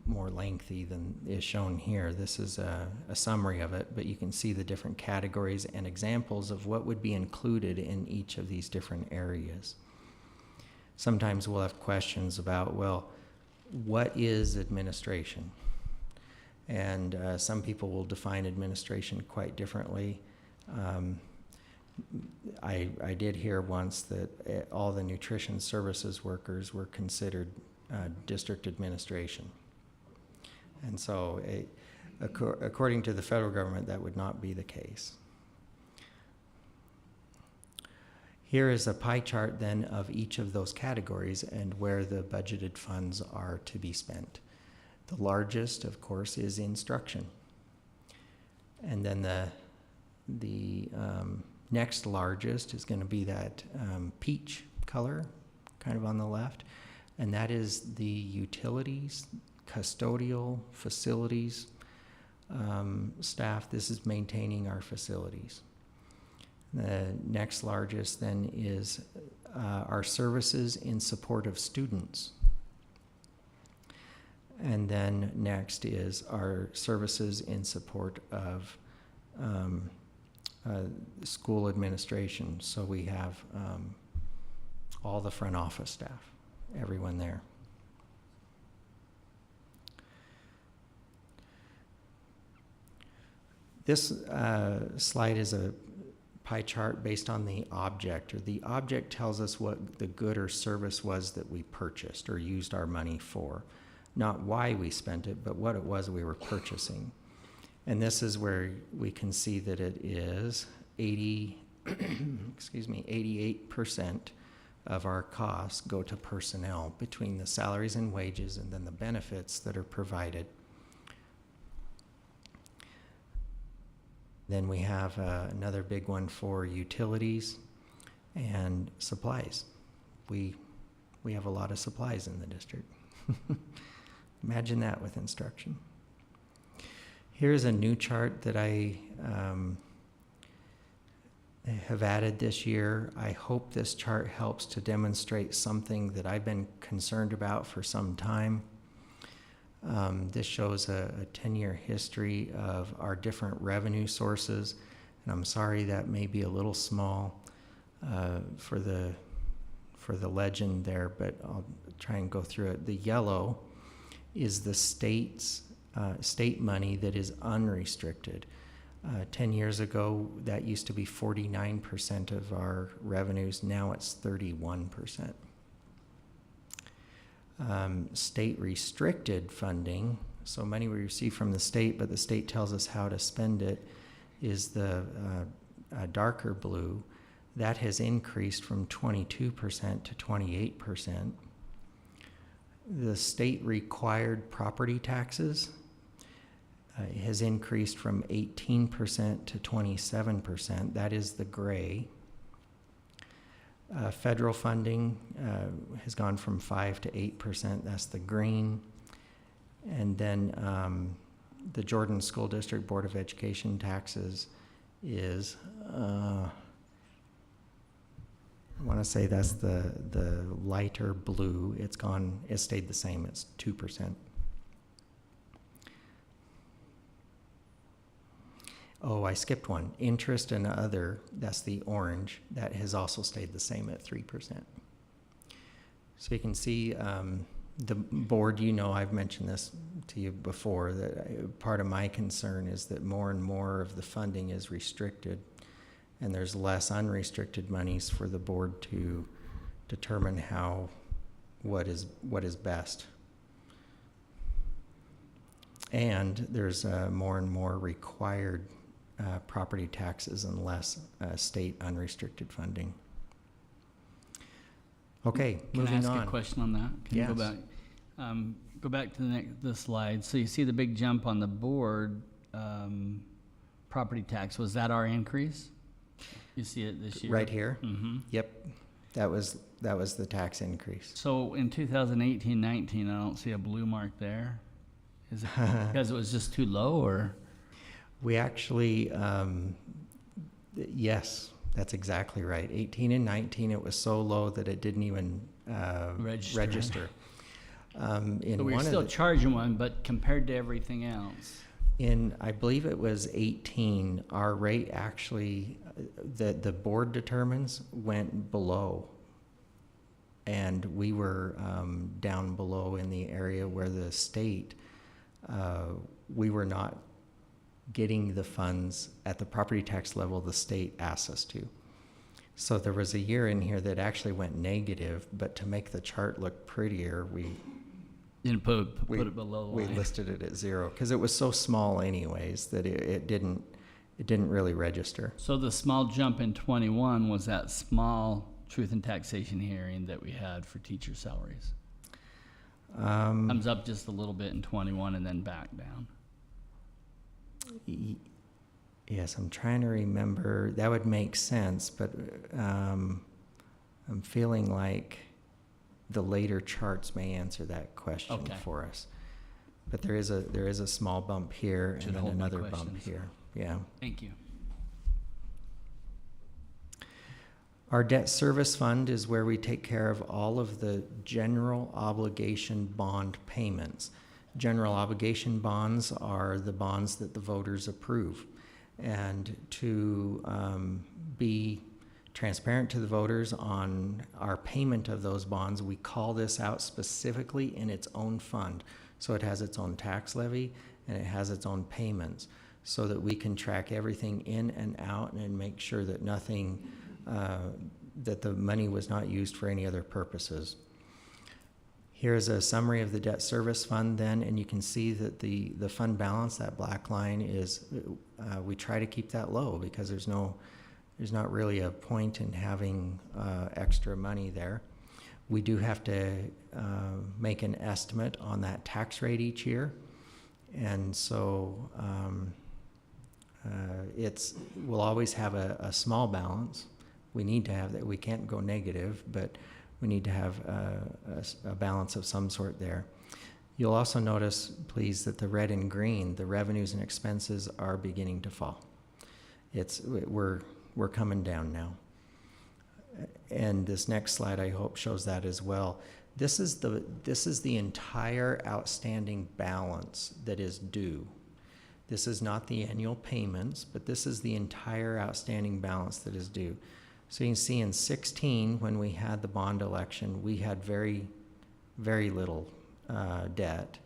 more lengthy than is shown here. This is a summary of it, but you can see the different categories and examples of what would be included in each of these different areas. Sometimes we'll have questions about, well, what is administration? And some people will define administration quite differently. I did hear once that all the nutrition services workers were considered district administration. And so according to the federal government, that would not be the case. Here is a pie chart then of each of those categories and where the budgeted funds are to be spent. The largest, of course, is instruction. And then the next largest is going to be that peach color, kind of on the left. And that is the utilities, custodial, facilities staff. This is maintaining our facilities. The next largest then is our services in support of students. And then next is our services in support of school administration. So we have all the front office staff, everyone there. This slide is a pie chart based on the object, or the object tells us what the good or service was that we purchased or used our money for. Not why we spent it, but what it was we were purchasing. And this is where we can see that it is 88% of our costs go to personnel between the salaries and wages and then the benefits that are provided. Then we have another big one for utilities and supplies. We have a lot of supplies in the district. Imagine that with instruction. Here's a new chart that I have added this year. I hope this chart helps to demonstrate something that I've been concerned about for some time. This shows a 10-year history of our different revenue sources. And I'm sorry that may be a little small for the legend there, but I'll try and go through it. The yellow is the state money that is unrestricted. 10 years ago, that used to be 49% of our revenues. Now it's 31%. State restricted funding, so money we receive from the state, but the state tells us how to spend it, is the darker blue. That has increased from 22% to 28%. The state required property taxes has increased from 18% to 27%. That is the gray. Federal funding has gone from 5 to 8%. That's the green. And then the Jordan School District Board of Education taxes is, I want to say that's the lighter blue. It's stayed the same. It's 2%. Oh, I skipped one. Interest and other, that's the orange. That has also stayed the same at 3%. So you can see the board, I've mentioned this to you before, that part of my concern is that more and more of the funding is restricted and there's less unrestricted monies for the board to determine what is best. And there's more and more required property taxes and less state unrestricted funding. Okay, moving on. Can I ask a question on that? Can Yes. you go back to the slide. So you see the big jump on the board, property tax. Was that our increase? You see it this year? Right here? Mm-hmm. Yep. That was the tax increase. So in 2018-19, I don't see a blue mark there. Is it because it was just too low, or? We actually, yes, That's exactly right. 18 and 19, it was so low that it didn't even register. In So we were one of still the- charging one, but compared to everything else. In, I believe it was 18, our rate actually, that the board determines, went below. And we were down below in the area where the state, we were not getting the funds at the property tax level the state asked us to. So there was a year in here that actually went negative, but to make the chart look prettier, we Didn't put it below the we line. listed it at 0 because it was so small anyways that it didn't really register. So the small jump in 21 was that small truth and taxation hearing that we had for teacher salaries. Comes up just a little bit in 21 and then back down. Yes, I'm trying to remember. That would make sense, but I'm feeling like the later charts may answer that question Okay. for us. But there is a small bump here Should and then hold my another bump questions. here. Yeah. Thank you. Our debt service fund is where we take care of all of the general obligation bond payments. General obligation bonds are the bonds that the voters approve. And to be transparent to the voters on our payment of those bonds, we call this out specifically in its own fund. So it has its own tax levy and it has its own payments so that we can track everything in and out and make sure that nothing, that the money was not used for any other purposes. Here's a summary of the debt service fund then, and you can see that the fund balance, that black line, is, we try to keep that low because there's not really a point in having extra money there. We do have to make an estimate on that tax rate each year, and so we'll always have a small balance. We need to have that. We can't go negative, but we need to have a balance of some sort there. You'll also notice, please, that the red and green, the revenues and expenses, are beginning to fall. We're coming down now. And this next slide, I hope, shows that as well. This is the entire outstanding balance that is due. This is not the annual payments, but this is the entire outstanding balance that is due. So you can see in 16, when we had the bond election, we had very, very little debt.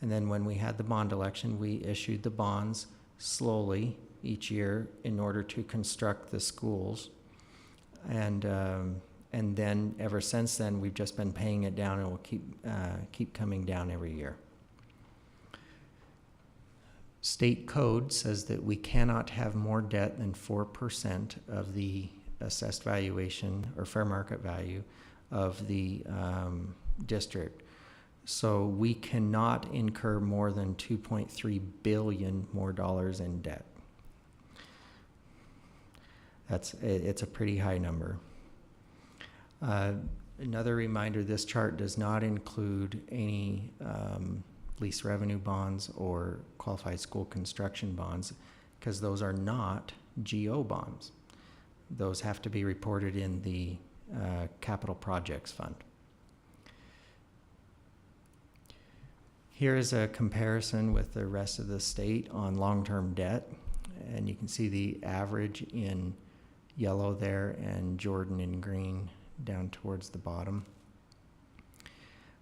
And then when we had the bond election, we issued the bonds slowly each year in order to construct the schools. And then ever since then, we've just been paying it down, and we'll keep coming down every year. State code says that we cannot have more debt than 4% of the assessed valuation or fair market value of the district. So we cannot incur more than $2.3 billion more dollars in debt. It's a pretty high number. Another reminder, this chart does not include any lease revenue bonds or qualified school construction bonds, because those are not GO bonds. Those have to be reported in the capital projects fund. Here is a comparison with the rest of the state on long-term debt, and you can see the average in yellow there and Jordan in green down towards the bottom.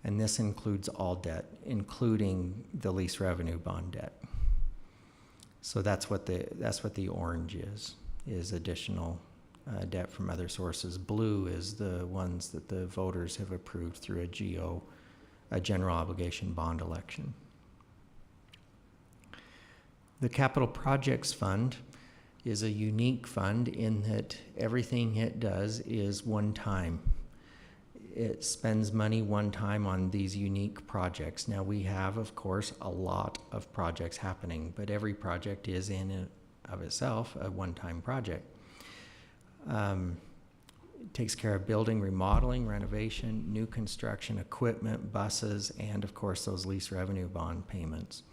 And this includes all debt, including the lease revenue bond debt. So that's what the orange is additional debt from other sources. Blue is the ones that the voters have approved through a general obligation bond election. The Capital Projects Fund is a unique fund in that everything it does is one time. It spends money one time on these unique projects. Now we have, of course, a lot of projects happening, but every project is in and of itself a one-time project. It takes care of building, remodeling, renovation, new construction, equipment, buses, and of course those lease revenue bond payments.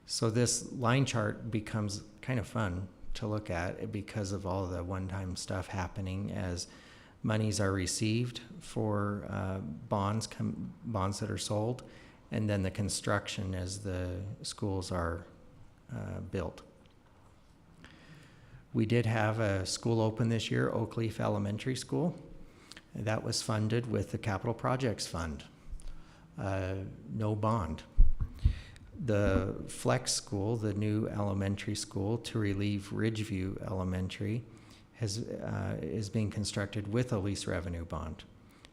So this line chart becomes kind of fun to look at because of all the one-time stuff happening as monies are received for bonds that are sold, and then the construction as the schools are built. We did have a school open this year, Oakleaf Elementary School. That was funded with the Capital Projects Fund. No bond. The Flex School, the new elementary school to relieve Ridgeview Elementary, is being constructed with a lease revenue bond,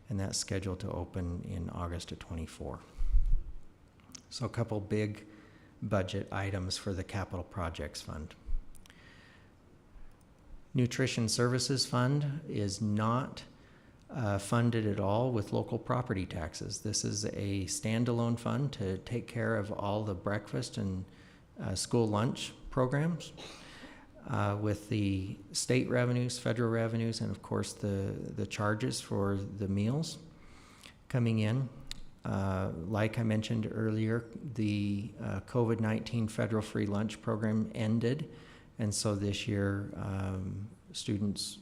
and that's scheduled to open in August of '24. So a couple big budget items for the Capital Projects Fund. Nutrition Services Fund is not funded at all with local property taxes. This is a standalone fund to take care of all the breakfast and school lunch programs with the state revenues, federal revenues, and of course the charges for the meals coming in. Like I mentioned earlier, the COVID-19 federal free lunch program ended, and so this year students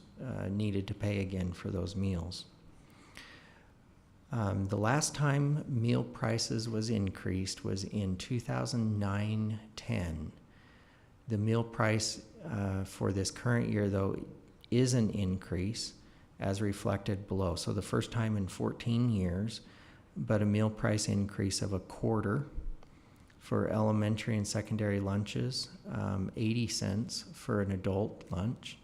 needed to pay again for those meals. The last time meal prices was increased was in 2009-10. The meal price for this current year, though, is an increase as reflected below. So the first time in 14 years, but a meal price increase of a quarter for elementary and secondary lunches, 80 cents for an adult lunch,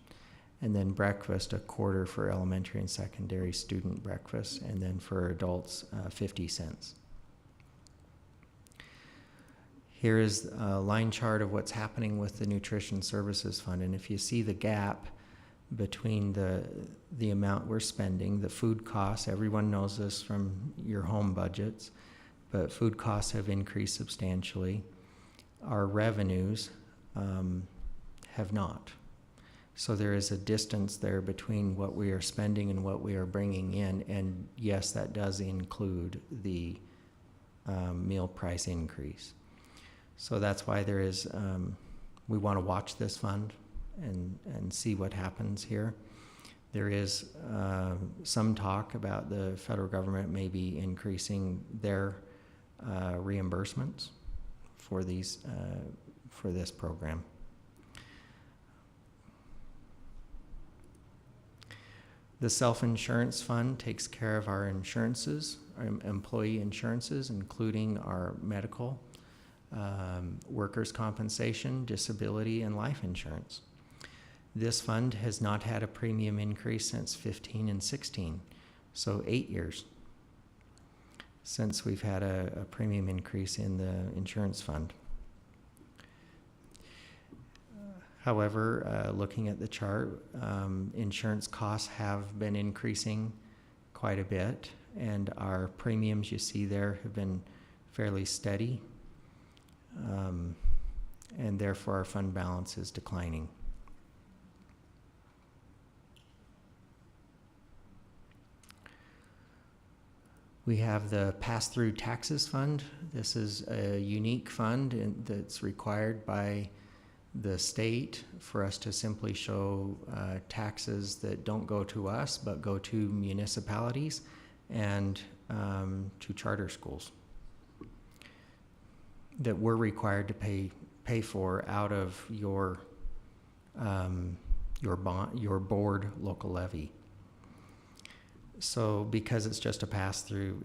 and then breakfast, a quarter for elementary and secondary student breakfast, and then for adults, 50 cents. Here is a line chart of what's happening with the Nutrition Services Fund, and if you see the gap between the amount we're spending, the food costs, everyone knows this from your home budgets, but food costs have increased substantially. Our revenues have not. So there is a distance there between what we are spending and what we are bringing in, and yes, that does include the meal price increase. So that's why there is, we want to watch this fund and see what happens here. There is some talk about the federal government maybe increasing their reimbursements for these for this program. The self-insurance fund takes care of our insurances, our employee insurances, including our medical, workers' compensation, disability, and life insurance. This fund has not had a premium increase since 15 and 16, so 8 years since we've had a premium increase in the insurance fund. However, looking at the chart, insurance costs have been increasing quite a bit, and our premiums you see there have been fairly steady, and therefore our fund balance is declining. We have the Pass-Through Taxes Fund. This is a unique fund that's required by the state for us to simply show taxes that don't go to us but go to municipalities and to charter schools that we're required to pay for out of your board local levy. So because it's just a pass-through,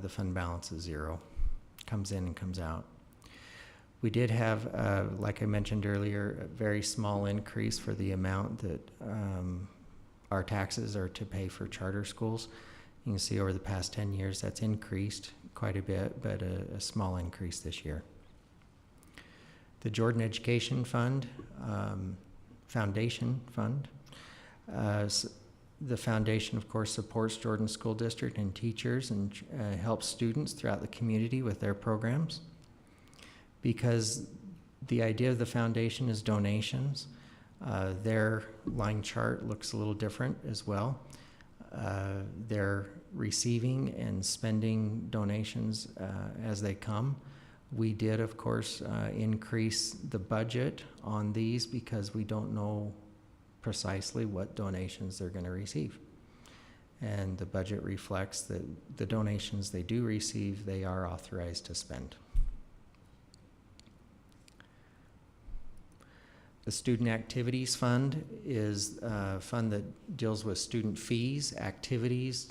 the fund balance is zero, comes in and comes out. We did have, like I mentioned earlier, a very small increase for the amount that our taxes are to pay for charter schools. You can see over the past 10 years that's increased quite a bit, but a small increase this year. The Jordan Education Fund, Foundation Fund. The foundation, of course, supports Jordan School District and teachers and helps students throughout the community with their programs. Because the idea of the foundation is donations, their line chart looks a little different as well. They're receiving and spending donations as they come, We did, of course, increase the budget on these because we don't know precisely what donations they're going to receive. And the budget reflects that the donations they do receive, they are authorized to spend. The Student Activities Fund is a fund that deals with student fees, activities,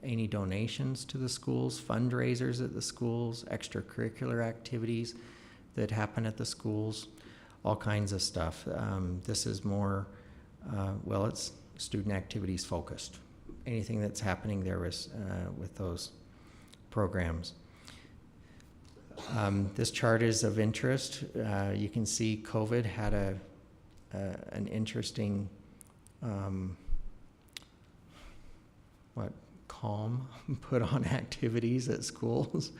any donations to the schools, fundraisers at the schools, extracurricular activities that happen at the schools, all kinds of stuff. This is more, well, it's student activities focused. Anything that's happening there is, with those programs. This chart is of interest. You can see COVID had an interesting calm put on activities at schools.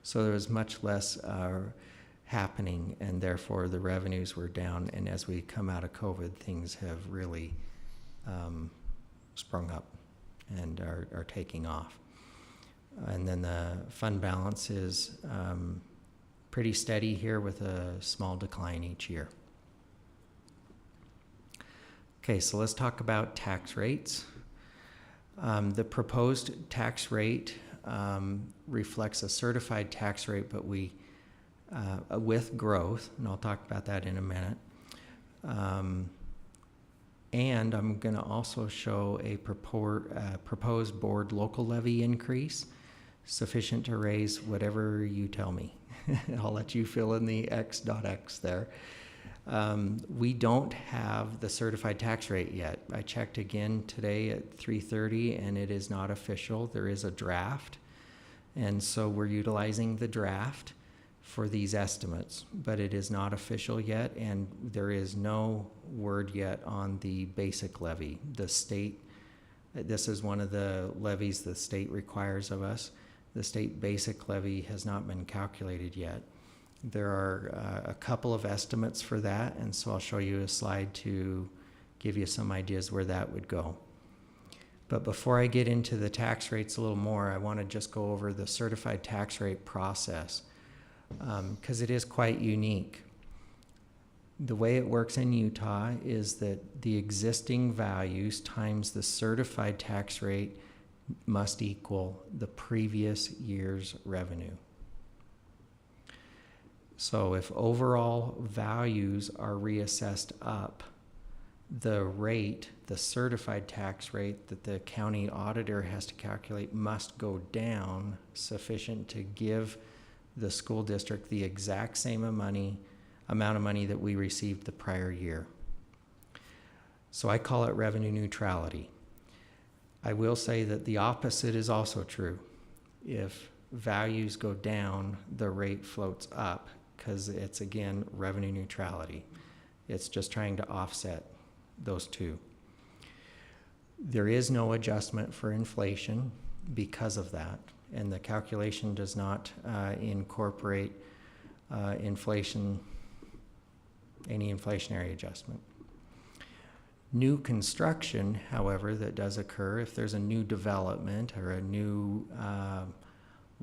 So there was much less happening, and therefore the revenues were down. And as we come out of COVID, things have really sprung up and are taking off. And then the fund balance is pretty steady here with a small decline each year. Okay, so let's talk about tax rates. The proposed tax rate reflects a certified tax rate, but we with growth, and I'll talk about that in a minute. And I'm going to also show a proposed board local levy increase sufficient to raise whatever you tell me. I'll let you fill in the X.X there. We don't have the certified tax rate yet. I checked again today at 3:30 and it is not official. There is a draft. And so we're utilizing the draft for these estimates, but it is not official yet, and there is no word yet on the basic levy. The state, this is one of the levies the state requires of us. The state basic levy has not been calculated yet. There are a couple of estimates for that, and so I'll show you a slide to give you some ideas where that would go. But before I get into the tax rates a little more, I want to just go over the certified tax rate process, because it is quite unique. The way it works in Utah is that the existing values times the certified tax rate must equal the previous year's revenue. So if overall values are reassessed up, the rate, the certified tax rate that the county auditor has to calculate must go down sufficient to give the school district the exact same amount of money that we received the prior year. So I call it revenue neutrality. I will say that the opposite is also true. If values go down, the rate floats up, because it's, again, revenue neutrality. It's just trying to offset those two. There is no adjustment for inflation because of that, and the calculation does not incorporate inflation, any inflationary adjustment. New construction, however, that does occur, if there's a new development or a new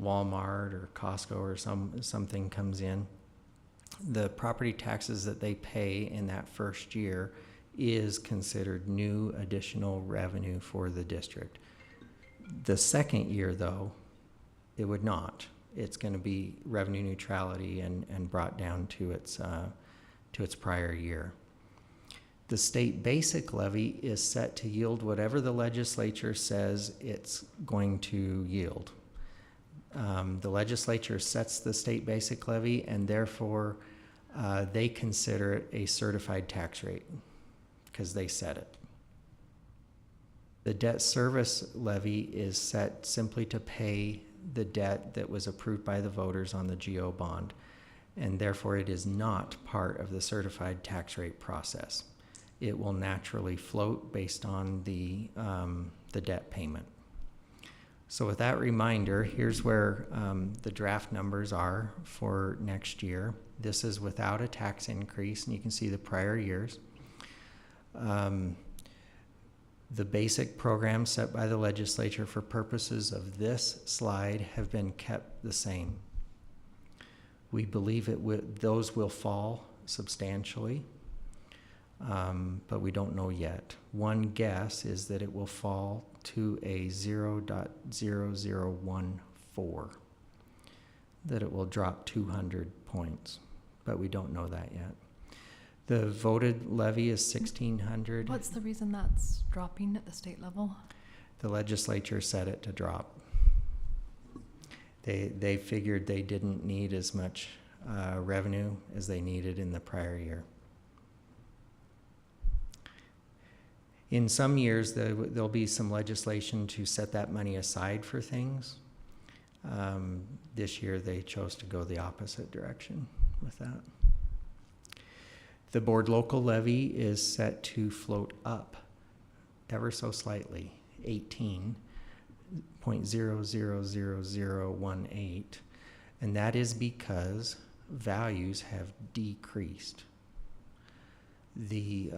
Walmart or Costco or something comes in, the property taxes that they pay in that first year is considered new additional revenue for the district. The second year, though, it would not. It's going to be revenue neutrality and brought down to its prior year. The state basic levy is set to yield whatever the legislature says it's going to yield. The legislature sets the state basic levy, and therefore they consider it a certified tax rate because they set it. The debt service levy is set simply to pay the debt that was approved by the voters on the GO bond, and therefore it is not part of the certified tax rate process. It will naturally float based on the debt payment. So with that reminder, here's where the draft numbers are for next year. This is without a tax increase, and you can see the prior years. The basic programs set by the legislature for purposes of this slide have been kept the same. We believe those will fall substantially, but we don't know yet. One guess is that it will fall to a 0.0014, that it will drop 200 points, but we don't know that yet. The voted levy is 1,600. What's the reason that's dropping at the state level? The legislature set it to drop. They figured they didn't need as much revenue as they needed in the prior year. In some years, there'll be some legislation to set that money aside for things. This year, they chose to go the opposite direction with that. The board local levy is set to float up ever so slightly, 18.000018, and that is because values have decreased. The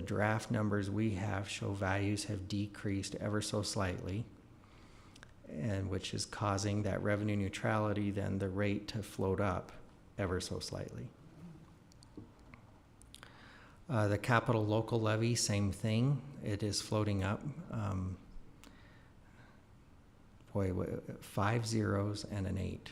draft numbers we have show values have decreased ever so slightly, and which is causing that revenue neutrality, then the rate to float up ever so slightly. The capital local levy, same thing. It is floating up. 5 zeros and an 8.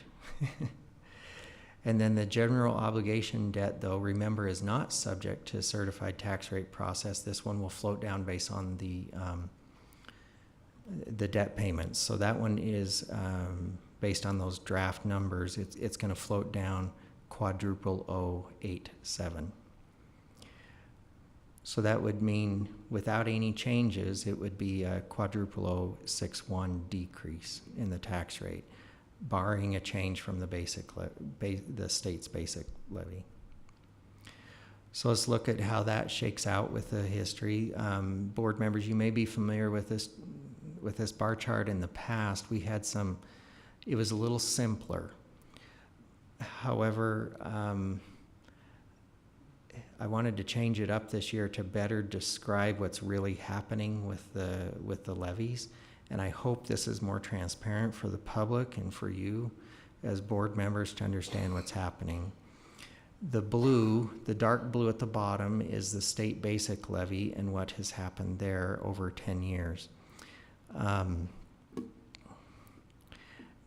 And then the general obligation debt, though, remember, is not subject to certified tax rate process. This one will float down based on the debt payments. So that one is based on those draft numbers. It's going to float down quadruple 087. So that would mean without any changes, it would be a quadruple 061 decrease in the tax rate, barring a change from the the state's basic levy. So let's look at how that shakes out with the history. Board members, you may be familiar with this bar chart in the past. We had it was a little simpler. However, I wanted to change it up this year to better describe what's really happening with the levies. And I hope this is more transparent for the public and for you as board members to understand what's happening. The dark blue at the bottom is the state basic levy and what has happened there over 10 years.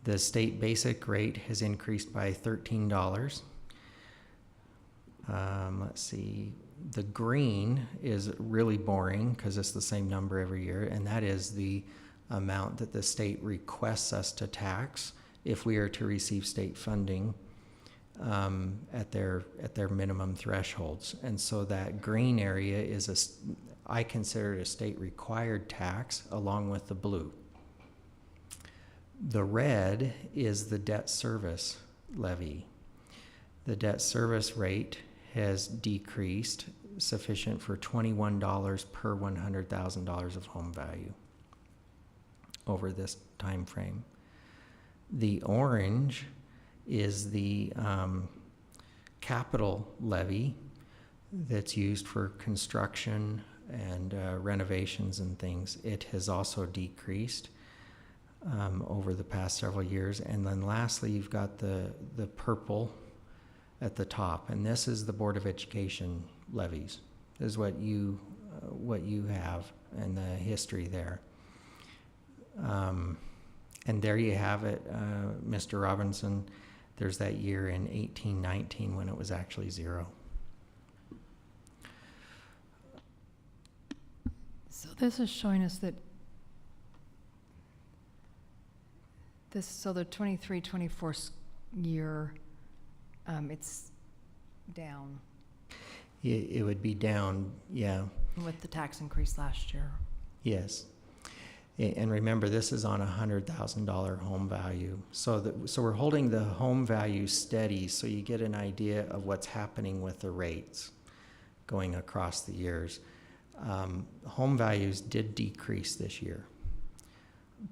The state basic rate has increased by $13. Let's see, the green is really boring because it's the same number every year, and that is the amount that the state requests us to tax if we are to receive state funding at their minimum thresholds. And so that green area I consider it a state required tax along with the blue. The red is the debt service levy. The debt service rate has decreased sufficient for $21 per $100,000 of home value over this time frame. The orange is the capital levy that's used for construction and renovations and things. It has also decreased over the past several years. And then lastly, you've got the purple at the top, and this is the Board of Education levies. This is what you have and the history there. And there you have it, Mr. Robinson. There's that year in 1819 when it was actually 0. So this is showing us that the 23-24 year, it's down It would be down, yeah. with the tax increase last year. Yes. And remember, this is on a $100,000 home value. So we're holding the home value steady so you get an idea of what's happening with the rates going across the years. Home values did decrease this year,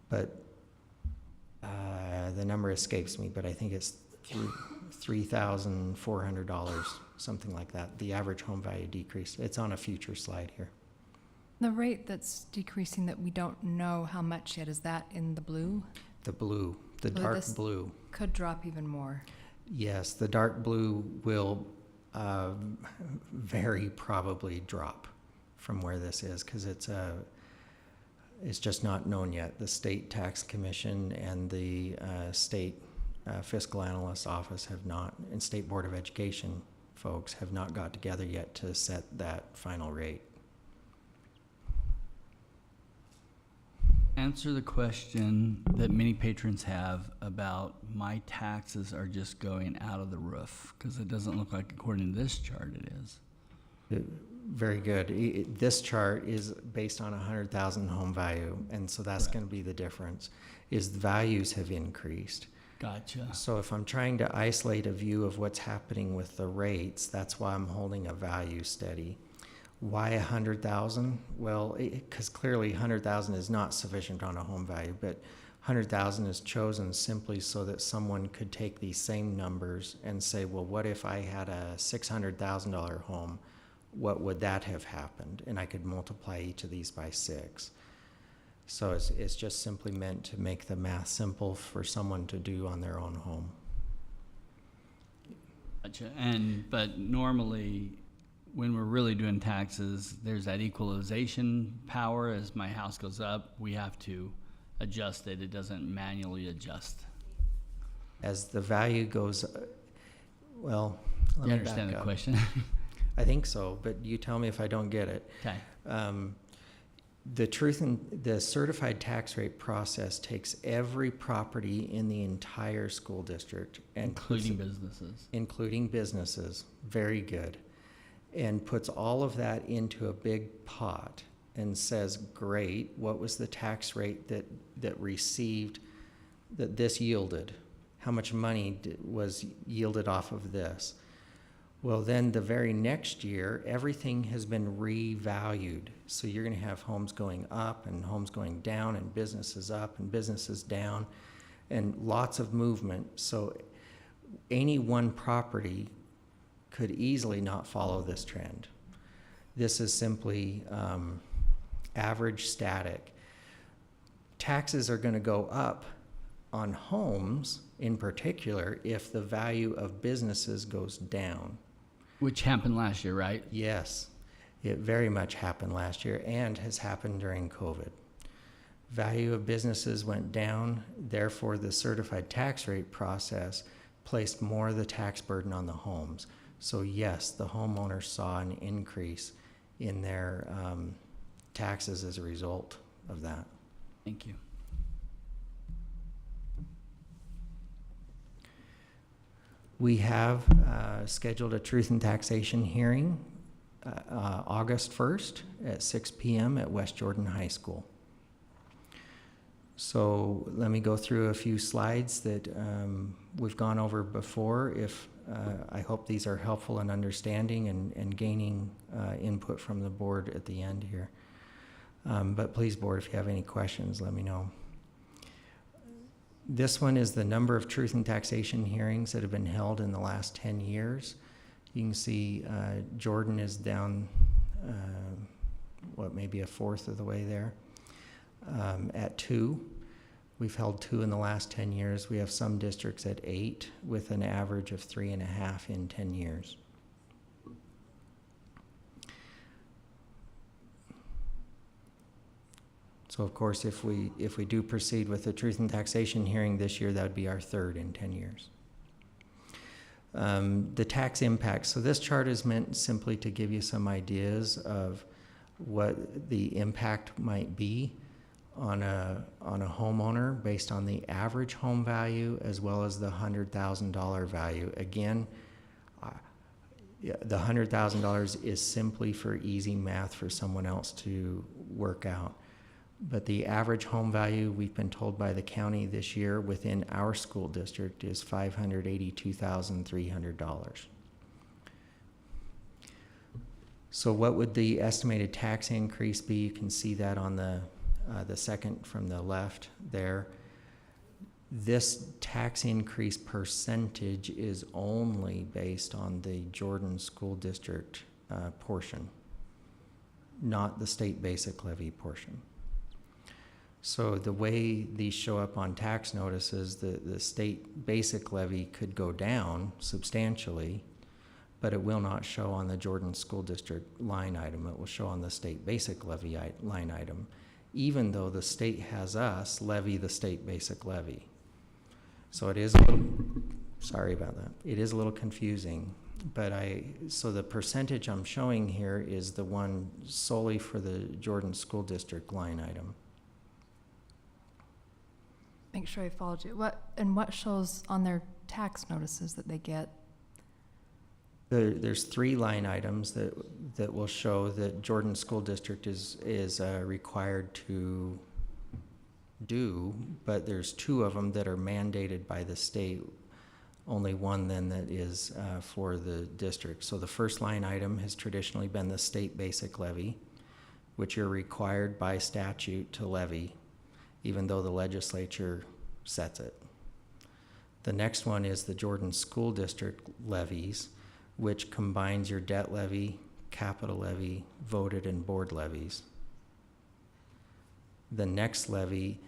but the number escapes me, but I think it's $3,400, something like that. The average home value decreased. It's on a future slide here. The rate that's decreasing that we don't know how much yet, is that in the blue? The blue The So dark this blue. could drop even more. Yes, the dark blue will very probably drop from where this is because it's just not known yet. The State Tax Commission and the State Fiscal Analyst's Office have not, and State Board of Education folks have not got together yet to set that final rate. Answer the question that many patrons have about my taxes are just going out of the roof, because it doesn't look like, according to this chart, it is. Very good. This chart is based on 100,000 home value, and so that's going to be the difference, is the values have increased. Gotcha. So if I'm trying to isolate a view of what's happening with the rates, that's why I'm holding a value steady. Why 100,000? Well, because clearly 100,000 is not sufficient on a home value, but 100,000 is chosen simply so that someone could take these same numbers and say, well, what if I had a $600,000 home? What would that have happened? And I could multiply each of these by 6. So it's just simply meant to make the math simple for someone to do on their own home. Gotcha. But normally, when we're really doing taxes, there's that equalization power. As my house goes up, we have to adjust it. It doesn't manually adjust. As the value goes, well, let You me understand back the up. question? I think so, but you tell me if I don't get it. Okay. The certified tax rate process takes every property in the entire school district, and Including businesses. including businesses, very good, and puts all of that into a big pot and says, great, what was the tax rate that this yielded? How much money was yielded off of this? Well, then the very next year, everything has been revalued. So you're going to have homes going up and homes going down and businesses up and businesses down and lots of movement. So any one property could easily not follow this trend. This is simply average static. Taxes are going to go up on homes in particular if the value of businesses goes down. Which happened last year, right? Yes, it very much happened last year and has happened during COVID. Value of businesses went down, therefore the certified tax rate process placed more of the tax burden on the homes. So yes, the homeowners saw an increase in their taxes as a result of that. Thank you. We have scheduled a truth and taxation hearing August 1st at 6 p.m. at West Jordan High School. So let me go through a few slides that we've gone over before. I hope these are helpful in understanding and gaining input from the board at the end here. But please, board, if you have any questions, let me know. This one is the number of truth and taxation hearings that have been held in the last 10 years. You can see Jordan is down, maybe a fourth of the way there, at 2. We've held 2 in the last 10 years. We have some districts at 8 with an average of 3.5 in 10 years. So of course, if we do proceed with the truth and taxation hearing this year, that would be our 3rd in 10 years. The tax impact. So this chart is meant simply to give you some ideas of what the impact might be on a homeowner based on the average home value as well as the $100,000 value. Again, the $100,000 is simply for easy math for someone else to work out. But the average home value, we've been told by the county this year within our school district, is $582,300. So what would the estimated tax increase be? You can see that on the second from the left there. This tax increase percentage is only based on the Jordan School District portion, not the state basic levy portion. So the way these show up on tax notices, the state basic levy could go down substantially, but it will not show on the Jordan School District line item. It will show on the state basic levy line item, even though the state has us levy the state basic levy. So it is, sorry about that. It is a little confusing, but so the percentage I'm showing here is the one solely for the Jordan School District line item. Make sure I followed you. What shows on their tax notices that they get? There's 3 line items that will show that Jordan School District is required to do, but there's 2 of them that are mandated by the state. Only one then that is for the district. So the first line item has traditionally been the state basic levy, which you're required by statute to levy, even though the legislature sets it. The next one is the Jordan School District levies, which combines your debt levy, capital levy, voted and board levies. The next levy,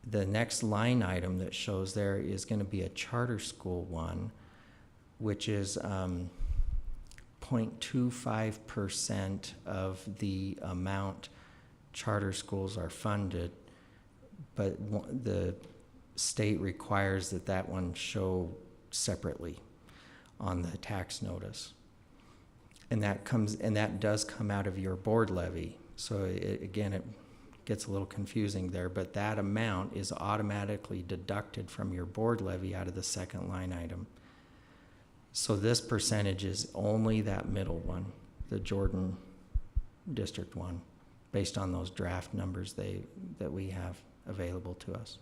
the next line item that shows there is going to be a charter school one, which is 0.25% of the amount charter schools are funded, but the state requires that one show separately on the tax notice. And that does come out of your board levy. So again, it gets a little confusing there, but that amount is automatically deducted from your board levy out of the second line item. So this percentage is only that middle one, the Jordan District one, based on those draft numbers that we have available to us.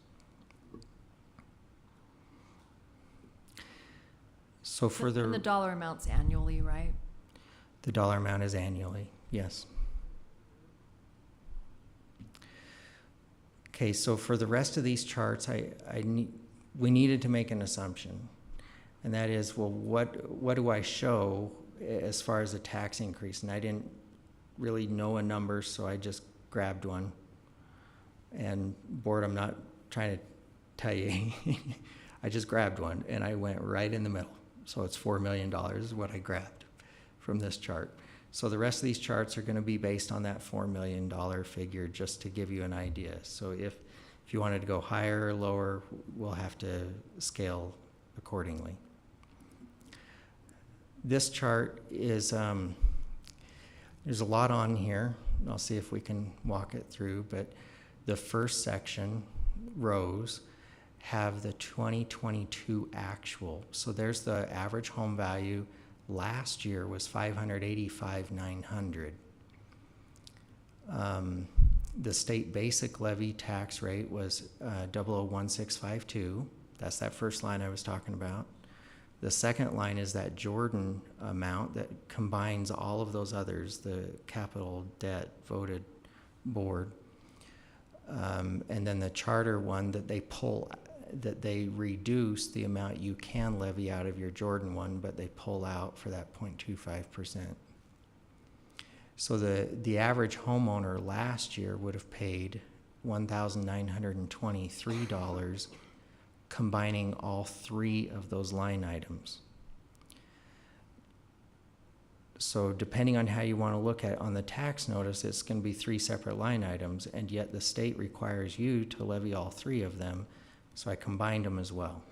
So for And the dollar amounts annually, right? The dollar amount is annually, yes. Okay, so for the rest of these charts, we needed to make an assumption, and that is, well, what do I show as far as a tax increase? And I didn't really know a number, so I just grabbed one. And board, I'm not trying to tell you, I just grabbed one and I went right in the middle. So it's $4 million is what I grabbed from this chart. So the rest of these charts are going to be based on that $4 million figure, just to give you an idea. So if you wanted to go higher or lower, we'll have to scale accordingly. This chart is, there's a lot on here. I'll see if we can walk it through, but the first section, rows, have the 2022 actual. So there's the average home value. Last year was $585,900. The state basic levy tax rate was 001652. That's that first line I was talking about. The second line is that Jordan amount that combines all of those others, the capital, debt, voted, board. And then the charter one that they reduce the amount you can levy out of your Jordan one, but they pull out for that 0.25%. So the average homeowner last year would have paid $1,923, combining all 3 of those line items. So depending on how you want to look at it, on the tax notice, it's going to be 3 separate line items, and yet the state requires you to levy all 3 of them, so I combined them as well.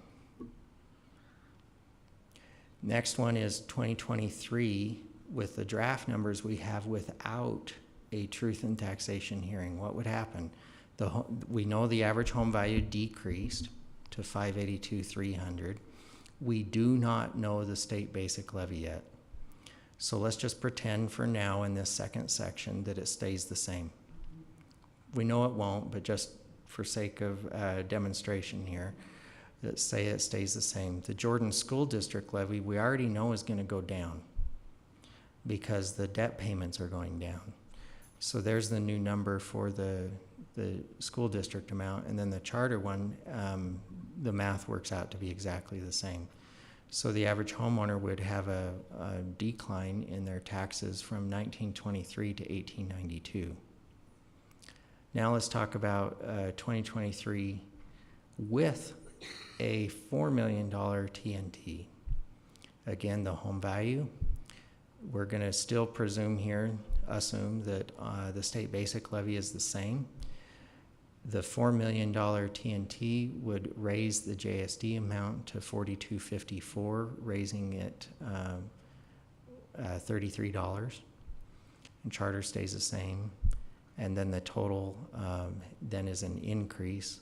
Next one is 2023 with the draft numbers we have without a truth in taxation hearing. What would happen? We know the average home value decreased to $582,300. We do not know the state basic levy yet. So let's just pretend for now in this second section that it stays the same. We know it won't, but just for sake of demonstration here, let's say it stays the same. The Jordan School District levy we already know is going to go down because the debt payments are going down. So there's the new number for the school district amount, and then the charter one, the math works out to be exactly the same. So the average homeowner would have a decline in their taxes from 1923 to 1892. Now let's talk about 2023 with a $4 million TNT. Again, the home value. We're going to still assume that the state basic levy is the same. The $4 million TNT would raise the JSD amount to $42.54, raising it $33. And charter stays the same. And then the total then is an increase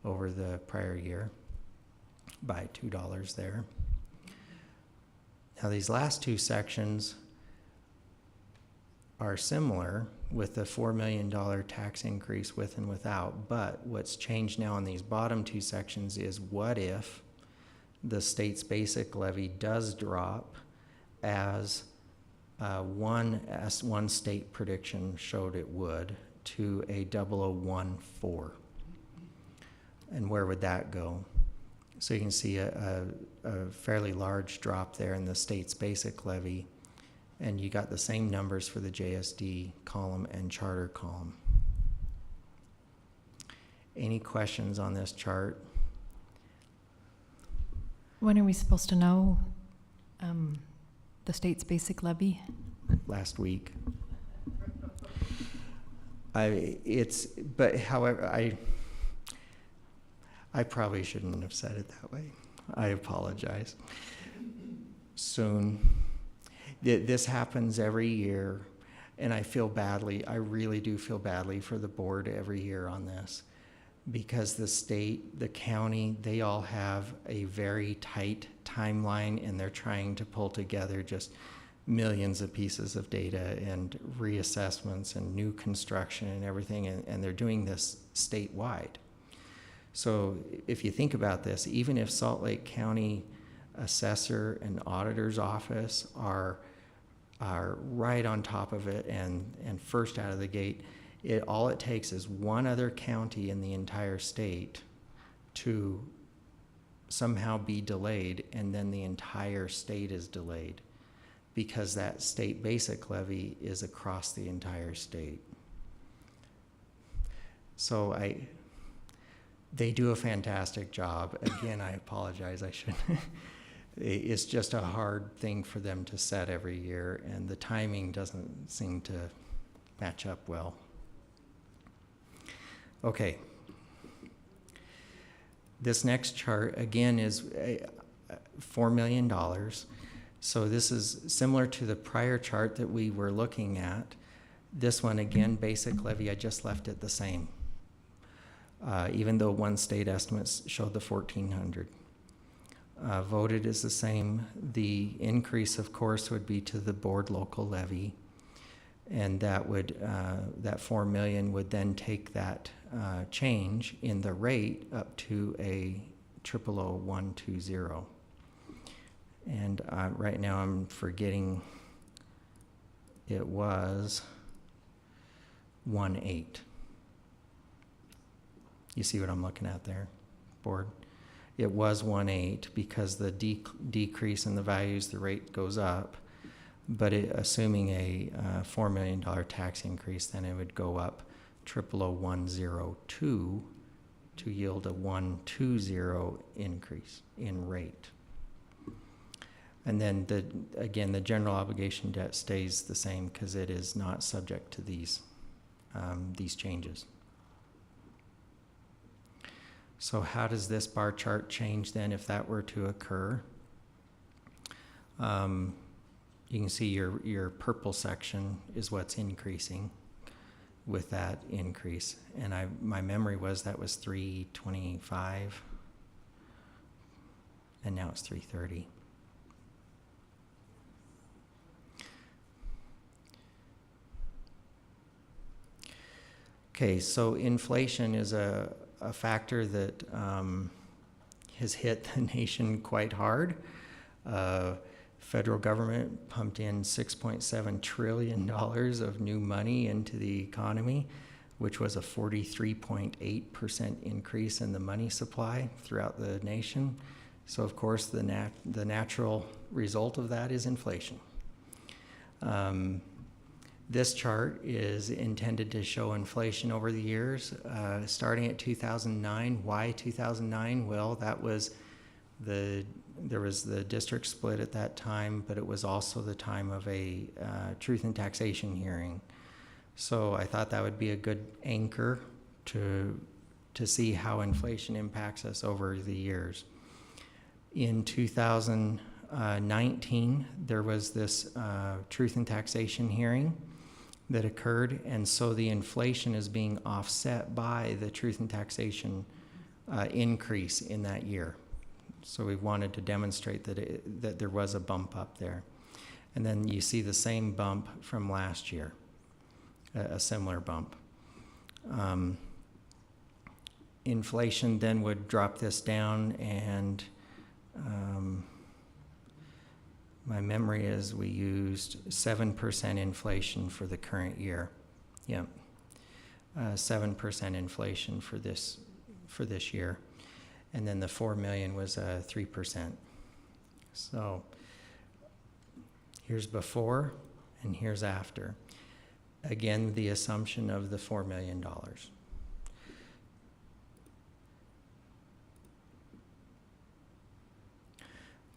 over the prior year by $2 there. Now these last two sections are similar with the $4 million tax increase with and without, but what's changed now in these bottom two sections is what if the state's basic levy does drop as one state prediction showed it would to a 0014. And where would that go? So you can see a fairly large drop there in the state's basic levy, and you got the same numbers for the JSD column and charter column. Any questions on this chart? When are we supposed to know the state's basic levy? Last week. However, I probably shouldn't have said it that way. I apologize. Soon. This happens every year, and I feel badly. I really do feel badly for the board every year on this, because the state, the county, they all have a very tight timeline, and they're trying to pull together just millions of pieces of data and reassessments and new construction and everything, and they're doing this statewide. So if you think about this, even if Salt Lake County assessor and auditor's office are right on top of it and first out of the gate, all it takes is one other county in the entire state to somehow be delayed, and then the entire state is delayed because that state basic levy is across the entire state. So they do a fantastic job. Again, I apologize, I shouldn't. It's just a hard thing for them to set every year, and the timing doesn't seem to match up well. Okay. This next chart, again, is $4 million. So this is similar to the prior chart that we were looking at. This one, again, basic levy, I just left it the same. Even though one state estimates showed the 1,400. Voted is the same. The increase, of course, would be to the board local levy, and that would that $4 million would then take that change in the rate up to a 000120. And right now I'm forgetting, it was 1.8. You see what I'm looking at there, board? It was 1.8 because the decrease in the values, the rate goes up, but assuming a $4 million tax increase, then it would go up 000102 to yield a 120 increase in rate. And then again, the general obligation debt stays the same because it is not subject to these changes. So how does this bar chart change then if that were to occur? You can see your purple section is what's increasing with that increase. And my memory was that was 325, and now it's 330. Okay, so inflation is a factor that has hit the nation quite hard. Federal government pumped in $6.7 trillion of new money into the economy, which was a 43.8% increase in the money supply throughout the nation. So of course the natural result of that is inflation. This chart is intended to show inflation over the years, starting at 2009. Why 2009? Well, that was there was the district split at that time, but it was also the time of a truth and taxation hearing. So I thought that would be a good anchor to see how inflation impacts us over the years. In 2019, there was this truth and taxation hearing that occurred, and so the inflation is being offset by the truth and taxation increase in that year. So we wanted to demonstrate that there was a bump up there. And then you see the same bump from last year, a similar bump. Inflation then would drop this down, and my memory is we used 7% inflation for the current year. Yeah, 7% inflation for this year, and then the 4 million was 3%. So here's before and here's after. Again, the assumption of the $4 million.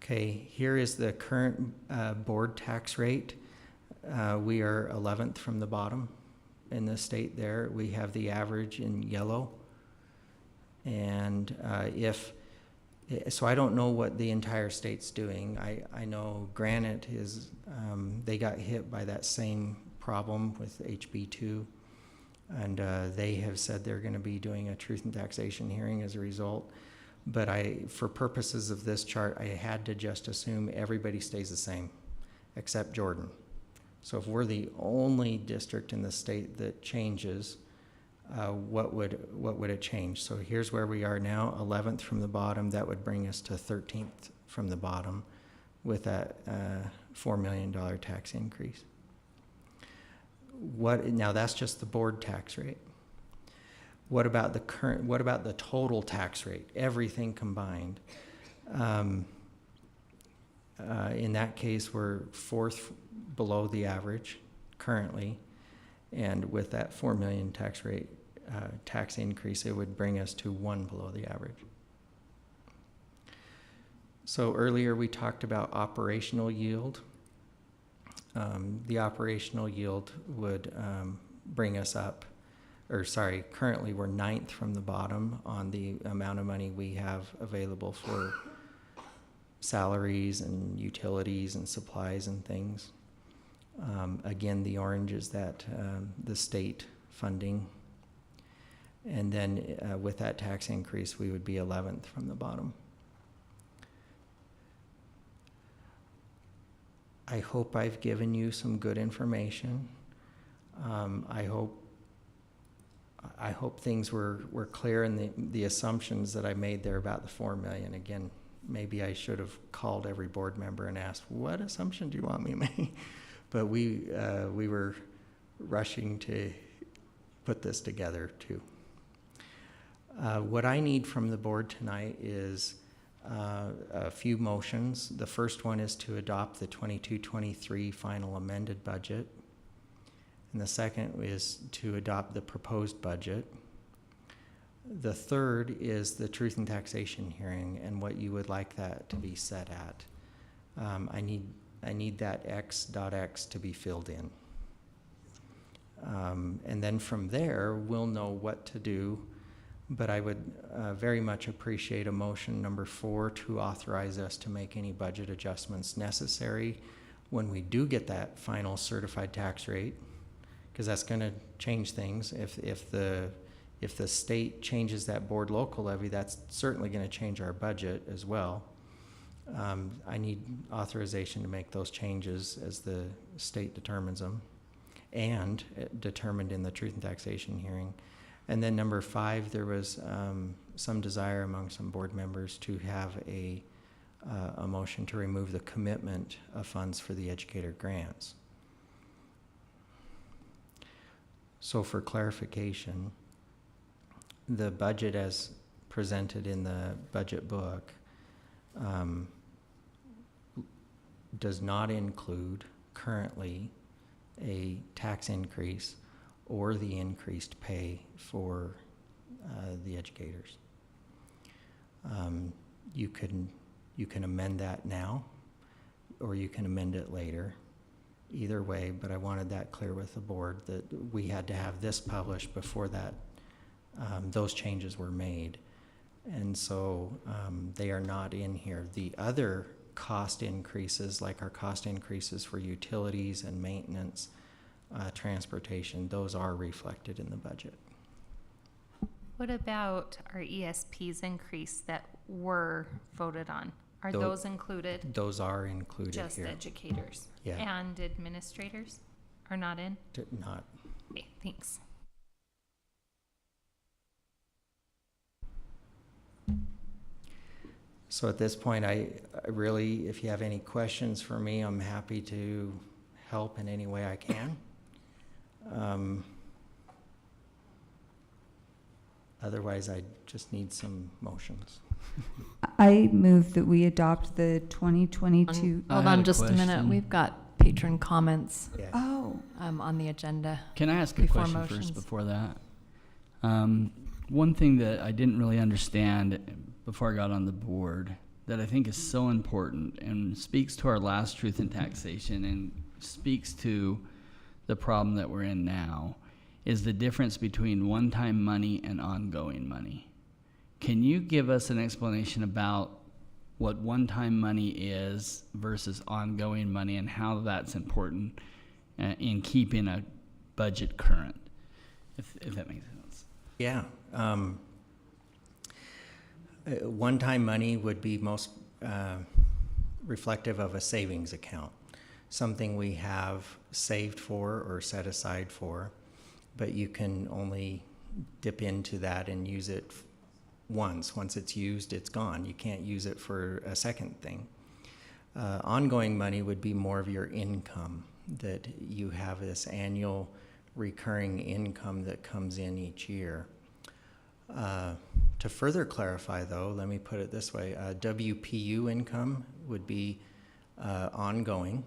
Okay, here is the current board tax rate. We are 11th from the bottom in the state there. We have the average in yellow. And so I don't know what the entire state's doing. I know Granite is, they got hit by that same problem with HB2. And they have said they're going to be doing a truth and taxation hearing as a result. But for purposes of this chart, I had to just assume everybody stays the same, except Jordan. So if we're the only district in the state that changes, what would it change? So here's where we are now, 11th from the bottom. That would bring us to 13th from the bottom with that $4 million tax increase. Now that's just the board tax rate. What about the total tax rate, everything combined? In that case, we're 4th below the average currently, and with that 4 million tax rate tax increase, it would bring us to 1 below the average. So earlier we talked about operational yield. The operational yield would bring us up. Currently we're 9th from the bottom on the amount of money we have available for salaries and utilities and supplies and things. Again, the orange is that the state funding. And then with that tax increase, we would be 11th from the bottom. I hope I've given you some good information. I hope things were clear in the assumptions that I made there about the 4 million. Again, maybe I should have called every board member and asked, what assumption do you want me to make? But we were rushing to put this together too. What I need from the board tonight is a few motions. The first one is to adopt the 22-23 final amended budget. And the second is to adopt the proposed budget. The third is the truth and taxation hearing and what you would like that to be set at. I need that X.X to be filled in. And then from there, we'll know what to do. But I would very much appreciate a motion number 4 to authorize us to make any budget adjustments necessary when we do get that final certified tax rate, because that's going to change things. If the state changes that board local levy, that's certainly going to change our budget as well. I need authorization to make those changes as the state determines them, and determined in the truth and taxation hearing. And then number 5, there was some desire among some board members to have a motion to remove the commitment of funds for the educator grants. So for clarification, the budget as presented in the budget book does not include currently a tax increase or the increased pay for the educators. You can amend that now, or you can amend it later. Either way, but I wanted that clear with the board that we had to have this published before that those changes were made. And so they are not in here. The other cost increases, like our cost increases for utilities and maintenance, transportation, those are reflected in the budget. What about our ESP's increase that were voted on? Are those included? Those are included Just here. educators? Yeah. And administrators are not in? Not. Okay, thanks. So at this point, I really, if you have any questions for me, I'm happy to help in any way I can. Otherwise, I just need some motions. I move that we adopt the 2022. Hold on just a minute. We've got patron comments Yeah. Oh, on the agenda. Can I ask a Before question motions. first before that? One thing that I didn't really understand before I got on the board that I think is so important and speaks to our last truth in taxation and speaks to the problem that we're in now is the difference between one-time money and ongoing money. Can you give us an explanation about what one-time money is versus ongoing money and how that's important in keeping a budget current, if that makes sense? Yeah. One-time money would be most reflective of a savings account, something we have saved for or set aside for, but you can only dip into that and use it once. Once it's used, it's gone. You can't use it for a second thing. Ongoing money would be more of your income, that you have this annual recurring income that comes in each year. To further clarify, though, let me put it this way. WPU income would be ongoing.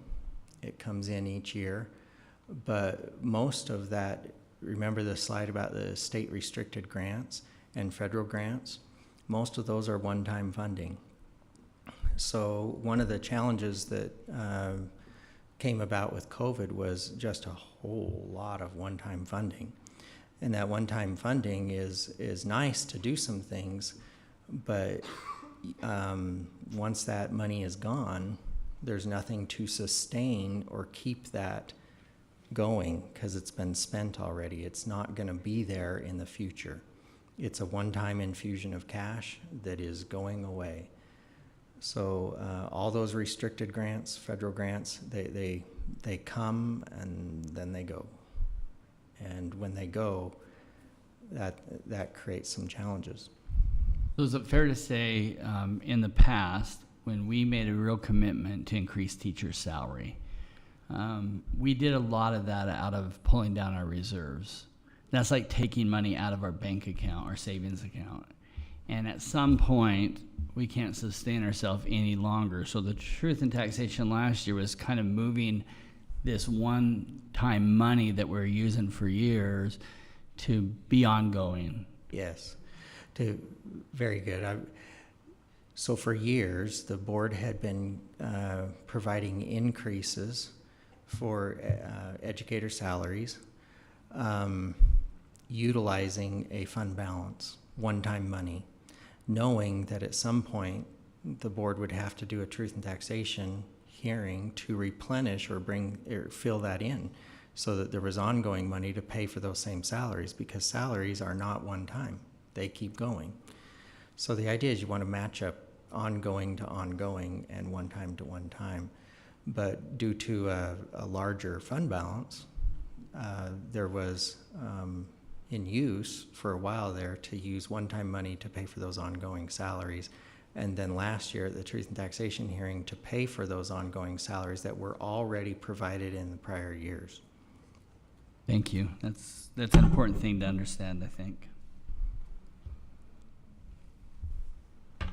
It comes in each year. But most of that, remember the slide about the state restricted grants and federal grants? Most of those are one-time funding. So one of the challenges that came about with COVID was just a whole lot of one-time funding. And that one-time funding is nice to do some things, but once that money is gone, there's nothing to sustain or keep that going because it's been spent already. It's not going to be there in the future. It's a one-time infusion of cash that is going away. So all those restricted grants, federal grants, they come and then they go. And when they go, that creates some challenges. So is it fair to say, in the past, when we made a real commitment to increase teacher salary, we did a lot of that out of pulling down our reserves. That's like taking money out of our bank account, our savings account. And at some point, we can't sustain ourselves any longer. So the truth in taxation last year was kind of moving this one-time money that we're using for years to be ongoing. Yes, very good. So for years, the board had been providing increases for educator salaries, utilizing a fund balance, one-time money, knowing that at some point the board would have to do a truth and taxation hearing to replenish or fill that in so that there was ongoing money to pay for those same salaries, because salaries are not one time. They keep going. So the idea is you want to match up ongoing to ongoing and one time to one time. But due to a larger fund balance, there was in use for a while there to use one-time money to pay for those ongoing salaries. And then last year at the Truth and Taxation hearing to pay for those ongoing salaries that were already provided in the prior years. Thank you. That's an important thing to understand, I think. Are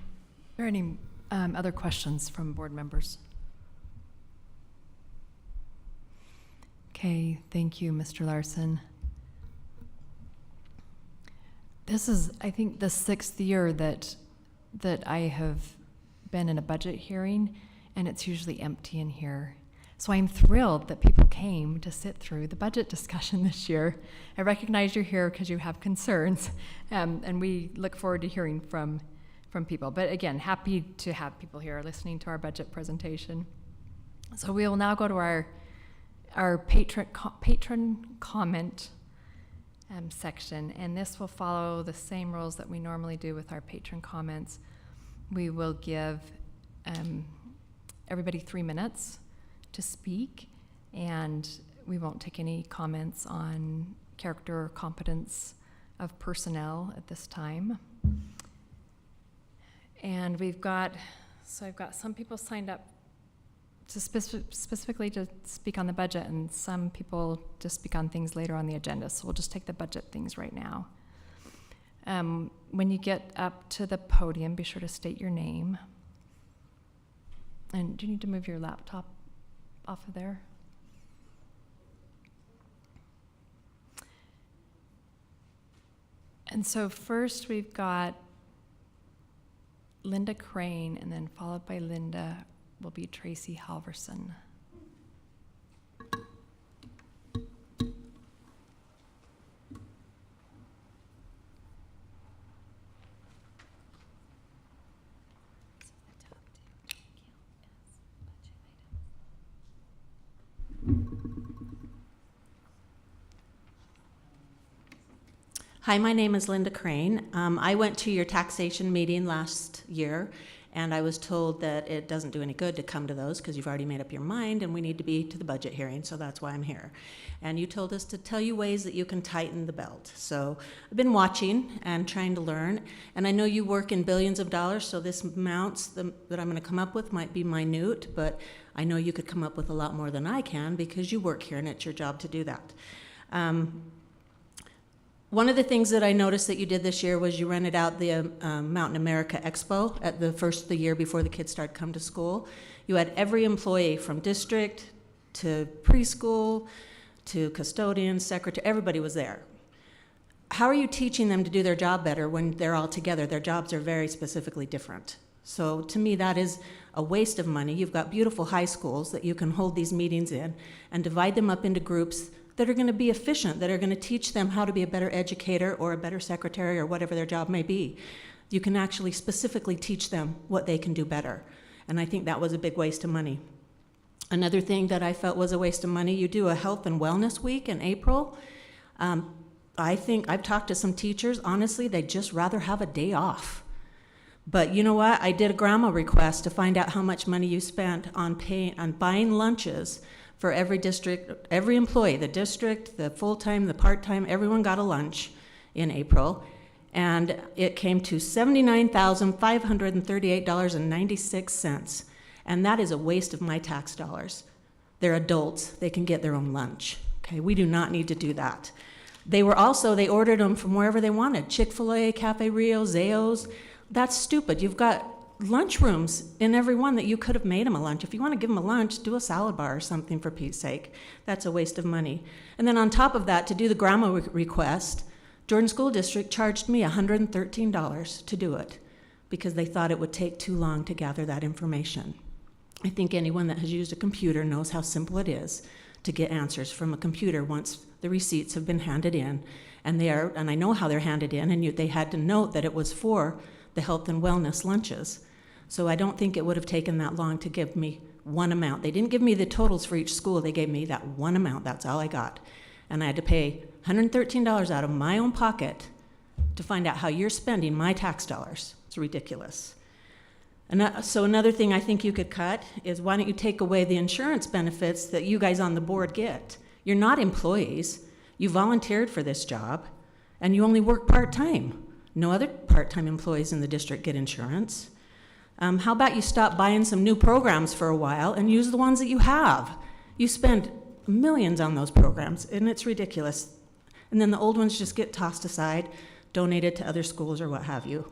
there any other questions from board members? Okay, thank you, Mr. Larson. This is, I think, the 6th year that I have been in a budget hearing, and it's usually empty in here. So I'm thrilled that people came to sit through the budget discussion this year. I recognize you're here because you have concerns, and we look forward to hearing from people. But again, happy to have people here listening to our budget presentation. So we will now go to our patron comment section, and this will follow the same rules that we normally do with our patron comments. We will give everybody 3 minutes to speak, and we won't take any comments on character or competence of personnel at this time. And I've got some people signed up to specifically to speak on the budget, and some people to speak on things later on the agenda. So we'll just take the budget things right now. When you get up to the podium, be sure to state your name. And do you need to move your laptop off of there? And so first we've got Linda Crane, and then followed by Linda will be Tracy Halverson. Hi, my name is Linda Crane. I went to your taxation meeting last year, and I was told that it doesn't do any good to come to those because you've already made up your mind and we need to be to the budget hearing, so that's why I'm here. And you told us to tell you ways that you can tighten the belt. So I've been watching and trying to learn, and I know you work in billions of dollars, so this amounts that I'm going to come up with might be minute, but I know you could come up with a lot more than I can because you work here and it's your job to do that. One of the things that I noticed that you did this year was you rented out the Mountain America Expo at the year before the kids started come to school. You had every employee from district to preschool to custodian, secretary, everybody was there. How are you teaching them to do their job better when they're all together? Their jobs are very specifically different. So to me, that is a waste of money. You've got beautiful high schools that you can hold these meetings in and divide them up into groups that are going to be efficient, that are going to teach them how to be a better educator or a better secretary or whatever their job may be. You can actually specifically teach them what they can do better. And I think that was a big waste of money. Another thing that I felt was a waste of money, you do a health and wellness week in April. I think I've talked to some teachers, honestly, they'd just rather have a day off. But you know what? I did a grandma request to find out how much money you spent on buying lunches for every district, every employee, the district, the full-time, the part-time, everyone got a lunch in April. And it came to $79,538.96. And that is a waste of my tax dollars. They're adults, they can get their own lunch. Okay, we do not need to do that. They ordered them from wherever they wanted, Chick-fil-A, Cafe Rio, Zao's. That's stupid. You've got lunch rooms in every one that you could have made them a lunch. If you want to give them a lunch, do a salad bar or something, for Pete's sake. That's a waste of money. And then on top of that, to do the grandma request, Jordan School District charged me $113 to do it because they thought it would take too long to gather that information. I think anyone that has used a computer knows how simple it is to get answers from a computer once the receipts have been handed in. And I know how they're handed in, and they had to note that it was for the health and wellness lunches. So I don't think it would have taken that long to give me one amount. They didn't give me the totals for each school. They gave me that one amount. That's all I got. And I had to pay $113 out of my own pocket to find out how you're spending my tax dollars. It's ridiculous. And so another thing I think you could cut is, why don't you take away the insurance benefits that you guys on the board get? You're not employees. You volunteered for this job, and you only work part-time. No other part-time employees in the district get insurance. How about you stop buying some new programs for a while and use the ones that you have? You spend millions on those programs, and it's ridiculous. And then the old ones just get tossed aside, donated to other schools or what have you.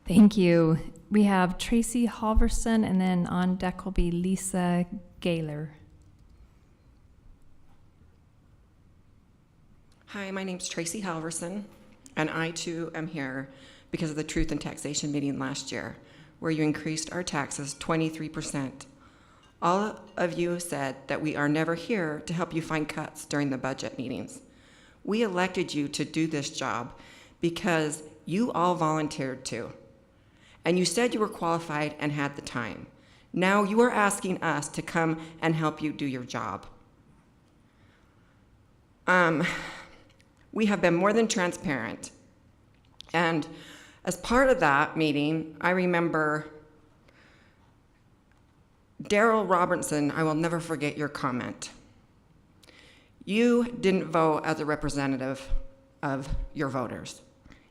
Thank you. We have Tracy Halverson, and then on deck will be Lisa Gaylor. Hi, my name's Tracy Halverson, and I too am here because of the Truth and Taxation meeting last year, where you increased our taxes 23%. All of you said that we are never here to help you find cuts during the budget meetings. We elected you to do this job because you all volunteered to. And you said you were qualified and had the time. Now you are asking us to come and help you do your job. We have been more than transparent. And as part of that meeting, I remember Daryl Robertson, I will never forget your comment. You didn't vote as a representative of your voters.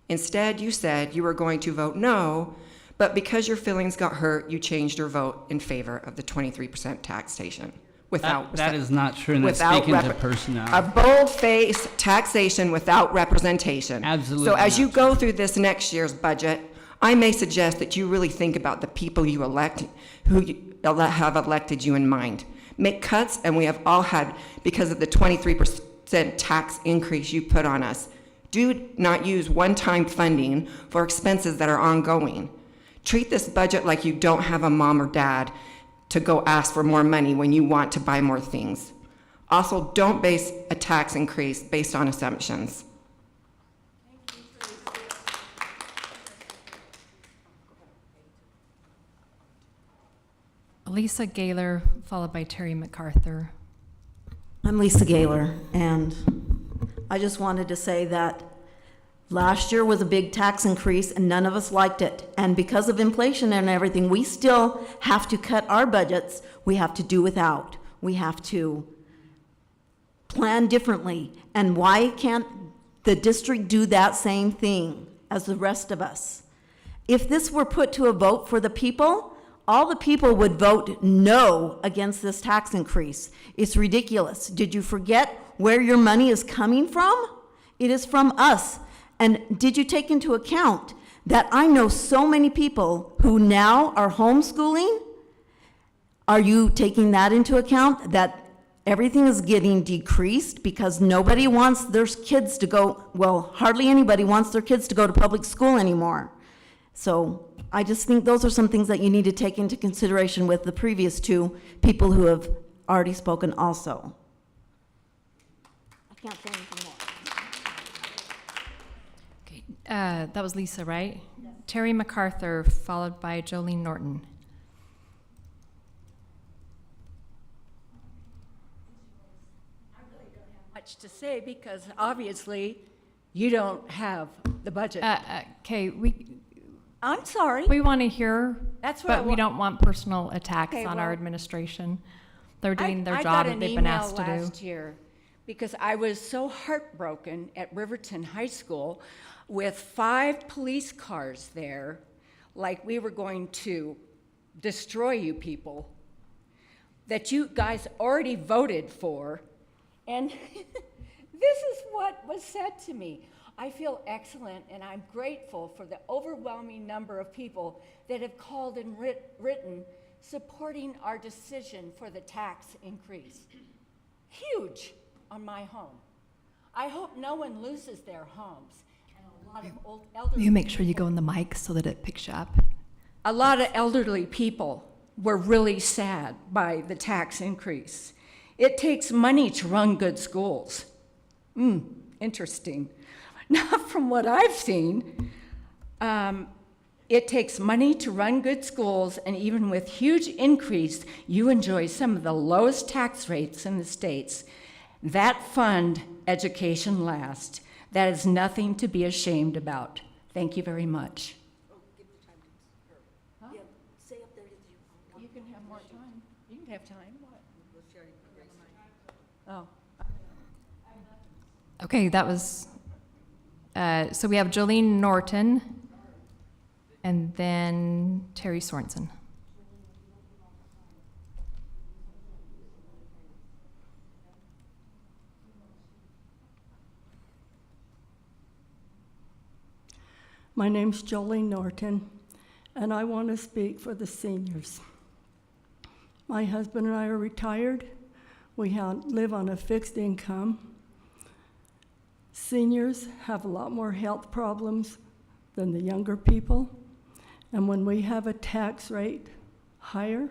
Instead, you said you were going to vote no, but because your feelings got hurt, you changed your vote in favor of the 23% taxation. That is not true, and that's speaking to personnel. A bold-faced taxation without representation. Absolutely So as you not go through this next year's budget, I may suggest that you really think about the people you elect, have elected you in mind. Make cuts, and we have all had, because of the 23% tax increase you put on us. Do not use one-time funding for expenses that are ongoing. Treat this budget like you don't have a mom or dad to go ask for more money when you want to buy more things. Also, don't base a tax increase based on assumptions. Lisa Gaylor, followed by Terry MacArthur. I'm Lisa Gaylor, and I just wanted to say that last year was a big tax increase and none of us liked it. And because of inflation and everything, we still have to cut our budgets. We have to do without. We have to plan differently. And why can't the district do that same thing as the rest of us? If this were put to a vote for the people, all the people would vote no against this tax increase. It's ridiculous. Did you forget where your money is coming from? It is from us. And did you take into account that I know so many people who now are homeschooling? Are you taking that into account, that everything is getting decreased because nobody wants their kids to go, well, hardly anybody wants their kids to go to public school anymore. So I just think those are some things that you need to take into consideration with the previous two people who have already spoken also. I can't say anything more. That was Lisa, right? Yes. Terry MacArthur, followed by Jolene Norton. I really don't have much to say because obviously you don't have the budget. Okay, I'm sorry. we want to hear, That's what I but we wa- don't want personal attacks Okay, on our well, administration. They're doing their I job got that an they've been email asked to do. last year because I was so heartbroken at Riverton High School with 5 police cars there, like we were going to destroy you people, that you guys already voted for. And this is what was said to me. I feel excellent, and I'm grateful for the overwhelming number of people that have called and written supporting our decision for the tax increase. Huge on my home. I hope no one loses their homes. And a lot of old elderly Will you make sure you people- go in the mic so that it picks you up? A lot of elderly people were really sad by the tax increase. It takes money to run good schools. Interesting. Not from what I've seen. It takes money to run good schools, and even with huge increase, you enjoy some of the lowest tax rates in the states. That fund education last. That is nothing to be ashamed about. Thank you very much. Yeah, say up there that You can have more time. You can have time. What? Oh. Okay, that was, so we have Jolene Norton and then Terry Sorensen. My name's Jolene Norton, and I want to speak for the seniors. My husband and I are retired. We live on a fixed income. Seniors have a lot more health problems than the younger people. And when we have a tax rate higher,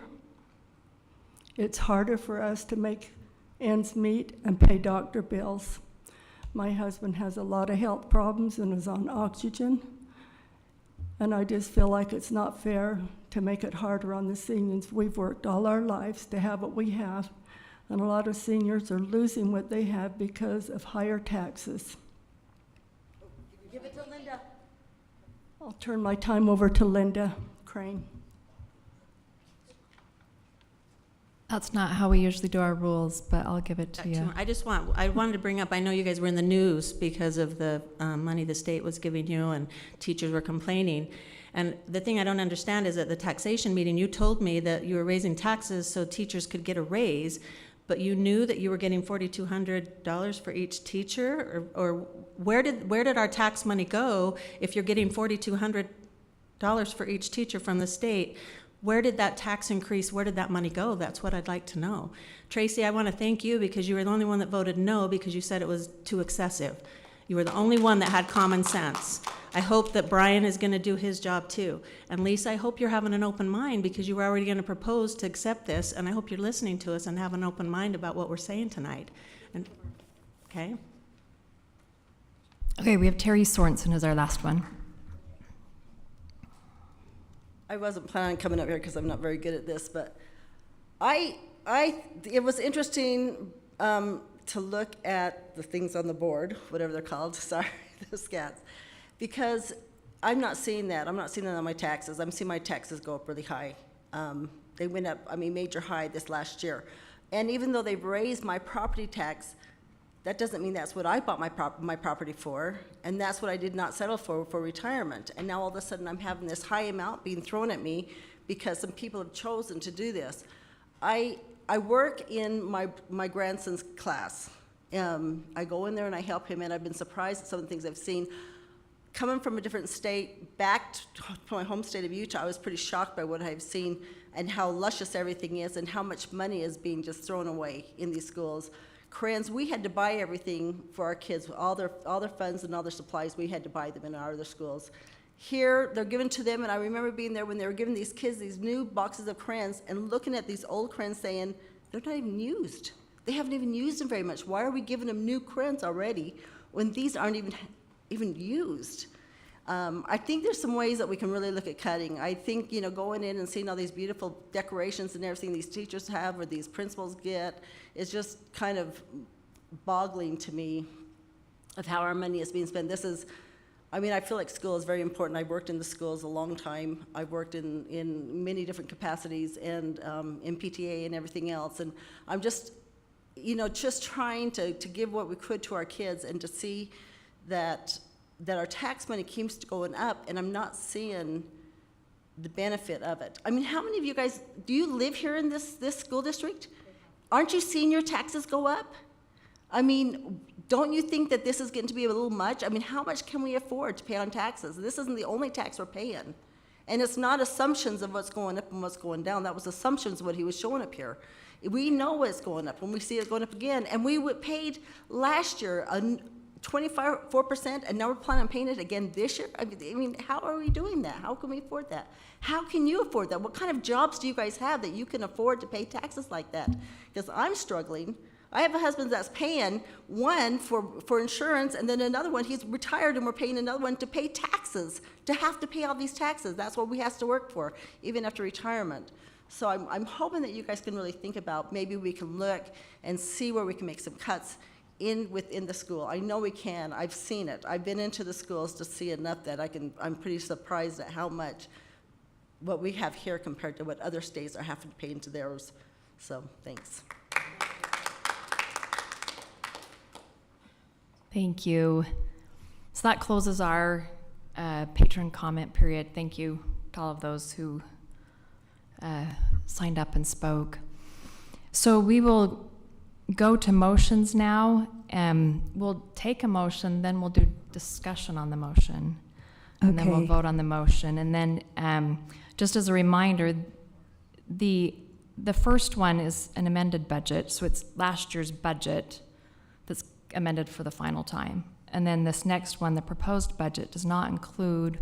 it's harder for us to make ends meet and pay doctor bills. My husband has a lot of health problems and is on oxygen. And I just feel like it's not fair to make it harder on the seniors. We've worked all our lives to have what we have, and a lot of seniors are losing what they have because of higher taxes. Give it to Linda. I'll turn my time over to Linda Crane. That's not how we usually do our rules, but I'll give it to you. I wanted to bring up, I know you guys were in the news because of the money the state was giving you and teachers were complaining. And the thing I don't understand is at the taxation meeting, you told me that you were raising taxes so teachers could get a raise, but you knew that you were getting $4,200 for each teacher? Or where did our tax money go if you're getting $4,200 for each teacher from the state? Where did that tax increase, where did that money go? That's what I'd like to know. Tracy, I want to thank you because you were the only one that voted no because you said it was too excessive. You were the only one that had common sense. I hope that Brian is going to do his job too. And Lisa, I hope you're having an open mind because you were already going to propose to accept this, and I hope you're listening to us and have an open mind about what we're saying tonight. And, okay? Okay, we have Terry Sorensen as our last one. I wasn't planning on coming up here because I'm not very good at this, but it was interesting to look at the things on the board, whatever they're called, sorry, the scats, because I'm not seeing that. I'm not seeing that on my taxes. I'm seeing my taxes go up really high. They went up, major high this last year. And even though they've raised my property tax, that doesn't mean that's what I bought my property for, and that's what I did not settle for retirement. And now all of a sudden I'm having this high amount being thrown at me because some people have chosen to do this. I work in my grandson's class. I go in there and I help him, and I've been surprised at some of the things I've seen. Coming from a different state, back to my home state of Utah, I was pretty shocked by what I've seen and how luscious everything is and how much money is being just thrown away in these schools. Crayons, we had to buy everything for our kids, all their funds and all their supplies, we had to buy them in our other schools. Here, they're given to them, and I remember being there when they were giving these kids these new boxes of crayons and looking at these old crayons saying, they're not even used. They haven't even used them very much. Why are we giving them new crayons already when these aren't even used? I think there's some ways that we can really look at cutting. I think, going in and seeing all these beautiful decorations and everything these teachers have or these principals get is just kind of boggling to me of how our money is being spent. I feel like school is very important. I've worked in the schools a long time. I've worked in many different capacities and in PTA and everything else. And I'm just, just trying to give what we could to our kids and to see that our tax money keeps going up, and I'm not seeing the benefit of it. How many of you guys, do you live here in this school district? Aren't you seeing your taxes go up? Don't you think that this is getting to be a little much? How much can we afford to pay on taxes? This isn't the only tax we're paying. And it's not assumptions of what's going up and what's going down. That was assumptions of what he was showing up here. We know what's going up when we see it going up again. And we paid last year 24%, and now we're planning on paying it again this year? How are we doing that? How can we afford that? How can you afford that? What kind of jobs do you guys have that you can afford to pay taxes like that? Because I'm struggling. I have a husband that's paying one for insurance, and then another one, he's retired, and we're paying another one to pay taxes, to have to pay all these taxes. That's what we have to work for, even after retirement. So I'm hoping that you guys can really think about, maybe we can look and see where we can make some cuts within the school. I know we can. I've seen it. I've been into the schools to see enough that I'm pretty surprised at how much what we have here compared to what other states are having to pay into theirs. So, thanks. Thank you. So that closes our patron comment period. Thank you to all of those who signed up and spoke. So we will go to motions now. We'll take a motion, then we'll do discussion on the motion. And then we'll Okay. vote on the motion. And then, just as a reminder, the first one is an amended budget, so it's last year's budget that's amended for the final time. And then this next one, the proposed budget, does not include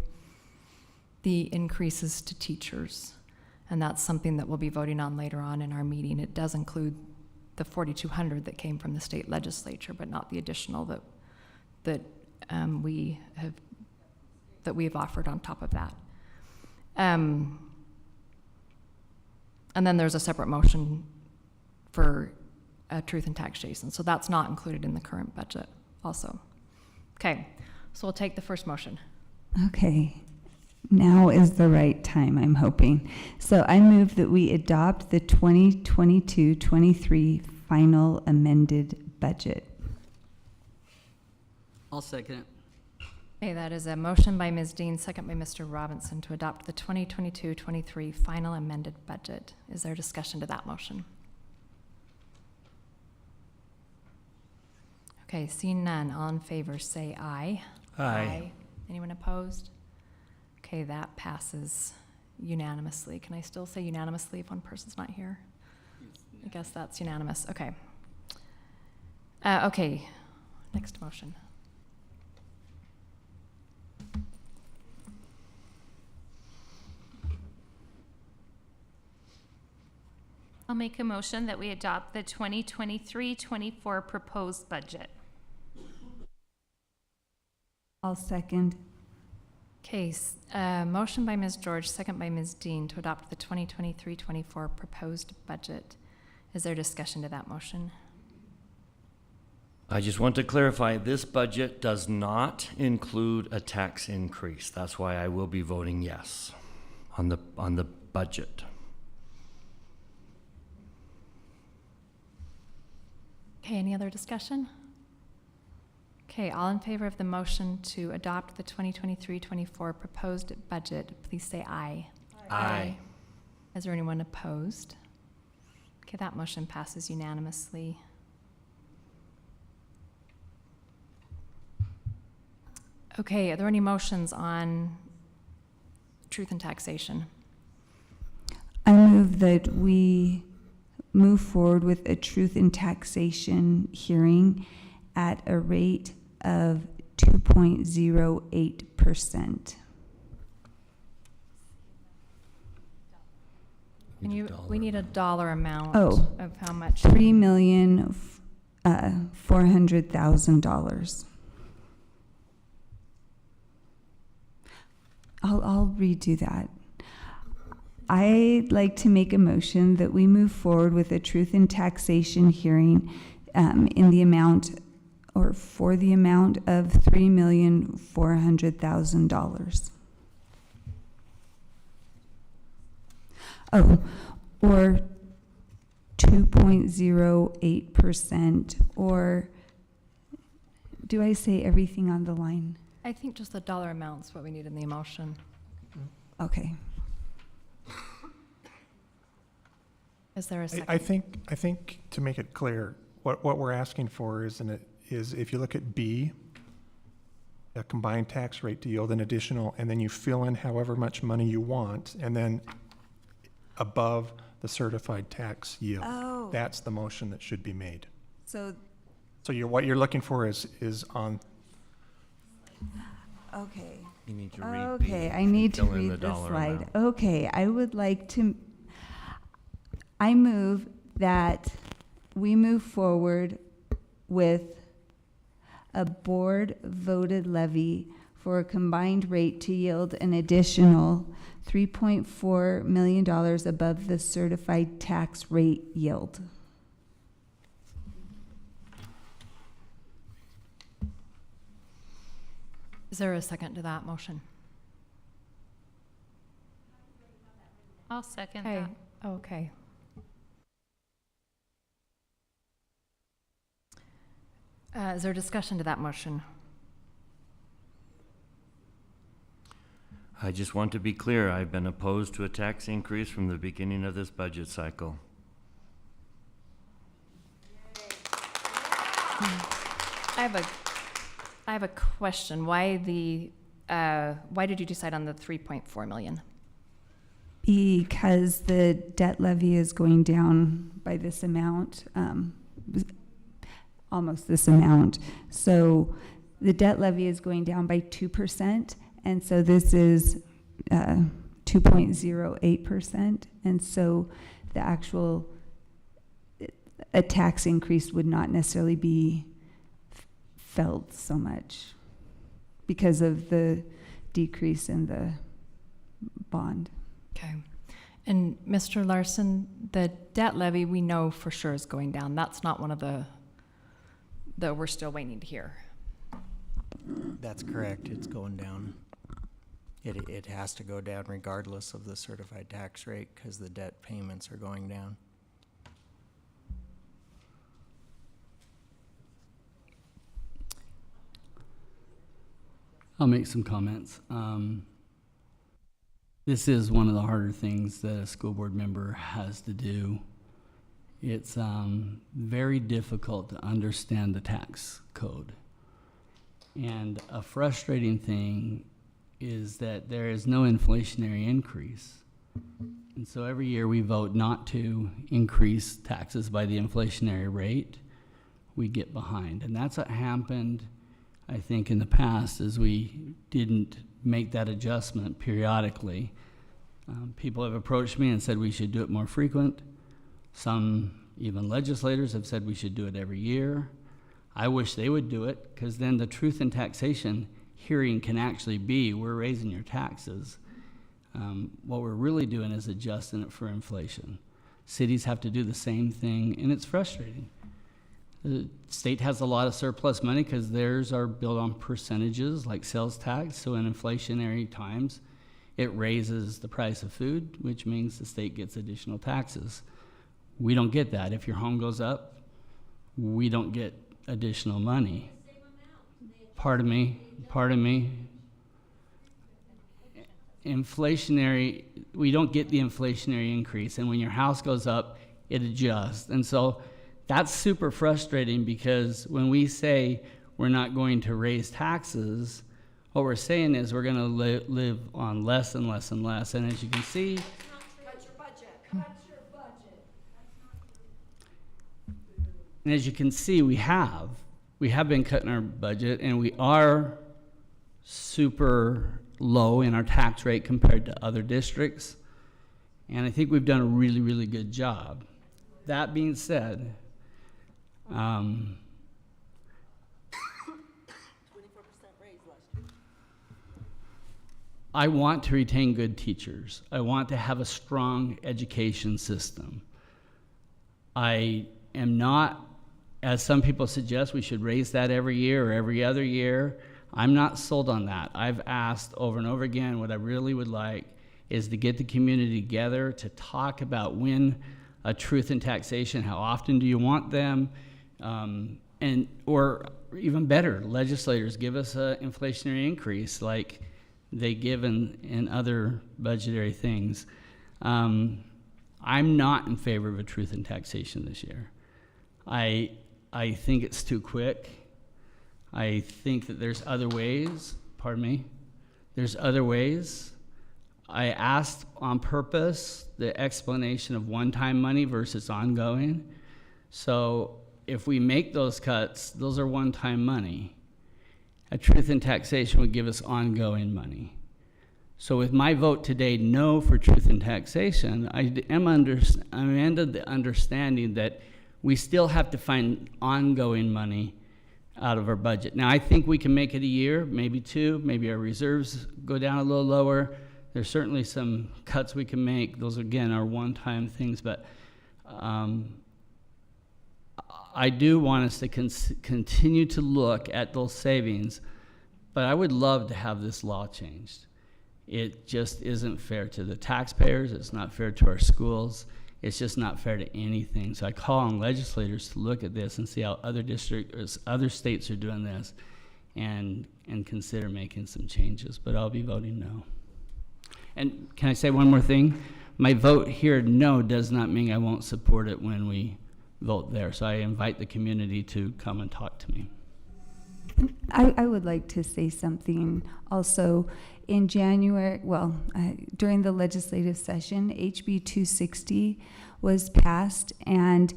the increases to teachers. And that's something that we'll be voting on later on in our meeting. It does include the 4,200 that came from the state legislature, but not the additional that we've offered on top of that. And then there's a separate motion for truth and taxation. So that's not included in the current budget also. Okay, so we'll take the first motion. Okay. Now is the right time, I'm hoping. So I move that we adopt the 2022-23 final amended budget. I'll second it. Okay, that is a motion by Ms. Dean, second by Mr. Robinson to adopt the 2022-23 final amended budget. Is there discussion to that motion? Okay, seeing none, all in favor say aye. Aye. Anyone opposed? Okay, that passes unanimously. Can I still say unanimously if one person's not here? I guess that's unanimous. Okay. Okay, next motion. I'll make a motion that we adopt the 2023-24 proposed budget. I'll second. Okay, motion by Ms. George, second by Ms. Dean to adopt the 2023-24 proposed budget. Is there discussion to that motion? I just want to clarify, this budget does not include a tax increase. That's why I will be voting yes on the budget. Okay, any other discussion? Okay, all in favor of the motion to adopt the 2023-24 proposed budget, please say aye. Aye. Is there anyone opposed? Okay, that motion passes unanimously. Okay, are there any motions on truth and taxation? I move that we move forward with a truth and taxation hearing at a rate of 2.08%. We need a dollar amount Oh. of how much. $3,400,000. I'll redo that. I'd like to make a motion that we move forward with a truth and taxation hearing in the amount, or for the amount of $3,400,000. Oh, or 2.08%, or do I say everything on the line? I think just the dollar amount's what we need in the motion. Okay. Is there a second? I think to make it clear, what we're asking for is if you look at B, a combined tax rate to yield an additional, and then you fill in however much money you want, and then above the certified tax yield. Oh. That's the motion that should be made. So, What you're looking for is on, okay. You need to read Okay, B I need to fill in read the dollar slide. amount. Okay, I move that we move forward with a board voted levy for a combined rate to yield an additional $3.4 million above the certified tax rate yield. Is there a second to that motion? I'll second Okay. that. Okay. Is there discussion to that motion? I just want to be clear, I've been opposed to a tax increase from the beginning of this budget cycle. I have a question. Why the why did you decide on the 3.4 million? Because the debt levy is going down by this amount, almost this amount. So the debt levy is going down by 2%, and so this is 2.08%, and so the actual a tax increase would not necessarily be felt so much because of the decrease in the bond. Okay. And Mr. Larson, the debt levy we know for sure is going down. That's not one of the we're still waiting to hear. That's correct. It's going down. It has to go down regardless of the certified tax rate because the debt payments are going down. I'll make some comments. This is one of the harder things that a school board member has to do. It's very difficult to understand the tax code. And a frustrating thing is that there is no inflationary increase. And so every year we vote not to increase taxes by the inflationary rate, we get behind. And that's what happened, I think, in the past, is we didn't make that adjustment periodically. People have approached me and said we should do it more frequent. Some, even legislators, have said we should do it every year. I wish they would do it, because then the truth in taxation hearing can actually be, we're raising your taxes. What we're really doing is adjusting it for inflation. Cities have to do the same thing, and it's frustrating. The state has a lot of surplus money because theirs are built on percentages like sales tax. So in inflationary times, it raises the price of food, which means the state gets additional taxes. We don't get that. If your home goes up, we don't get additional money. Pardon me. Inflationary, we don't get the inflationary increase. And when your house goes up, it adjusts. And so that's super frustrating, because when we say we're not going to raise taxes, what we're saying is we're going to live on less and less and less. And as you can see, and as you can see, we have been cutting our budget, and we are super low in our tax rate compared to other districts. And I think we've done a really, really good job. That being said, 24% raise last year. I want to retain good teachers. I want to have a strong education system. I am not, as some people suggest, we should raise that every year or every other year. I'm not sold on that. I've asked over and over again, what I really would like is to get the community together to talk about when a truth in taxation, how often do you want them? Or even better, legislators give us an inflationary increase like they give in other budgetary things. I'm not in favor of a truth in taxation this year. I think it's too quick. I think that there's other ways, there's other ways. I asked on purpose the explanation of one-time money versus ongoing. So if we make those cuts, those are one-time money. A truth in taxation would give us ongoing money. So with my vote today, no for truth in taxation, I'm under the understanding that we still have to find ongoing money out of our budget. Now, I think we can make it a year, maybe two, maybe our reserves go down a little lower. There's certainly some cuts we can make. Those, again, are one-time things, but I do want us to continue to look at those savings, but I would love to have this law changed. It just isn't fair to the taxpayers. It's not fair to our schools. It's just not fair to anything. So I call on legislators to look at this and see how other states are doing this, and consider making some changes. But I'll be voting no. And can I say one more thing? My vote here no does not mean I won't support it when we vote there. So I invite the community to come and talk to me. I would like to say something also. In January, during the legislative session, HB 260 was passed, and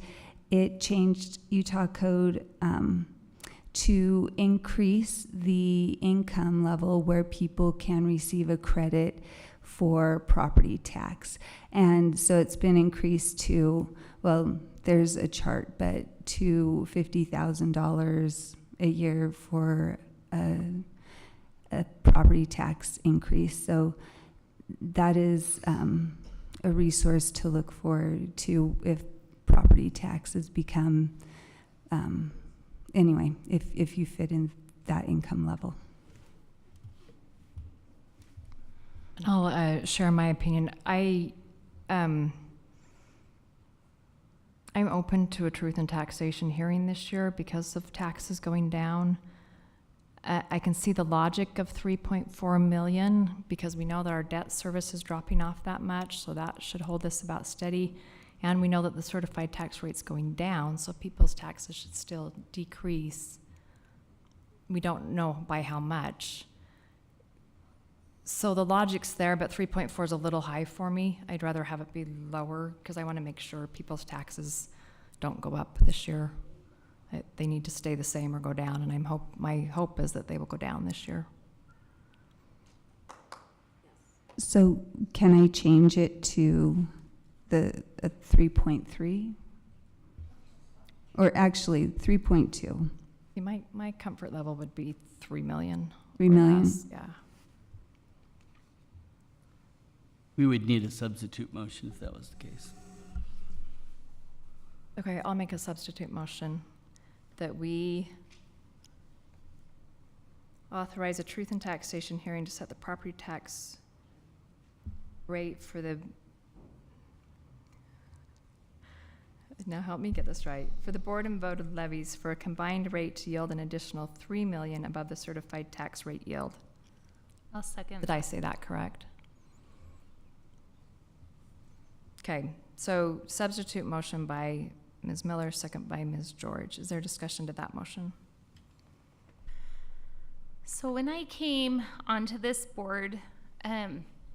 it changed Utah code to increase the income level where people can receive a credit for property tax. And so it's been increased to, well, there's a chart, but to $50,000 a year for a property tax increase. So that is a resource to look forward to if property taxes become, anyway, if you fit in that income level. I'll share my opinion. I'm open to a truth and taxation hearing this year because of taxes going down. I can see the logic of 3.4 million because we know that our debt service is dropping off that much, so that should hold us about steady. And we know that the certified tax rate's going down, so people's taxes should still decrease. We don't know by how much. So the logic's there, but 3.4 is a little high for me. I'd rather have it be lower because I want to make sure people's taxes don't go up this year. They need to stay the same or go down, and my hope is that they will go down this year. So can I change it to the 3.3? Or actually 3.2? See, my comfort level would be 3 million. 3 million? Less, yeah. We would need a substitute motion if that was the case. Okay, I'll make a substitute motion that we authorize a truth and taxation hearing to set the property tax rate for the, now help me get this right, for the board and voted levies for a combined rate to yield an additional 3 million above the certified tax rate yield. I'll second. Did I say that correct? Okay, so substitute motion by Ms. Miller, second by Ms. George. Is there discussion to that motion? So when I came onto this board,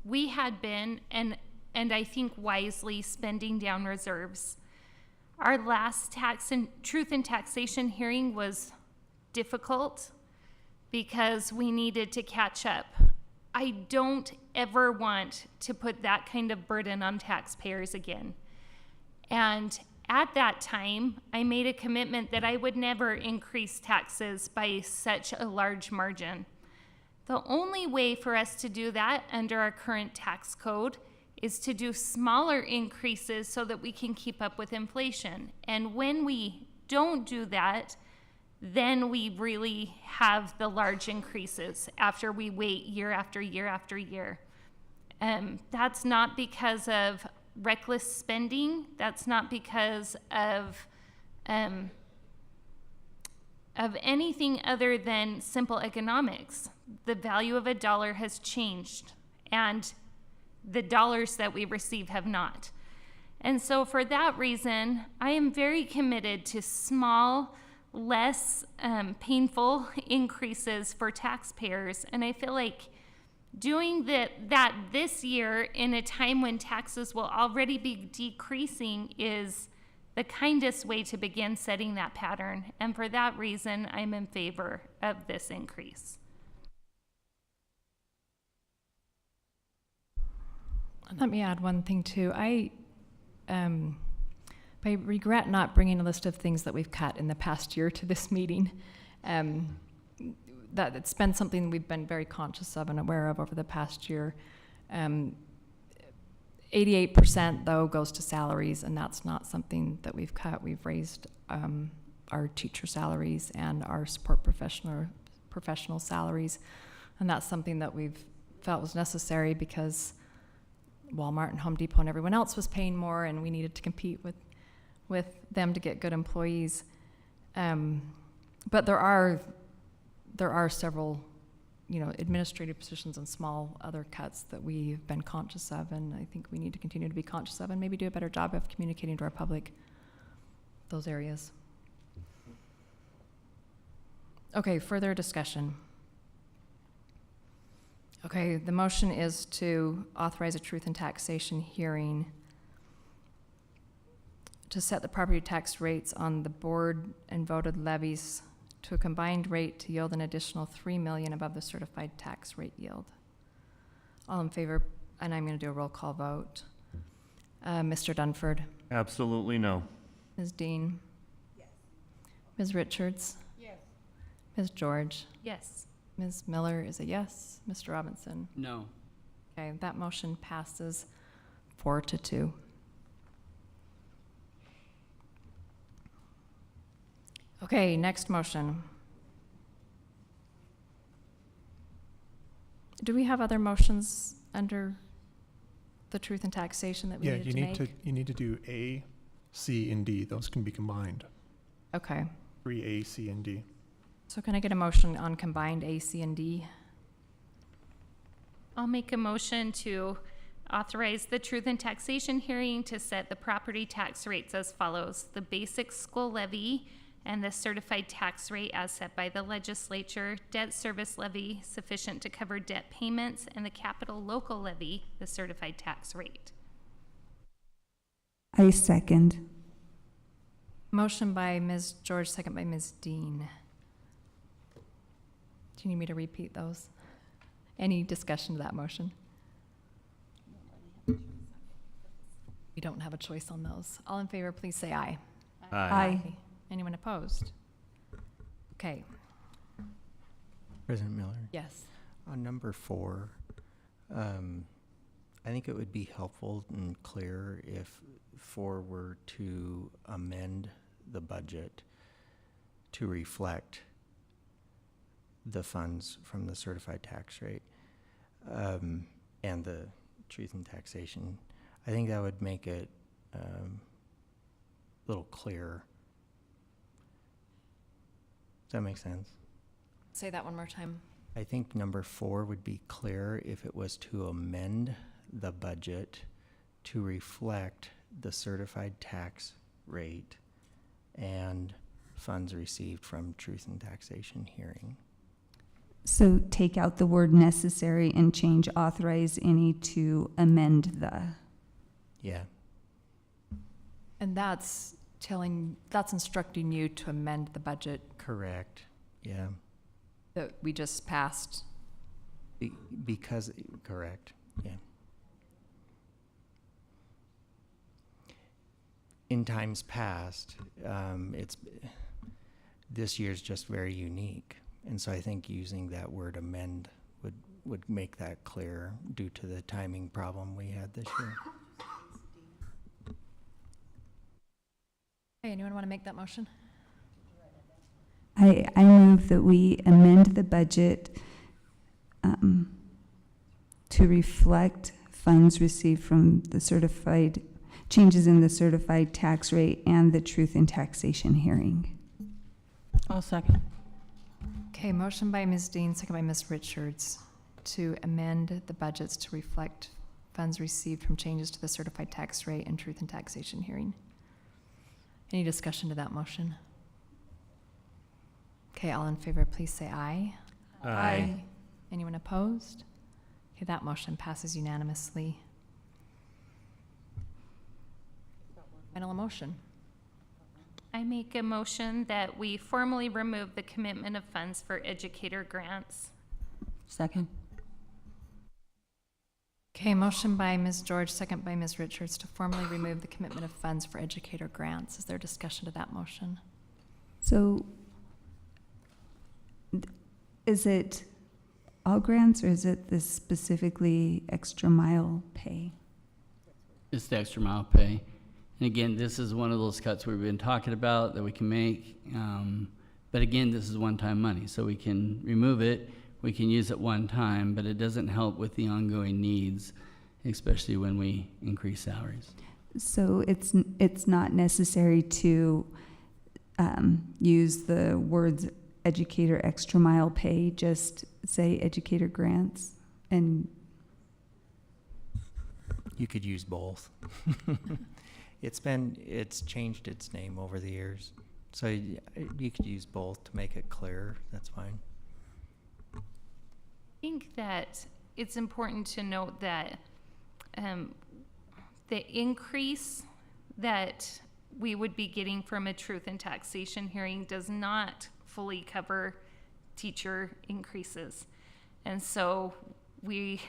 we had been, and I think wisely, spending down reserves. Our last truth and taxation hearing was difficult because we needed to catch up. I don't ever want to put that kind of burden on taxpayers again. And at that time, I made a commitment that I would never increase taxes by such a large margin. The only way for us to do that under our current tax code is to do smaller increases so that we can keep up with inflation. And when we don't do that, then we really have the large increases after we wait year after year after year. That's not because of reckless spending. That's not because of anything other than simple economics. The value of a dollar has changed, and the dollars that we receive have not. And so for that reason, I am very committed to small, less painful increases for taxpayers. And I feel like doing that this year in a time when taxes will already be decreasing is the kindest way to begin setting that pattern. And for that reason, I'm in favor of this increase. Let me add one thing too. I regret not bringing a list of things that we've cut in the past year to this meeting. That it's been something we've been very conscious of and aware of over the past year. 88% though goes to salaries, and that's not something that we've cut. We've raised our teacher salaries and our support professional salaries, and that's something that we've felt was necessary because Walmart and Home Depot and everyone else was paying more, and we needed to compete with them to get good employees. But there are several, administrative positions and small other cuts that we've been conscious of, and I think we need to continue to be conscious of and maybe do a better job of communicating to our public those areas. Okay, further discussion. Okay, the motion is to authorize a truth and taxation hearing to set the property tax rates on the board and voted levies to a combined rate to yield an additional $3 million above the certified tax rate yield. All in favor, and I'm going to do a roll call vote. Mr. Dunford, Absolutely no. Ms. Dean, Ms. Richards, Yes. Ms. George, Yes. Ms. Miller is a yes. Mr. Robinson. No. Okay, that motion passes 4-2. Okay, next motion. Do we have other motions under the truth and taxation that we Yeah, needed to make? you need to do A, C, and D. Those can be combined. Okay, 3A, C, and D. so can I get a motion on combined A, C, and D? I'll make a motion to authorize the truth and taxation hearing to set the property tax rates as follows. The basic school levy and the certified tax rate as set by the legislature, debt service levy sufficient to cover debt payments, and the capital local levy, the certified tax rate. I second. Motion by Ms. George, second by Ms. Dean. Do you need me to repeat those? Any discussion of that motion? We don't have a choice on those. All in favor, please say aye. Aye. Anyone opposed? Okay, President Miller? yes. On number 4, I think it would be helpful and clear if 4 were to amend the budget to reflect the funds from the certified tax rate and the truth and taxation. I think that would make it a little clearer. Does that make sense? Say that one more time. I think number 4 would be clear if it was to amend the budget to reflect the certified tax rate and funds received from truth and taxation hearing. So take out the word necessary and change authorize any to amend the. Yeah. And that's instructing you to amend the budget Correct. Yeah. that we just passed. Because, correct. Yeah. In times past, this year's just very unique. And so I think using that word amend would make that clear due to the timing problem we had this year. Hey, anyone want to make that motion? I move that we amend the budget to reflect funds received from the certified, changes in the certified tax rate and the truth in taxation hearing. I'll second. Okay, motion by Ms. Dean, second by Ms. Richards to amend the budgets to reflect funds received from changes to the certified tax rate and truth in taxation hearing. Any discussion to that motion? Okay, all in favor, please say aye. Aye. Anyone opposed? Okay, that motion passes unanimously. Final motion. I make a motion that we formally remove the commitment of funds for educator grants. Second. Okay, motion by Ms. George, second by Ms. Richards to formally remove the commitment of funds for educator grants. Is there discussion to that motion? So is it all grants or is it this specifically extra mile pay? It's the extra mile pay. And again, this is one of those cuts we've been talking about that we can make. But again, this is one-time money, so we can remove it. We can use it one time, but it doesn't help with the ongoing needs, especially when we increase salaries. So it's not necessary to use the words educator extra mile pay, just say educator grants and. You could use both. It's changed its name over the years. So you could use both to make it clear. That's fine. I think that it's important to note that the increase that we would be getting from a truth and taxation hearing does not fully cover teacher increases. And so we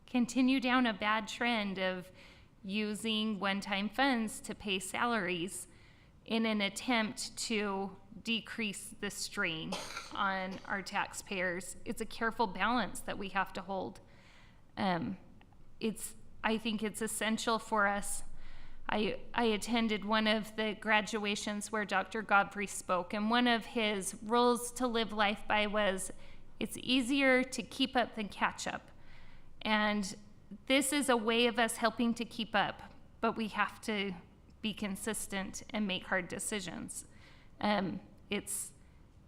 continue down a bad trend of using one-time funds to pay salaries in an attempt to decrease the strain on our taxpayers. It's a careful balance that we have to hold. I think it's essential for us. I attended one of the graduations where Dr. Godfrey spoke, and one of his rules to live life by was, it's easier to keep up than catch up. And this is a way of us helping to keep up, but we have to be consistent and make hard decisions.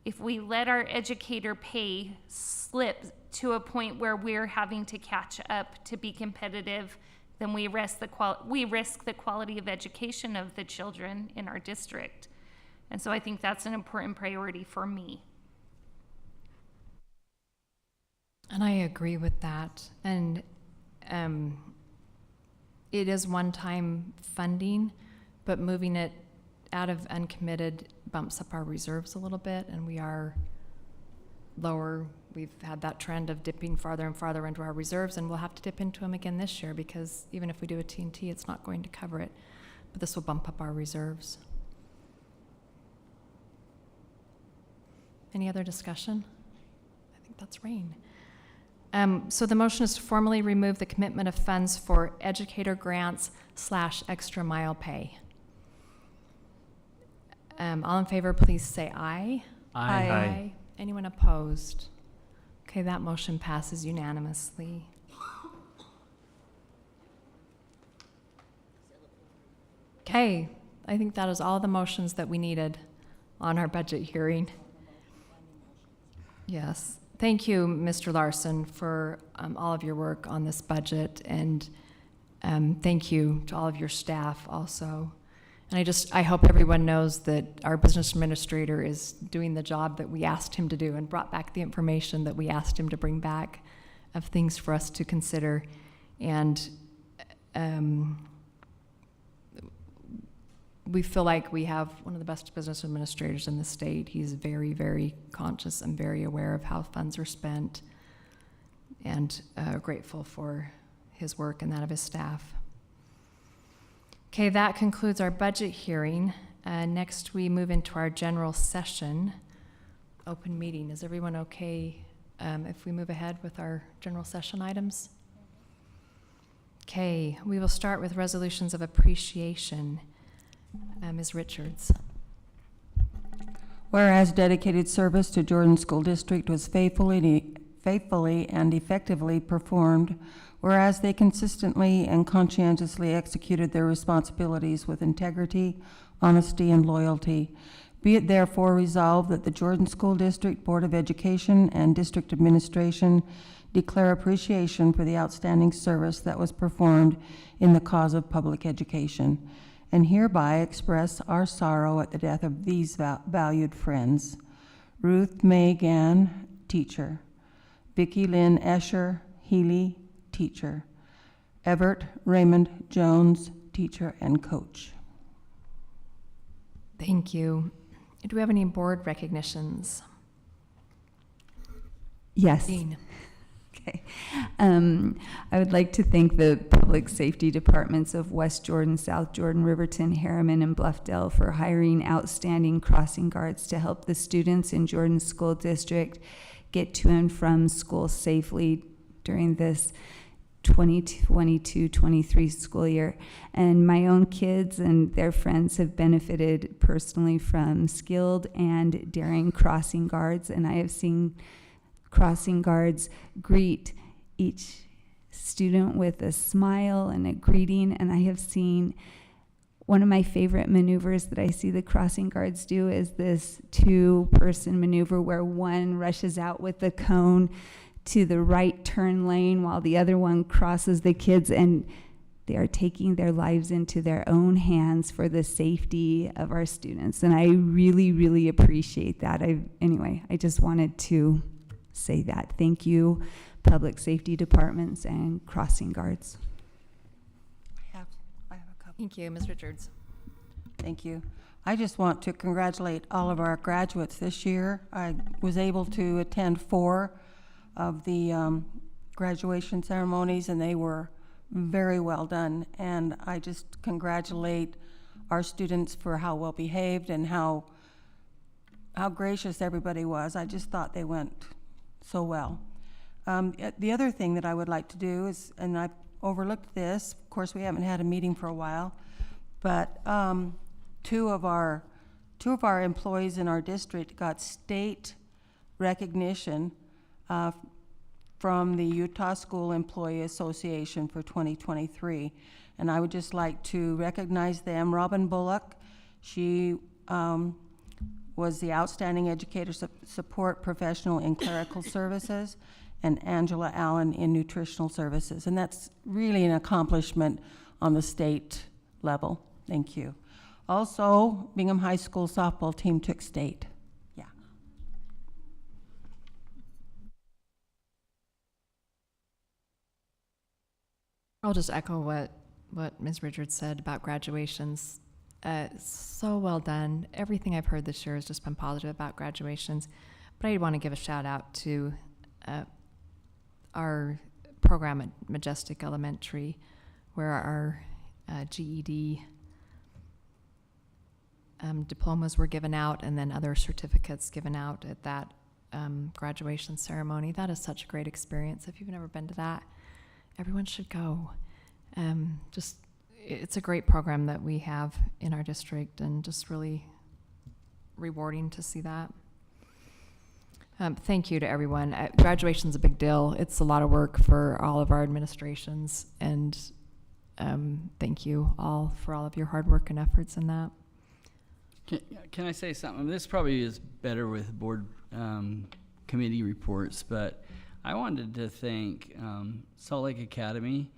If we let our educator pay slip to a point where we're having to catch up to be competitive, then we risk the quality of education of the children in our district. And so I think that's an important priority for me. And I agree with that. And it is one-time funding, but moving it out of uncommitted bumps up our reserves a little bit, and we are lower. We've had that trend of dipping farther and farther into our reserves, and we'll have to dip into them again this year, because even if we do a T&T, it's not going to cover it. But this will bump up our reserves. Any other discussion? I think that's Rain. So the motion is to formally remove the commitment of funds for educator grants / extra mile pay. All in favor, please say aye. Aye. Aye. Anyone opposed? Okay, that motion passes unanimously. Okay, I think that is all the motions that we needed on our budget hearing. Yes. Thank you, Mr. Larson, for all of your work on this budget, and thank you to all of your staff also. And I hope everyone knows that our business administrator is doing the job that we asked him to do and brought back the information that we asked him to bring back of things for us to consider. And we feel like we have one of the best business administrators in the state. He's very, very conscious and very aware of how funds are spent, and grateful for his work and that of his staff. Okay, that concludes our budget hearing. Next, we move into our general session, open meeting. Is everyone okay if we move ahead with our general session items? Okay, we will start with resolutions of appreciation. Ms. Richards. Whereas dedicated service to Jordan School District was faithfully and effectively performed, whereas they consistently and conscientiously executed their responsibilities with integrity, honesty, and loyalty, be it therefore resolved that the Jordan School District Board of Education and District Administration declare appreciation for the outstanding service that was performed in the cause of public education, and hereby express our sorrow at the death of these valued friends: Ruth May Gann, teacher; Vicki Lynn Escher Healy, teacher; Everett Raymond Jones, teacher and coach. Thank you. Do we have any board recognitions? Yes. Dean. Okay. I would like to thank the public safety departments of West Jordan, South Jordan, Riverton, Harriman, and Bluffdale for hiring outstanding crossing guards to help the students in Jordan School District get to and from school safely during this 2022-23 school year. And my own kids and their friends have benefited personally from skilled and daring crossing guards, and I have seen crossing guards greet each student with a smile and a greeting, and I have seen one of my favorite maneuvers that I see the crossing guards do is this two-person maneuver where one rushes out with the cone to the right turn lane while the other one crosses the kids, and They are taking their lives into their own hands for the safety of our students. And I really, really appreciate that. Anyway, I just wanted to say that. Thank you, public safety departments and crossing guards. I have a couple. Thank you, Ms. Richards. Thank you. I just want to congratulate all of our graduates this year. I was able to attend 4 of the graduation ceremonies, and they were very well done. And I just congratulate our students for how well behaved and how gracious everybody was. I just thought they went so well. The other thing that I would like to do is, and I've overlooked this, of course we haven't had a meeting for a while, but two of our employees in our district got state recognition from the Utah School Employee Association for 2023. And I would just like to recognize them. Robin Bullock, she was the Outstanding Educator Support Professional in Clerical Services, and Angela Allen in Nutritional Services. And that's really an accomplishment on the state level. Thank you. Also, Bingham High School softball team took state. Yeah. I'll just echo what Ms. Richards said about graduations. So well done. Everything I've heard this year has just been positive about graduations. But I want to give a shout out to our program at Majestic Elementary, where our GED diplomas were given out, and then other certificates given out at that graduation ceremony. That is such a great experience. If you've never been to that, everyone should go. It's a great program that we have in our district, and just really rewarding to see that. Thank you to everyone. Graduation's a big deal. It's a lot of work for all of our administrations, and thank you all for all of your hard work and efforts in that. Can I say something? This probably is better with board committee reports, but I wanted to thank Salt Lake Academy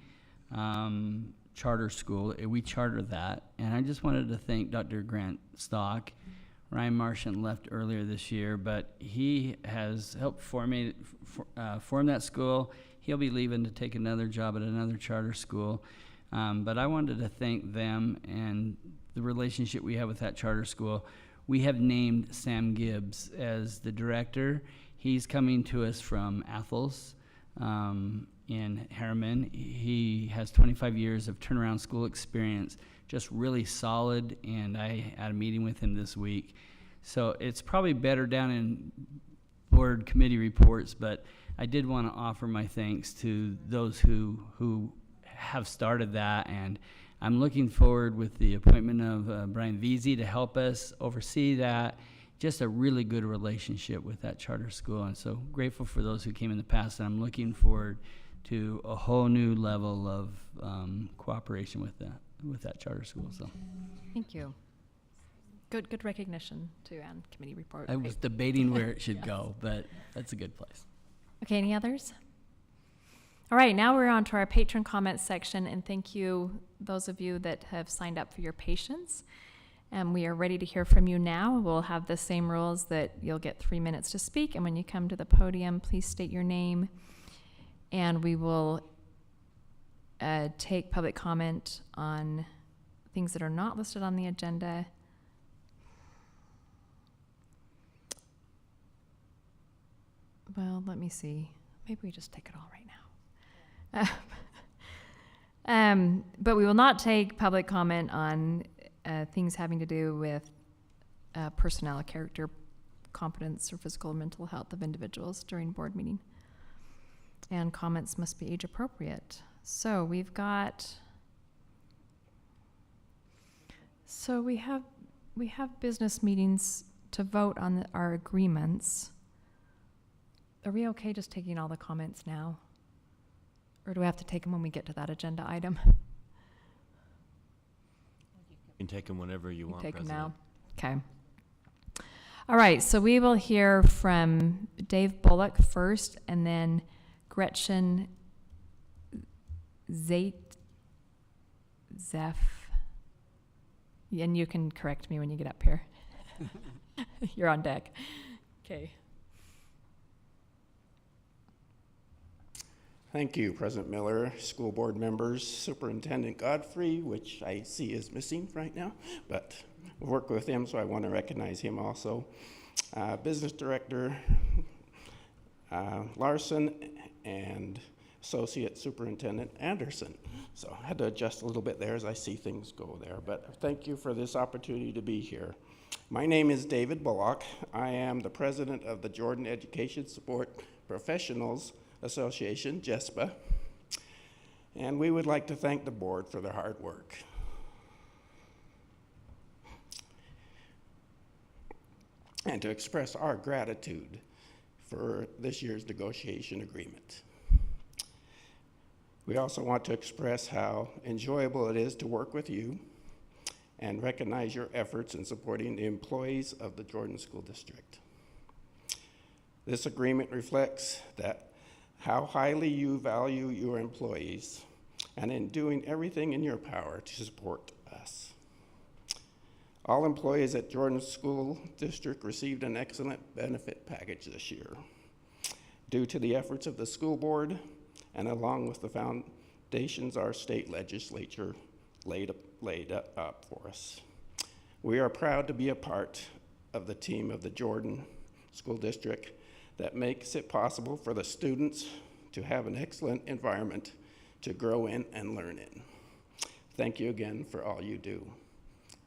Charter School. We chartered that, and I just wanted to thank Dr. Grant Stock. Ryan Martian left earlier this year, but he has helped form that school. He'll be leaving to take another job at another charter school. But I wanted to thank them and the relationship we have with that charter school. We have named Sam Gibbs as the director. He's coming to us from Athens in Harriman. He has 25 years of turnaround school experience, just really solid, and I had a meeting with him this week. So it's probably better down in board committee reports, but I did want to offer my thanks to those who have started that, and I'm looking forward with the appointment of Brian Veazey to help us oversee that. Just a really good relationship with that charter school, and so grateful for those who came in the past, and I'm looking forward to a whole new level of cooperation with that charter school. So Thank you. Good recognition too, and committee report. I was debating where it should go, but that's a good place. Okay, any others? All right, now we're on to our patron comments section, and thank you, those of you that have signed up, for your patience. And we are ready to hear from you now. We'll have the same rules that you'll get 3 minutes to speak, and when you come to the podium, please state your name, and we will take public comment on things that are not listed on the agenda. Well, let me see. Maybe we just take it all right now. But we will not take public comment on things having to do with personnel, character, competence, or physical or mental health of individuals during board meeting. And comments must be age appropriate. So we have business meetings to vote on our agreements. Are we okay just taking all the comments now? Or do we have to take them when we get to that agenda item? You can take them whenever you want, Take them President. now? Okay. All right, so we will hear from Dave Bullock first, and then Gretchen Zeph. And you can correct me when you get up here. You're on deck. Okay. Thank you, President Miller, school board members, Superintendent Godfrey, which I see is missing right now, but we work with him, so I want to recognize him also. Business Director Larson and Associate Superintendent Anderson. So I had to adjust a little bit there as I see things go there, but thank you for this opportunity to be here. My name is David Bullock. I am the president of the Jordan Education Support Professionals Association, JESPA, and we would like to thank the board for their hard work. And to express our gratitude for this year's negotiation agreement. We also want to express how enjoyable it is to work with you and recognize your efforts in supporting the employees of the Jordan School District. This agreement reflects how highly you value your employees and in doing everything in your power to support us. All employees at Jordan School District received an excellent benefit package this year due to the efforts of the school board and along with the foundations our state legislature laid up for us. We are proud to be a part of the team of the Jordan School District that makes it possible for the students to have an excellent environment to grow in and learn in. Thank you again for all you do.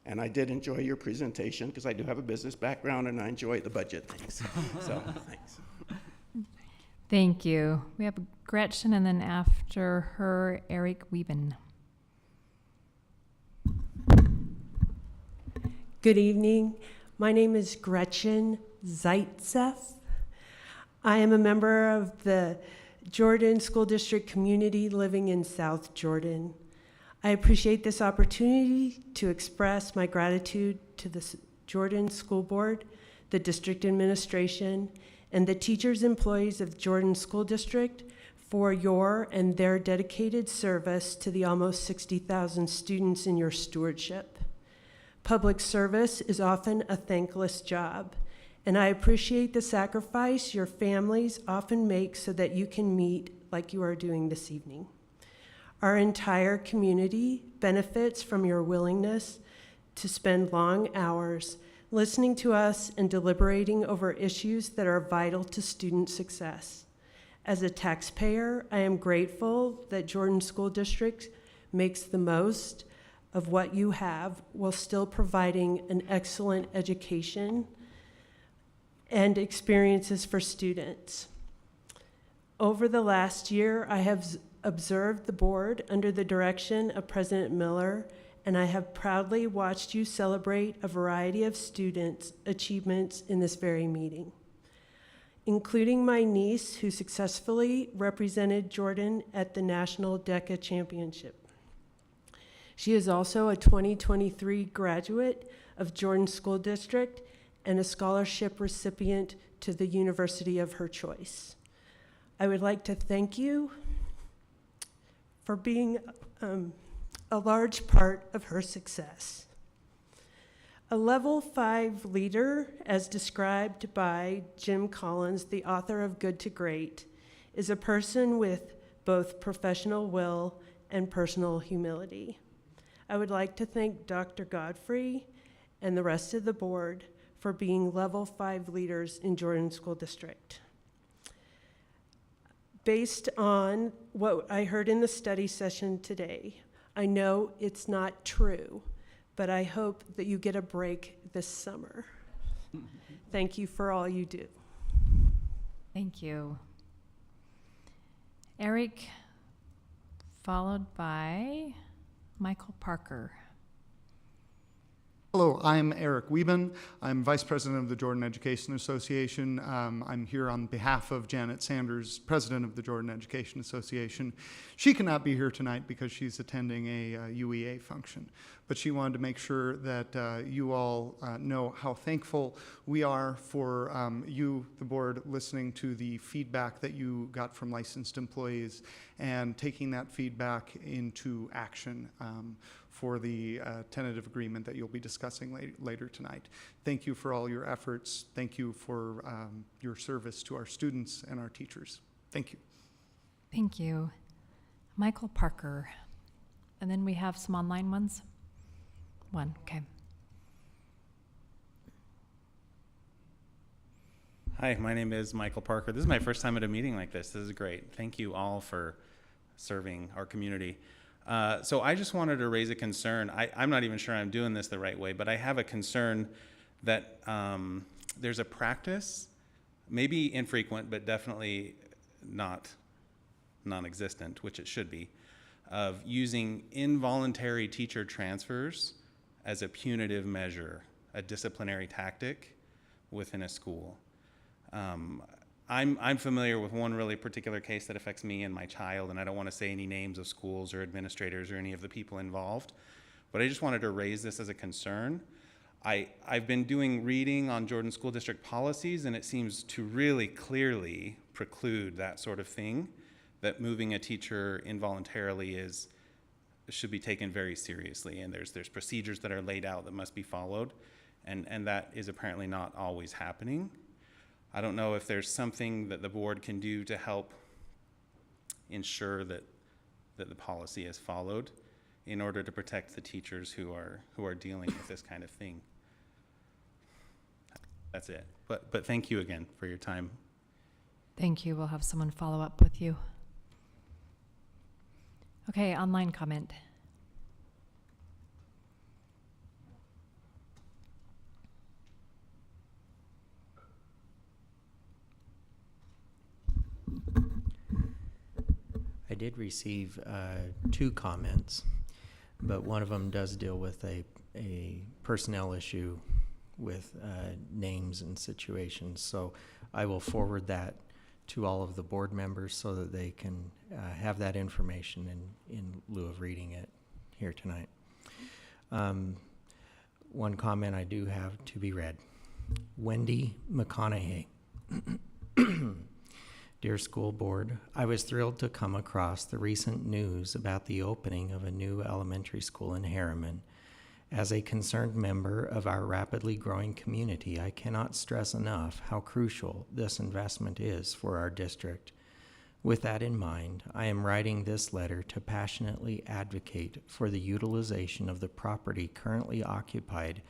And I did enjoy your presentation because I do have a business background and I enjoy the budget things. So, thanks. Thank you. We have Gretchen and then after her, Eric Wieben. Good evening. My name is Gretchen Zaitsev. I am a member of the Jordan School District community living in South Jordan. I appreciate this opportunity to express my gratitude to the Jordan School Board, the district administration, and the teachers and employees of Jordan School District for your and their dedicated service to the almost 60,000 students in your stewardship. Public service is often a thankless job, and I appreciate the sacrifice your families often make so that you can meet like you are doing this evening. Our entire community benefits from your willingness to spend long hours listening to us and deliberating over issues that are vital to student success. As a taxpayer, I am grateful that Jordan School District makes the most of what you have while still providing an excellent education and experiences for students. Over the last year, I have observed the board under the direction of President Miller, and I have proudly watched you celebrate a variety of students' achievements in this very meeting, including my niece who successfully represented Jordan at the National DECA Championship. She is also a 2023 graduate of Jordan School District and a scholarship recipient to the university of her choice. I would like to thank you for being a large part of her success. A level 5 leader, as described by Jim Collins, the author of Good to Great, is a person with both professional will and personal humility. I would like to thank Dr. Godfrey and the rest of the board for being level 5 leaders in Jordan School District. Based on what I heard in the study session today, I know it's not true, but I hope that you get a break this summer. Thank you for all you do. Thank you. Eric, followed by Michael Parker. Hello, I'm Eric Wieben. I'm Vice President of the Jordan Education Association. I'm here on behalf of Janet Sanders, President of the Jordan Education Association. She cannot be here tonight because she's attending a UEA function, but she wanted to make sure that you all know how thankful we are for you, the board, listening to the feedback that you got from licensed employees and taking that feedback into action for the tentative agreement that you'll be discussing later tonight. Thank you for all your efforts. Thank you for your service to our students and our teachers. Thank you. Thank you. Michael Parker. And then we have some online ones. One, okay. Hi, my name is Michael Parker. This is my first time at a meeting like this. This is great. Thank you all for serving our community. So I just wanted to raise a concern. I'm not even sure I'm doing this the right way, but I have a concern that there's a practice, maybe infrequent, but definitely not non-existent, which it should be, of using involuntary teacher transfers as a punitive measure, a disciplinary tactic within a school. I'm familiar with one really particular case that affects me and my child, and I don't want to say any names of schools or administrators or any of the people involved, but I just wanted to raise this as a concern. I've been doing reading on Jordan School District policies, and it seems to really clearly preclude that sort of thing, that moving a teacher involuntarily should be taken very seriously, and there's procedures that are laid out that must be followed, and that is apparently not always happening. I don't know if there's something that the board can do to help ensure that the policy is followed in order to protect the teachers who are dealing with this kind of thing. That's it. But thank you again for your time. Thank you. We'll have someone follow up with you. Okay, online comment. I did receive 2 comments, but one of them does deal with a personnel issue with names and situations. So I will forward that to all of the board members so that they can have that information in lieu of reading it here tonight. One comment I do have to be read. Wendy McConaughey. Dear School Board, I was thrilled to come across the recent news about the opening of a new elementary school in Harriman. As a concerned member of our rapidly growing community, I cannot stress enough how crucial this investment is for our district. With that in mind, I am writing this letter to passionately advocate for the utilization of the property currently occupied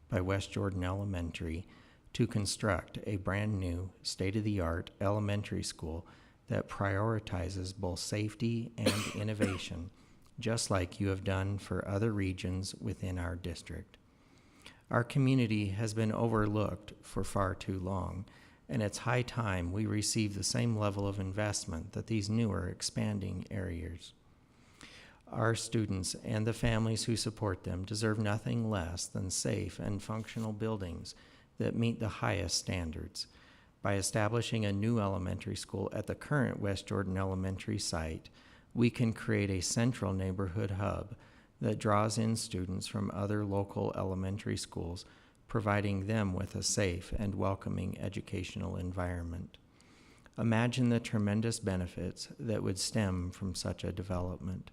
by West Jordan Elementary to construct a brand new, state-of-the-art elementary school that prioritizes both safety and innovation, just like you have done for other regions within our district. Our community has been overlooked for far too long, and it's high time we receive the same level of investment that these newer, expanding areas. Our students and the families who support them deserve nothing less than safe and functional buildings that meet the highest standards. By establishing a new elementary school at the current West Jordan Elementary site, we can create a central neighborhood hub that draws in students from other local elementary schools, providing them with a safe and welcoming educational environment. Imagine the tremendous benefits that would stem from such a development.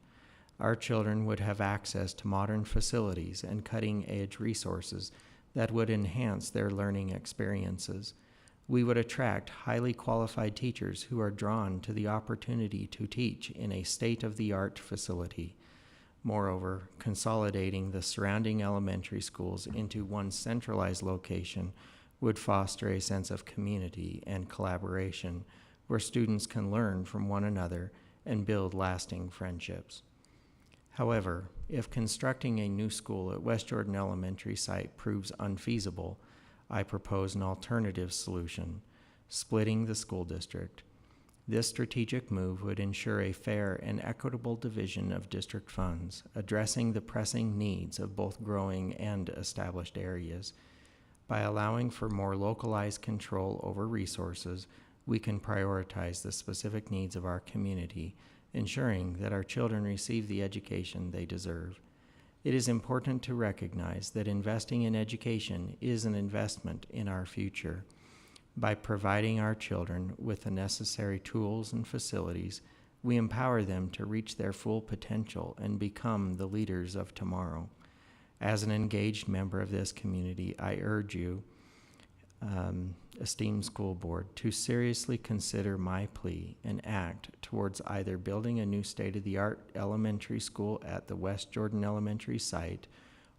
Our children would have access to modern facilities and cutting-edge resources that would enhance their learning experiences. We would attract highly qualified teachers who are drawn to the opportunity to teach in a state-of-the-art facility. Moreover, consolidating the surrounding elementary schools into one centralized location would foster a sense of community and collaboration where students can learn from one another and build lasting friendships. However, if constructing a new school at West Jordan Elementary site proves unfeasible, I propose an alternative solution, splitting the school district. This strategic move would ensure a fair and equitable division of district funds, addressing the pressing needs of both growing and established areas. By allowing for more localized control over resources, we can prioritize the specific needs of our community, ensuring that our children receive the education they deserve. It is important to recognize that investing in education is an investment in our future. By providing our children with the necessary tools and facilities, We empower them to reach their full potential and become the leaders of tomorrow. As an engaged member of this community, I urge you, esteemed school board, to seriously consider my plea and act towards either building a new state-of-the-art elementary school at the West Jordan Elementary site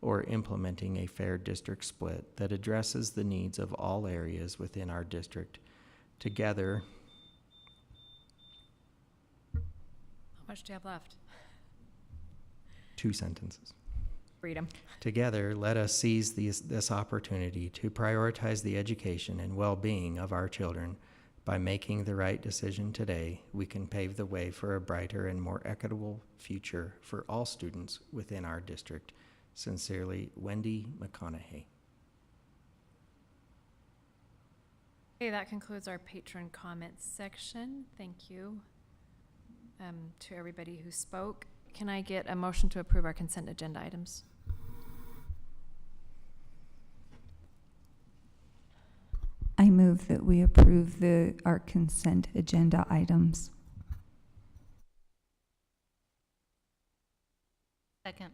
or implementing a fair district split that addresses the needs of all areas within our district. Together, How much do you have left? 2 sentences. Freedom. Together, let us seize this opportunity to prioritize the education and well-being of our children. By making the right decision today, we can pave the way for a brighter and more equitable future for all students within our district. Sincerely, Wendy McConaughey. Okay, that concludes our patron comments section. Thank you to everybody who spoke. Can I get a motion to approve our consent agenda items? I move that we approve our consent agenda items. Second.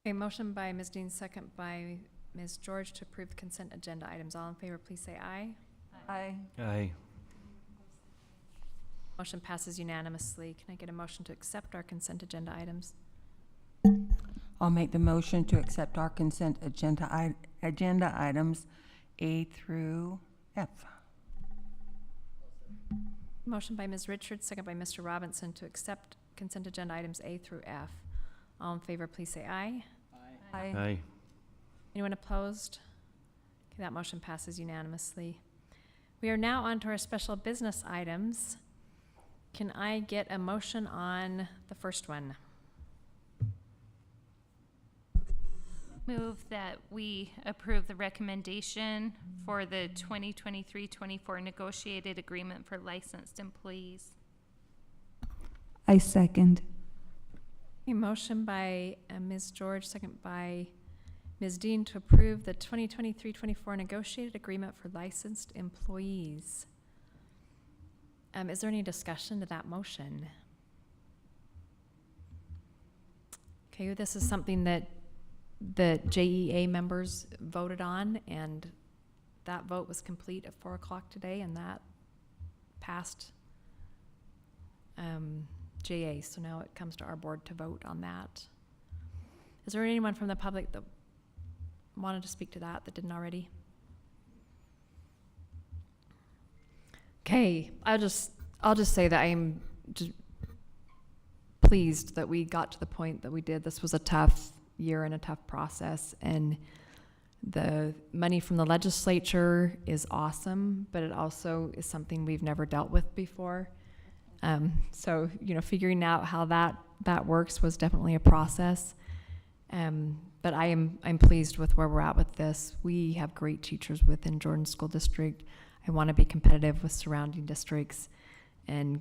Okay, motion by Ms. Dean, second by Ms. George to approve the consent agenda items. All in favor, please say aye. Aye. Aye. Motion passes unanimously. Can I get a motion to accept our consent agenda items? I'll make the motion to accept our consent agenda items A through F. Motion by Ms. Richards, second by Mr. Robinson to accept consent agenda items A through F. All in favor, please say aye. Aye. Aye. Anyone opposed? Okay, that motion passes unanimously. We are now on to our special business items. Can I get a motion on the first one? Move that we approve the recommendation for the 2023-24 negotiated agreement for licensed employees. I second. A motion by Ms. George, second by Ms. Dean to approve the 2023-24 negotiated agreement for licensed employees. Is there any discussion to that motion? Okay, this is something that the JEA members voted on, and that vote was complete at 4 o'clock today, and that passed JA. So now it comes to our board to vote on that. Is there anyone from the public that wanted to speak to that didn't already? Okay, I'll just say that I'm just pleased that we got to the point that we did. This was a tough year and a tough process, and the money from the legislature is awesome, but it also is something we've never dealt with before. So, figuring out how that works was definitely a process. But I'm pleased with where we're at with this. We have great teachers within Jordan School District. I want to be competitive with surrounding districts and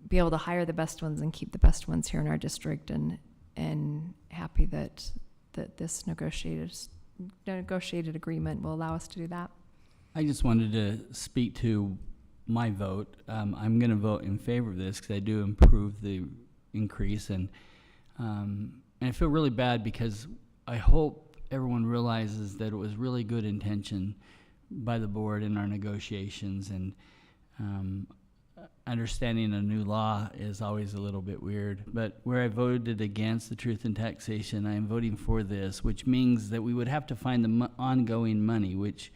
be able to hire the best ones and keep the best ones here in our district, and happy that this negotiated agreement will allow us to do that. I just wanted to speak to my vote. I'm going to vote in favor of this because I do approve the increase, and I feel really bad because I hope everyone realizes that it was really good intention by the board in our negotiations, and understanding a new law is always a little bit weird. But where I voted against the truth in taxation, I am voting for this, which means that we would have to find the ongoing money, which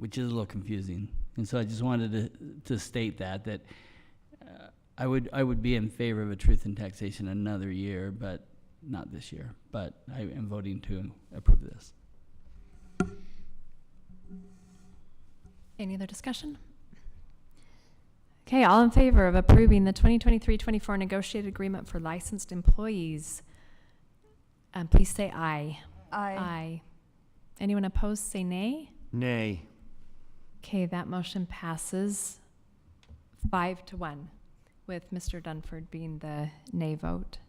is a little confusing. And so I just wanted to state that I would be in favor of a truth in taxation another year, but not this year. But I am voting to approve this. Any other discussion? Okay, all in favor of approving the 2023-24 negotiated agreement for licensed employees, please say aye. Aye. Aye. Anyone opposed, say nay. Nay. Okay, that motion passes 5-1, with Mr. Dunford being the nay vote.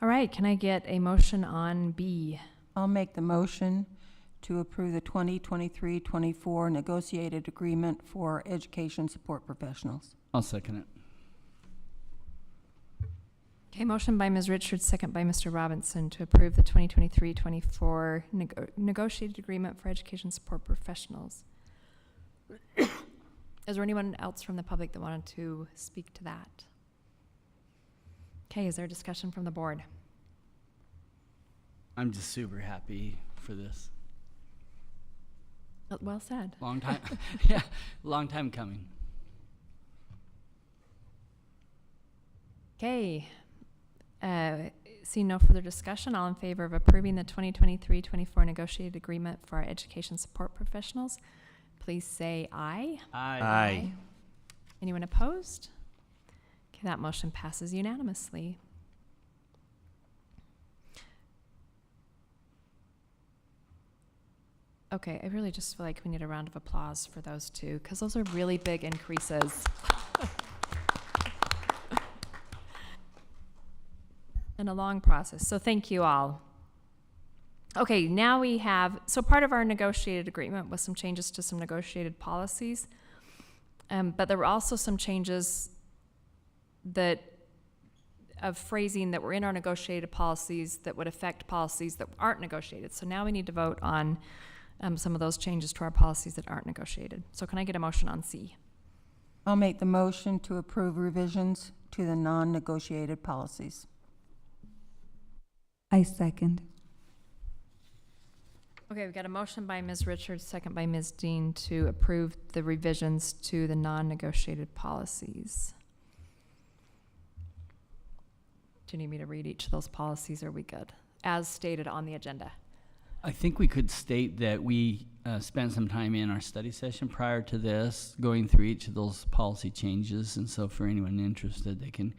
All right, can I get a motion on B? I'll make the motion to approve the 2023-24 negotiated agreement for education support professionals. I'll second it. Okay, motion by Ms. Richards, second by Mr. Robinson to approve the 2023-24 negotiated agreement for education support professionals. Is there anyone else from the public that wanted to speak to that? Okay, is there a discussion from the board? I'm just super happy for this. Well said. Long time, yeah, long time coming. Okay. Seeing no further discussion, all in favor of approving the 2023-24 negotiated agreement for our education support professionals, please say aye. Aye. Aye. Anyone opposed? Okay, that motion passes unanimously. Okay, I really just feel like we need a round of applause for those two, because those are really big increases. And a long process, so thank you all. Okay, now we have, so part of our negotiated agreement was some changes to some negotiated policies, but there were also some changes of phrasing that were in our negotiated policies that would affect policies that aren't negotiated. So now we need to vote on some of those changes to our policies that aren't negotiated. So can I get a motion on C? I'll make the motion to approve revisions to the non-negotiated policies. I second. Okay, we've got a motion by Ms. Richards, second by Ms. Dean to approve the revisions to the non-negotiated policies. Do you need me to read each of those policies, or are we good? As stated on the agenda. I think we could state that we spent some time in our study session prior to this, going through each of those policy changes, and so for anyone interested, they can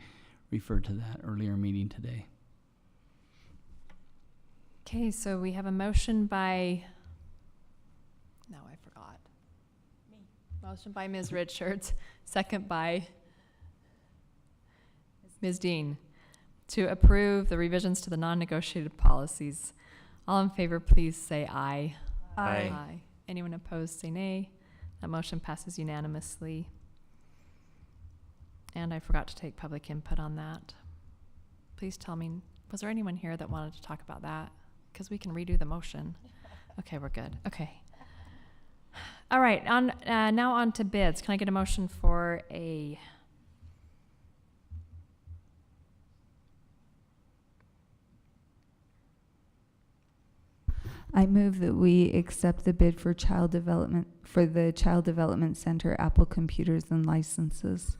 refer to that earlier meeting today. Okay, so we have a motion by, no, I forgot. Me. Motion by Ms. Richards, second by Ms. Dean to approve the revisions to the non-negotiated policies. All in favor, please say aye. Aye. Aye. Anyone opposed, say nay. That motion passes unanimously. And I forgot to take public input on that. Please tell me, was there anyone here that wanted to talk about that? Because we can redo the motion. Okay, we're good. Okay. All right, now on to bids. Can I get a motion for A? I move that we accept the bid for the Child Development Center, Apple Computers and Licenses.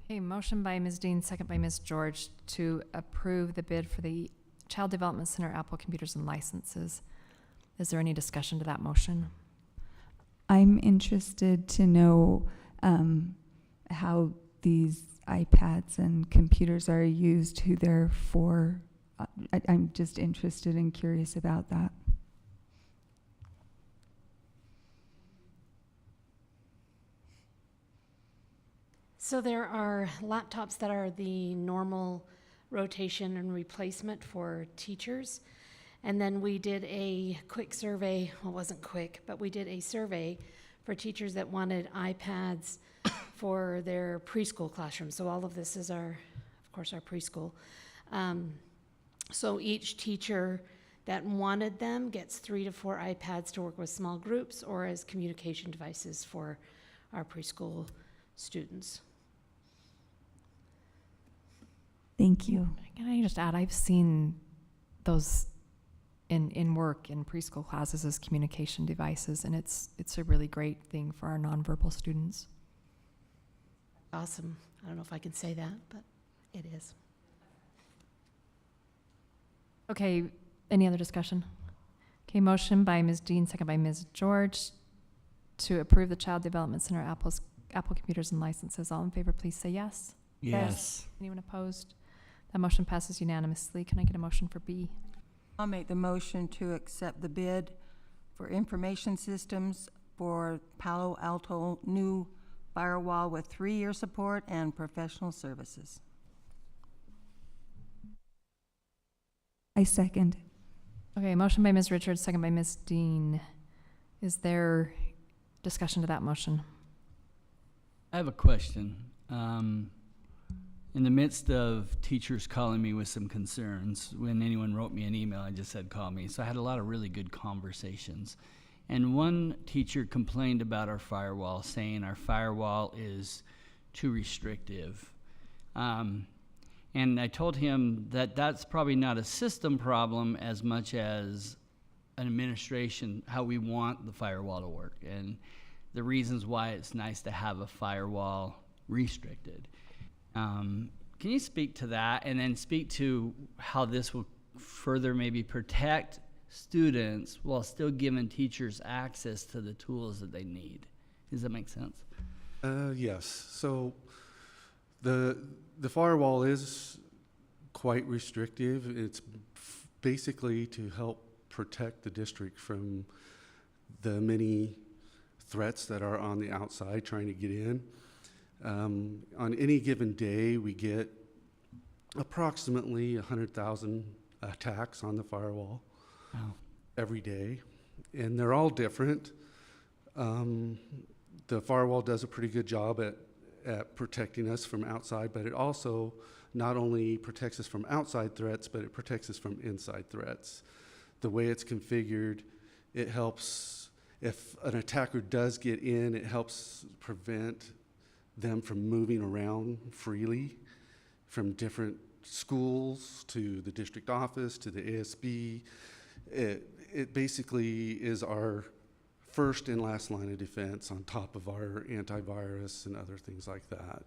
Okay, motion by Ms. Dean, second by Ms. George to approve the bid for the Child Development Center, Apple Computers and Licenses. Is there any discussion to that motion? I'm interested to know how these iPads and computers are used, who they're for. I'm just interested and curious about that. So there are laptops that are the normal rotation and replacement for teachers. And then we did a quick survey, well, it wasn't quick, but we did a survey for teachers that wanted iPads for their preschool classroom. So all of this is of course, our preschool. So each teacher that wanted them gets 3 to 4 iPads to work with small groups or as communication devices for our preschool students. Thank you. Can I just add, I've seen those in work in preschool classes as communication devices, and it's a really great thing for our nonverbal students. Awesome. I don't know if I can say that, but it is. Okay, any other discussion? Okay, motion by Ms. Dean, second by Ms. George to approve the Child Development Center Apple Computers and Licenses. All in favor, please say yes. Yes. Anyone opposed? That motion passes unanimously. Can I get a motion for B? I'll make the motion to accept the bid for information systems for Palo Alto new firewall with 3-year support and professional services. I second. Okay, motion by Ms. Richards, second by Ms. Dean. Is there discussion to that motion? I have a question. In the midst of teachers calling me with some concerns, when anyone wrote me an email, I just said, call me. So I had a lot of really good conversations. And one teacher complained about our firewall, saying our firewall is too restrictive. And I told him that that's probably not a system problem as much as an administration, how we want the firewall to work, and the reasons why it's nice to have a firewall restricted. Can you speak to that, and then speak to how this will further maybe protect students while still giving teachers access to the tools that they need? Does that make sense? Yes. So the firewall is quite restrictive. It's basically to help protect the district from the many threats that are on the outside trying to get in. On any given day, we get approximately 100,000 attacks on the firewall every day, and they're all different. The firewall does a pretty good job at protecting us from outside, but it also not only protects us from outside threats, but it protects us from inside threats. The way it's configured, it helps, if an attacker does get in, it helps prevent them from moving around freely from different schools to the district office to the ASB. It basically is our first and last line of defense on top of our antivirus and other things like that.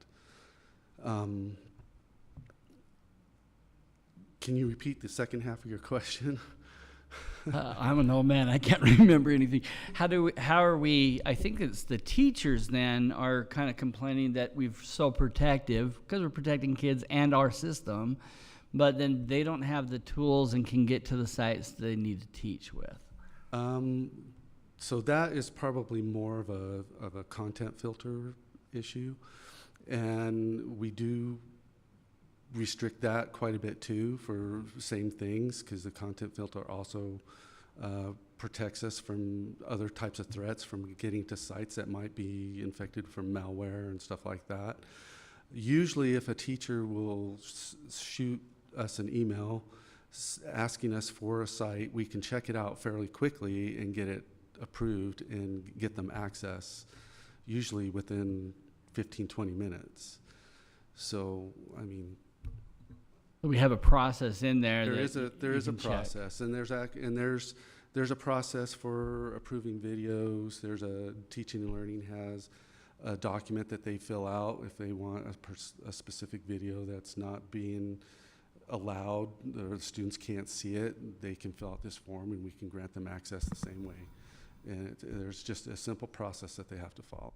Can you repeat the second half of your question? I'm an old man. I can't remember anything. How are we? I think it's the teachers then are kind of complaining that we're so protective because we're protecting kids and our system, but then they don't have the tools and can get to the sites they need to teach with. So that is probably more of a content filter issue, and we do restrict that quite a bit too for same things, because the content filter also protects us from other types of threats, from getting to sites that might be infected from malware and stuff like that. Usually if a teacher will shoot us an email asking us for a site, we can check it out fairly quickly and get it approved and get them access, usually within 15-20 minutes. So I mean, we have a process in there. There is a process, and there's a process for approving videos. There's a Teaching and Learning has a document that they fill out if they want a specific video that's not being allowed, or the students can't see it. They can fill out this form, and we can grant them access the same way. And there's just a simple process that they have to follow.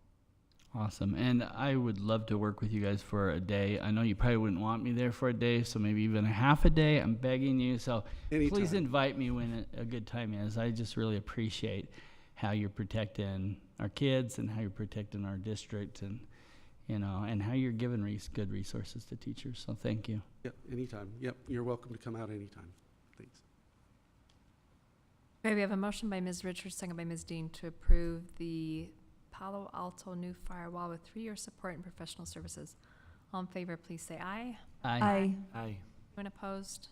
Awesome. And I would love to work with you guys for a day. I know you probably wouldn't want me there for a day, so maybe even a half a day. I'm begging you. So Anytime. Please invite me when a good time is. I just really appreciate how you're protecting our kids and how you're protecting our district, and and how you're giving good resources to teachers. So thank you. Yep, anytime. Yep, you're welcome to come out anytime. Thanks. Okay, we have a motion by Ms. Richards, second by Ms. Dean, to approve the Palo Alto new firewall with 3-year support and professional services. All in favor, please say aye. Aye. Aye. Aye. Anyone opposed?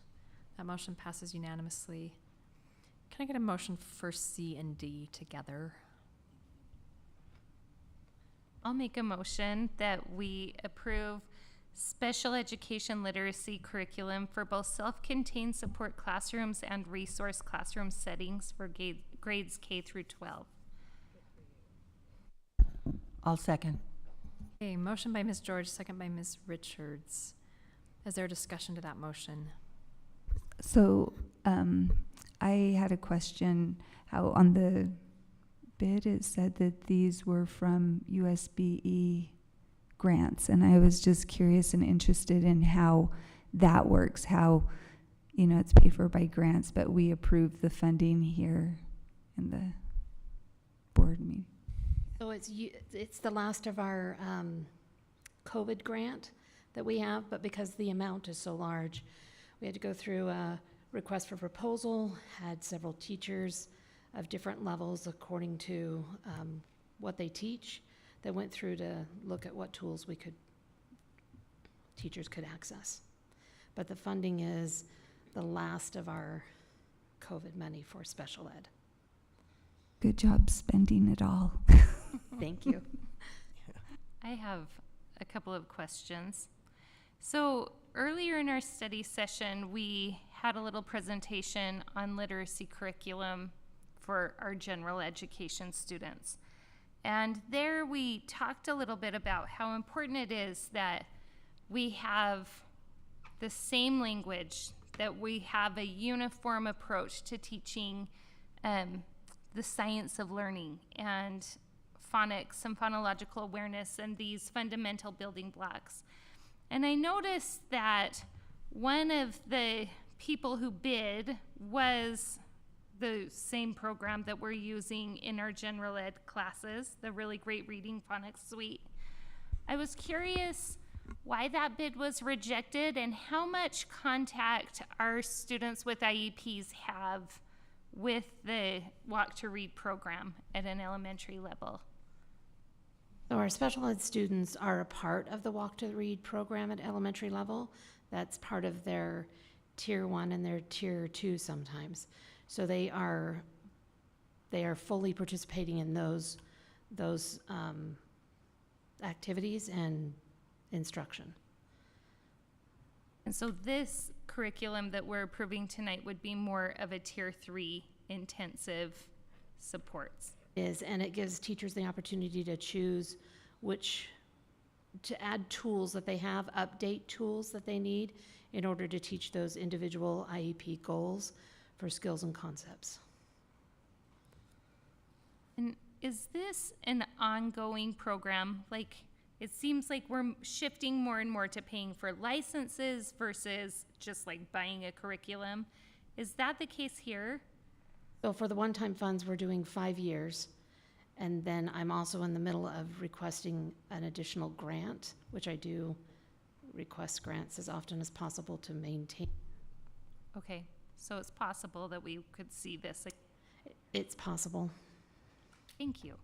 That motion passes unanimously. Can I get a motion for C and D together? I'll make a motion that we approve special education literacy curriculum for both self-contained support classrooms and resource classroom settings for grades K through 12. I'll second. Okay, motion by Ms. George, second by Ms. Richards. Is there a discussion to that motion? So I had a question, how on the bid it said that these were from USBE grants, and I was just curious and interested in how that works, how it's paid for by grants, but we approve the funding here in the board meeting. So it's the last of our COVID grant that we have, but because the amount is so large, we had to go through a request for proposal, had several teachers of different levels according to what they teach, that went through to look at what tools teachers could access. But the funding is the last of our COVID money for special ed. Good job spending it all. Thank you. I have a couple of questions. So earlier in our study session, we had a little presentation on literacy curriculum for our general education students. And there we talked a little bit about how important it is that we have the same language, that we have a uniform approach to teaching the science of learning and phonics and phonological awareness and these fundamental building blocks. And I noticed that one of the people who bid was the same program that we're using in our general ed classes, the Really Great Reading Phonics Suite. I was curious why that bid was rejected and how much contact our students with IEPs have with the Walk to Read program at an elementary level. So our special ed students are a part of the Walk to Read program at elementary level. That's part of their tier 1 and their tier 2 sometimes. So they are fully participating in those activities and instruction. And so this curriculum that we're approving tonight would be more of a tier 3 intensive supports. And it gives teachers the opportunity to choose to add tools that they have, update tools that they need in order to teach those individual IEP goals for skills and concepts. And is this an ongoing program? Like, it seems like we're shifting more and more to paying for licenses versus just like buying a curriculum. Is that the case here? So for the one-time funds, we're doing 5 years. And then I'm also in the middle of requesting an additional grant, which I do request grants as often as possible to maintain. Okay, so it's possible that we could see this. It's possible. Thank you.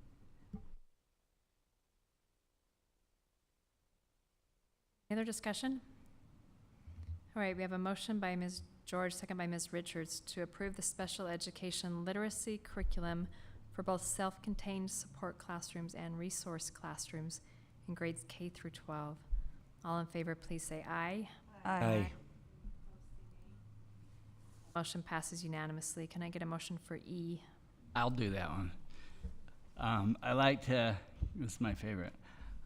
Any other discussion? All right, we have a motion by Ms. George, second by Ms. Richards, to approve the special education literacy curriculum for both self-contained support classrooms and resource classrooms in grades K through 12. All in favor, please say aye. Aye. Motion passes unanimously. Can I get a motion for E? I'll do that one. This is my favorite.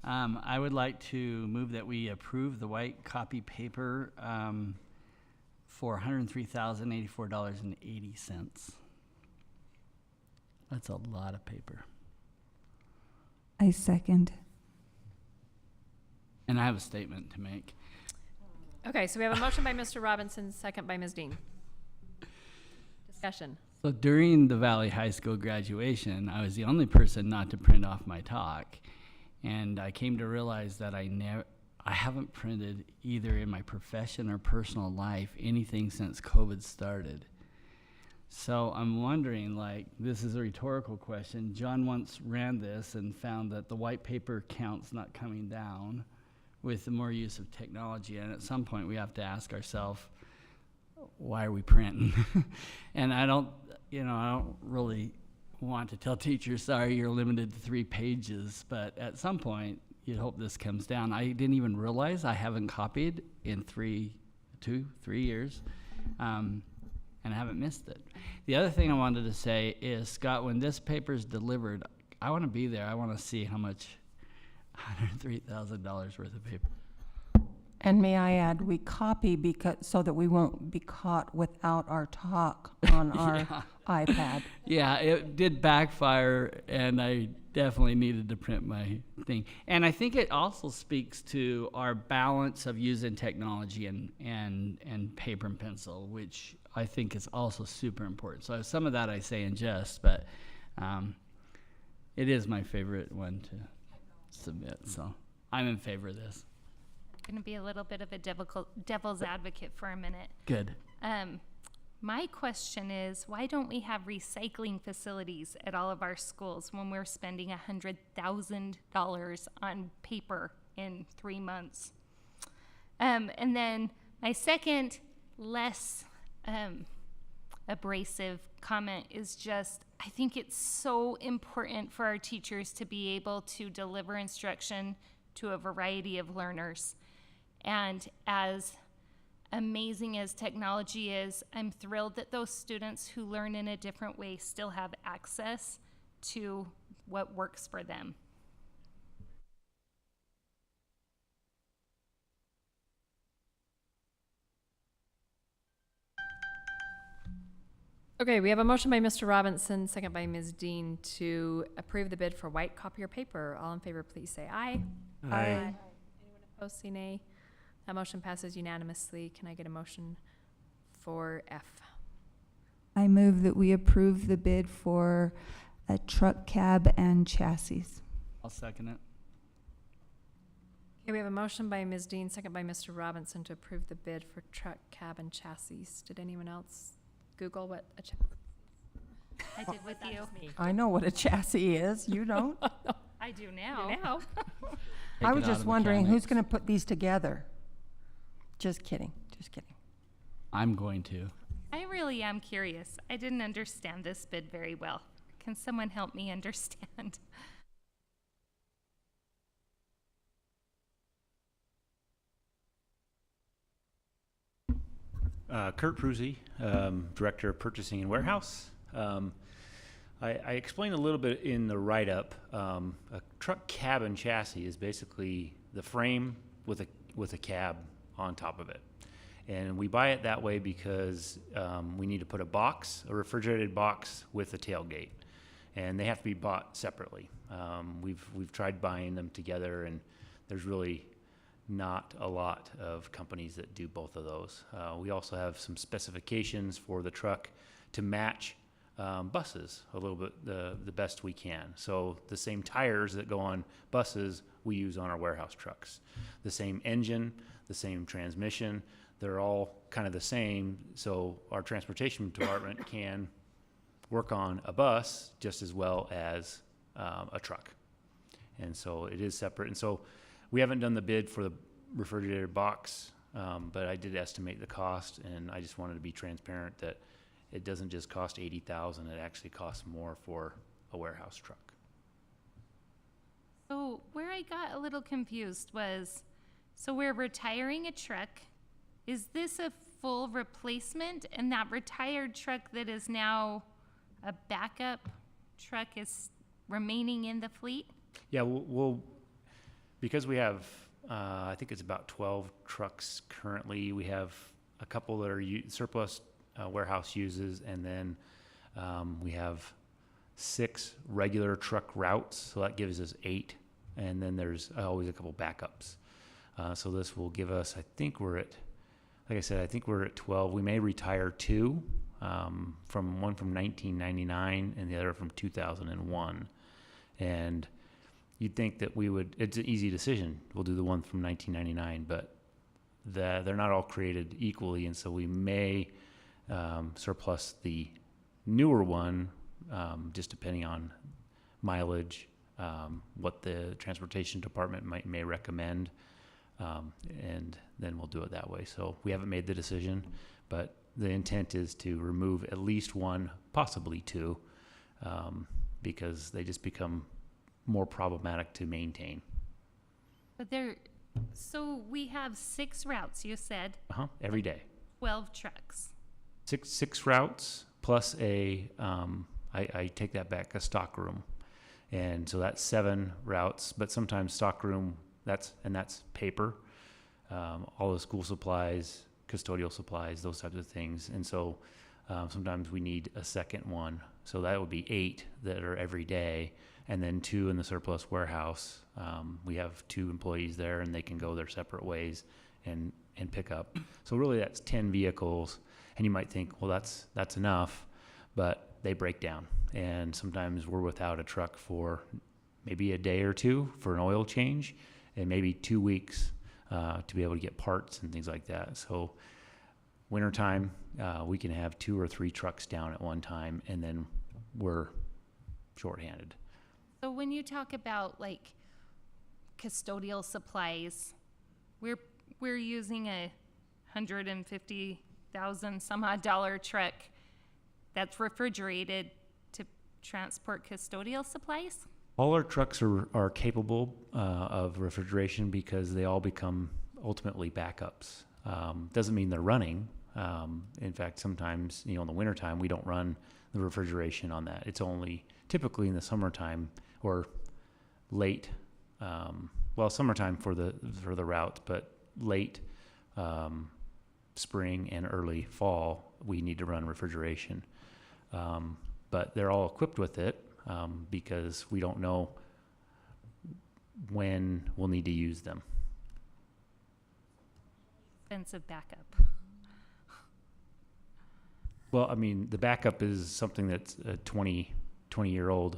I would like to move that we approve the white copy paper for $103,084.80. That's a lot of paper. I second. And I have a statement to make. Okay, so we have a motion by Mr. Robinson, second by Ms. Dean. Discussion. So during the Valley High School graduation, I was the only person not to print off my talk. And I came to realize that I haven't printed either in my profession or personal life anything since COVID started. So I'm wondering, this is a rhetorical question. John once ran this and found that the white paper count's not coming down with the more use of technology. And at some point we have to ask ourselves, why are we printing? And I don't really want to tell teachers, sorry, you're limited to 3 pages, but at some point you'd hope this comes down. I didn't even realize I haven't copied in 3 years, and I haven't missed it. The other thing I wanted to say is, Scott, when this paper is delivered, I want to be there. I want to see how much $103,000 worth of paper. And may I add, we copy so that we won't be caught without our talk on our iPad. Yeah, it did backfire, and I definitely needed to print my thing. And I think it also speaks to our balance of using technology and paper and pencil, which I think is also super important. So some of that I say in jest, but it is my favorite one to submit. So I'm in favor of this. Going to be a little bit of a devil's advocate for a minute. Good. My question is, why don't we have recycling facilities at all of our schools when we're spending $100,000 on paper in 3 months? And then my second, less abrasive comment is just, I think it's so important for our teachers to be able to deliver instruction to a variety of learners. And as amazing as technology is, I'm thrilled that those students who learn in a different way still have access to what works for them. Okay, we have a motion by Mr. Robinson, second by Ms. Dean to approve the bid for white copier paper. All in favor, please say aye. Aye. Anyone opposed, say nay. That motion passes unanimously. Can I get a motion for F? I move that we approve the bid for a truck cab and chassis. I'll second it. Okay, we have a motion by Ms. Dean, second by Mr. Robinson to approve the bid for truck, cab, and chassis. Did anyone else Google what a I did with you. I know what a chassis is. You don't? I do now. I was just wondering who's going to put these together. Just kidding. Just kidding. I'm going to. I really am curious. I didn't understand this bid very well. Can someone help me understand? Kurt Prusy, Director of Purchasing and Warehouse. I explained a little bit in the write-up. A truck cab and chassis is basically the frame with a cab on top of it. And we buy it that way because we need to put a refrigerated box with a tailgate. And they have to be bought separately. We've tried buying them together, and there's really not a lot of companies that do both of those. We also have some specifications for the truck to match buses a little bit the best we can. So the same tires that go on buses we use on our warehouse trucks. The same engine, the same transmission, they're all kind of the same, so our transportation department can work on a bus just as well as a truck. And so it is separate. And so we haven't done the bid for the refrigerated box, but I did estimate the cost, and I just wanted to be transparent that it doesn't just cost $80,000, it actually costs more for a warehouse truck. So where I got a little confused was, so we're retiring a truck. Is this a full replacement? And that retired truck that is now a backup truck is remaining in the fleet? Yeah, we'll because we have, I think it's about 12 trucks currently. We have a couple that are surplus warehouse uses, and then we have 6 regular truck routes, so that gives us 8. And then there's always a couple backups. So this will give us, I think we're at 12. We may retire 2, one from 1999 and the other from 2001. And you'd think that it's an easy decision. We'll do the one from 1999, but they're not all created equally, and so we may surplus the newer one, just depending on mileage, what the transportation department may recommend, and then we'll do it that way. So we haven't made the decision, but the intent is to remove at least 1, possibly 2, because they just become more problematic to maintain. But so we have 6 routes, you said. Every day. 12 trucks. Six routes plus I take that back, a stock room. And so that's 7 routes, but sometimes stock room, that's paper, all the school supplies, custodial supplies, those types of things. And so sometimes we need a second one. So that would be 8 that are every day, and then 2 in the surplus warehouse. We have 2 employees there, and they can go their separate ways and pick up. So really that's 10 vehicles, and you might think, well, that's enough, but they break down. And sometimes we're without a truck for maybe a day or 2 for an oil change, and maybe 2 weeks to be able to get parts and things like that. So Wintertime, we can have 2 or 3 trucks down at one time, and then we're shorthanded. So when you talk about like custodial supplies, we're using a $150,000 some odd dollar truck that's refrigerated to transport custodial supplies? All our trucks are capable of refrigeration because they all become ultimately backups. Doesn't mean they're running. In fact, sometimes, in the wintertime, we don't run the refrigeration on that. It's only typically in the summertime or late, summertime for the route, but late spring and early fall, we need to run refrigeration. But they're all equipped with it because we don't know when we'll need to use them. Expensive backup. Well, I mean, the backup is something that's a 20-year-old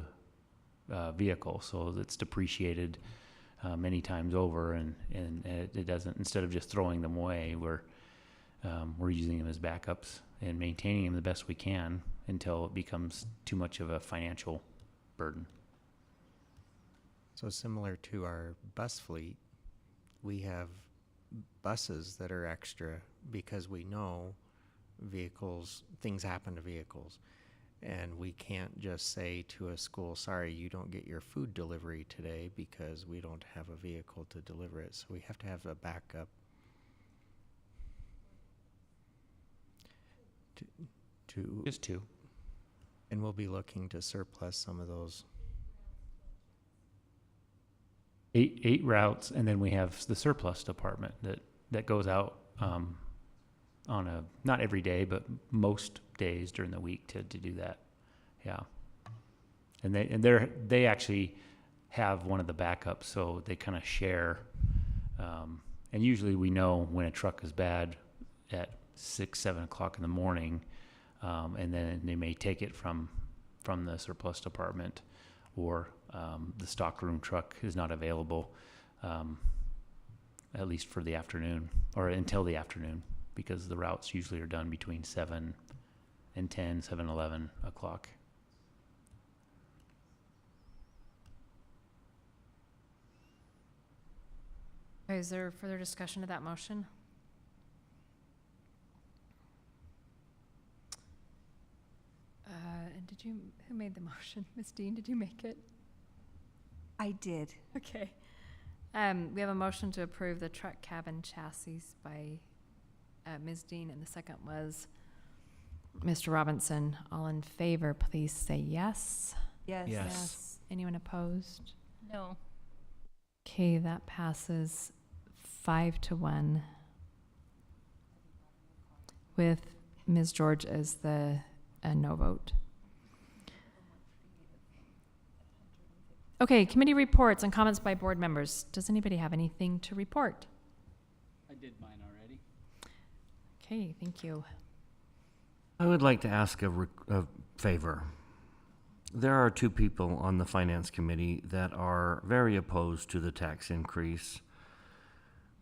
vehicle, so it's depreciated many times over, and it doesn't. Instead of just throwing them away, we're using them as backups and maintaining them the best we can until it becomes too much of a financial burden. So similar to our bus fleet, we have buses that are extra because we know things happen to vehicles. And we can't just say to a school, sorry, you don't get your food delivery today because we don't have a vehicle to deliver it. So we have to have a backup. Just 2. And we'll be looking to surplus some of those. 8 routes, and then we have the surplus department that goes out on a, not every day, but most days during the week to do that. Yeah. And they actually have one of the backups, so they kind of share. And usually we know when a truck is bad at 6, 7 o'clock in the morning, and then they may take it from the surplus department, or the stockroom truck is not available, at least for the afternoon, or until the afternoon, because the routes usually are done between 7 and 10, 7, 11 o'clock. Okay, is there further discussion of that motion? And who made the motion? Ms. Dean, did you make it? I did. Okay. We have a motion to approve the truck cabin chassis by Ms. Dean, and the second was Mr. Robinson. All in favor, please say yes. Yes. Yes. Anyone opposed? No. Okay, that passes 5-1 with Ms. George as the no vote. Okay, committee reports and comments by board members. Does anybody have anything to report? I did mine already. Okay, thank you. I would like to ask a favor. There are 2 people on the finance committee that are very opposed to the tax increase.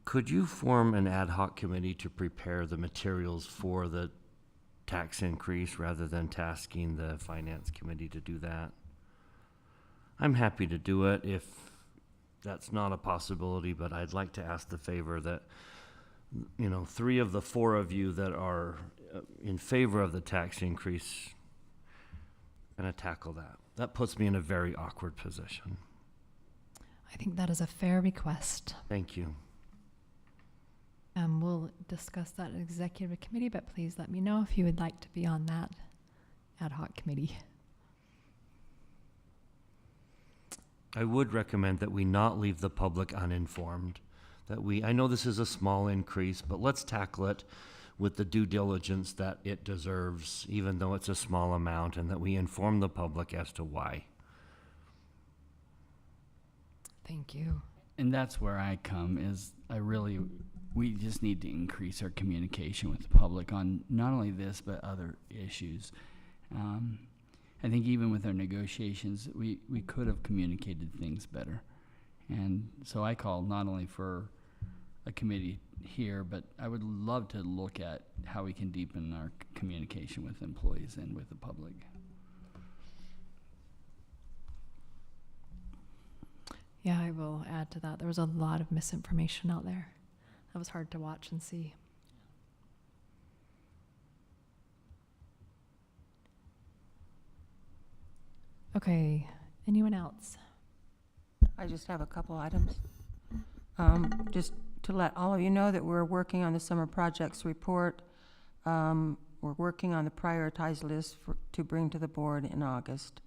Could you form an ad hoc committee to prepare the materials for the tax increase rather than tasking the finance committee to do that? I'm happy to do it if that's not a possibility, but I'd like to ask the favor that, 3 of the 4 of you that are in favor of the tax increase going to tackle that. That puts me in a very awkward position. I think that is a fair request. Thank you. We'll discuss that at executive committee, but please let me know if you would like to be on that ad hoc committee. I would recommend that we not leave the public uninformed. I know this is a small increase, but let's tackle it with the due diligence that it deserves, even though it's a small amount, and that we inform the public as to why. Thank you. And that's where I come is we just need to increase our communication with the public on not only this, but other issues. I think even with our negotiations, we could have communicated things better. And so I call not only for a committee here, but I would love to look at how we can deepen our communication with employees and with the public. Yeah, I will add to that. There was a lot of misinformation out there. That was hard to watch and see. Okay, anyone else? I just have a couple items. Just to let all of you know that we're working on the summer projects report. We're working on the prioritized list to bring to the board in August.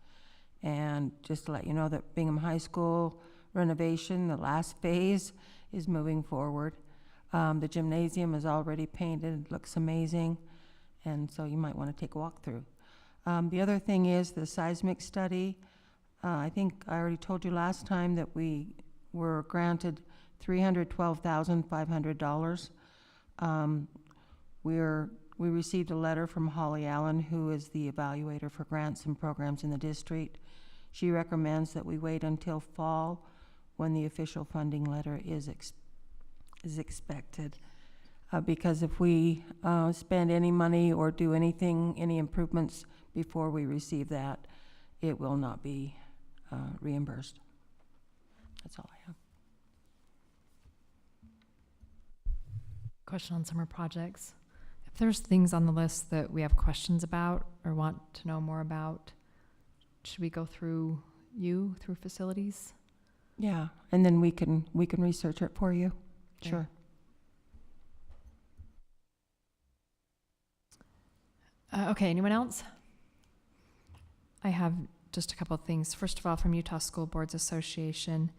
And just to let you know that Bingham High School renovation, the last phase, is moving forward. The gymnasium is already painted, looks amazing, and so you might want to take a walk through. The other thing is the seismic study. I think I already told you last time that we were granted $312,500. We received a letter from Holly Allen, who is the evaluator for grants and programs in the district. She recommends that we wait until fall when the official funding letter is expected. Because if we spend any money or do anything, any improvements before we receive that, it will not be reimbursed. That's all I have. Question on summer projects. If there's things on the list that we have questions about or want to know more about, should we go through facilities? Yeah, and then we can research it for you. Okay. Sure. Okay, anyone else? I have just a couple of things. First of all, from Utah School Boards Association,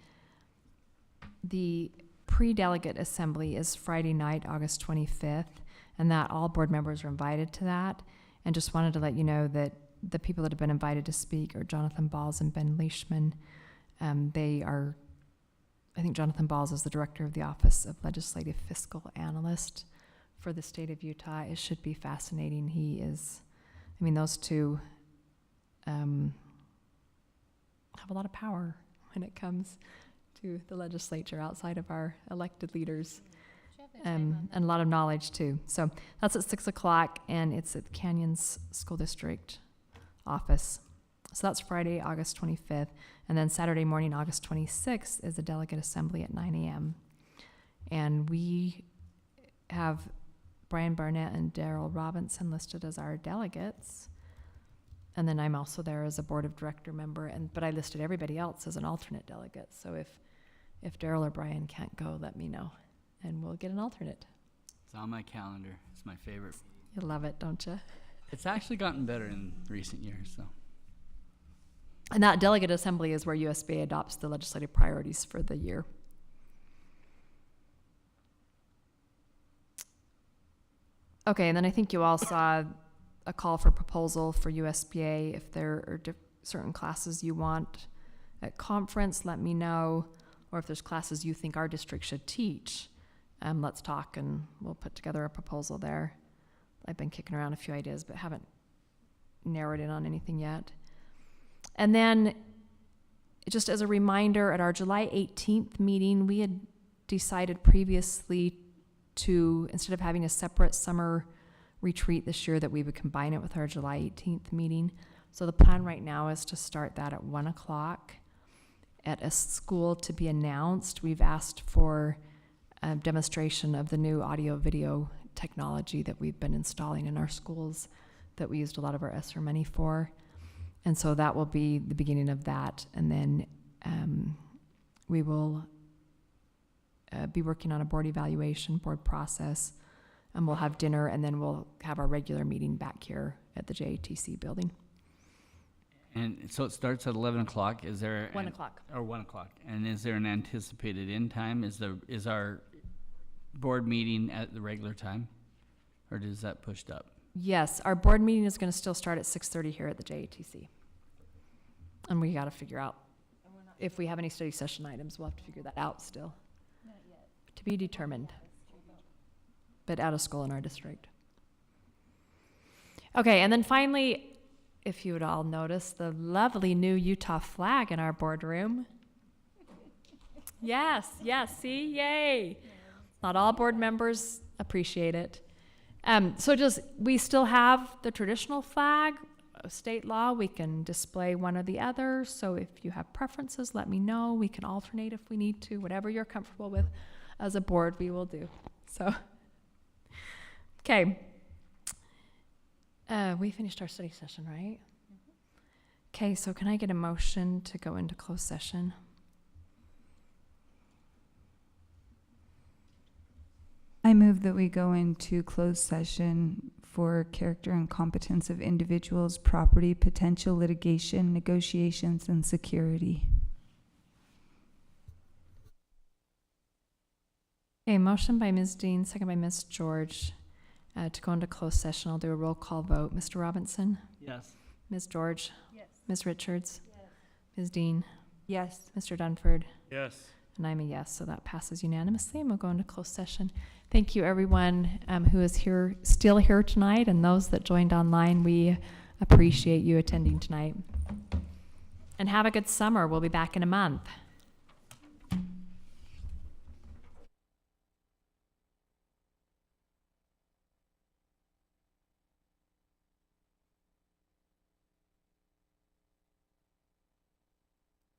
the pre-delegate assembly is Friday night, August 25th, and that all board members are invited to that. And just wanted to let you know that the people that have been invited to speak are Jonathan Balls and Ben Leishman. I think Jonathan Balls is the director of the Office of Legislative Fiscal Analyst for the state of Utah. It should be fascinating. Those two have a lot of power when it comes to the legislature outside of our elected leaders, and a lot of knowledge too. So that's at 6 o'clock, and it's at Canyons School District office. So that's Friday, August 25th. And then Saturday morning, August 26th, is the delegate assembly at 9 a.m. And we have Brian Barnett and Daryl Robinson listed as our delegates. And then I'm also there as a board of director member, but I listed everybody else as an alternate delegate. So if Daryl or Brian can't go, let me know, and we'll get an alternate. It's on my calendar. It's my favorite. You love it, don't you? It's actually gotten better in recent years, so. And that delegate assembly is where USBA adopts the legislative priorities for the year. Okay, and then I think you all saw a call for proposal for USBA. If there are certain classes you want at conference, let me know. Or if there's classes you think our district should teach, let's talk and we'll put together a proposal there. I've been kicking around a few ideas, but haven't narrowed in on anything yet. And then, just as a reminder, at our July 18th meeting, we had decided previously to, instead of having a separate summer retreat this year, that we would combine it with our July 18th meeting. So the plan right now is to start that at 1 o'clock at a school to be announced. We've asked for a demonstration of the new audio-video technology that we've been installing in our schools that we used a lot of our ESSER money for. And so that will be the beginning of that. And then we will be working on a board evaluation, board process, and we'll have dinner, and then we'll have our regular meeting back here at the JATC building. And so it starts at 11 o'clock. Is there 1 o'clock. Or 1 o'clock. And is there an anticipated end time? Is our board meeting at the regular time, or is that pushed up? Yes, our board meeting is going to still start at 6:30 here at the JATC. And we got to figure out if we have any study session items. We'll have to figure that out still. Not yet. To be determined. But out of school in our district. Okay, and then finally, if you would all notice, the lovely new Utah flag in our boardroom. Yes, see, yay. Not all board members appreciate it. So just, we still have the traditional flag, state law, we can display one or the other. So if you have preferences, let me know. We can alternate if we need to, whatever you're comfortable with as a board, we will do. So, okay. We finished our study session, right? Okay, so can I get a motion to go into closed session? I move that we go into closed session for character and competence of individuals, property, potential litigation, negotiations, and security. Okay, motion by Ms. Dean, second by Ms. George, to go into closed session. I'll do a roll call vote. Mr. Robinson? Yes. Ms. George? Yes. Ms. Richards? Yes. Ms. Dean? Yes. Mr. Dunford? Yes. And I'm a yes, so that passes unanimously, and we'll go into closed session. Thank you, everyone who is here, still here tonight, and those that joined online. We appreciate you attending tonight. And have a good summer. We'll be back in a month.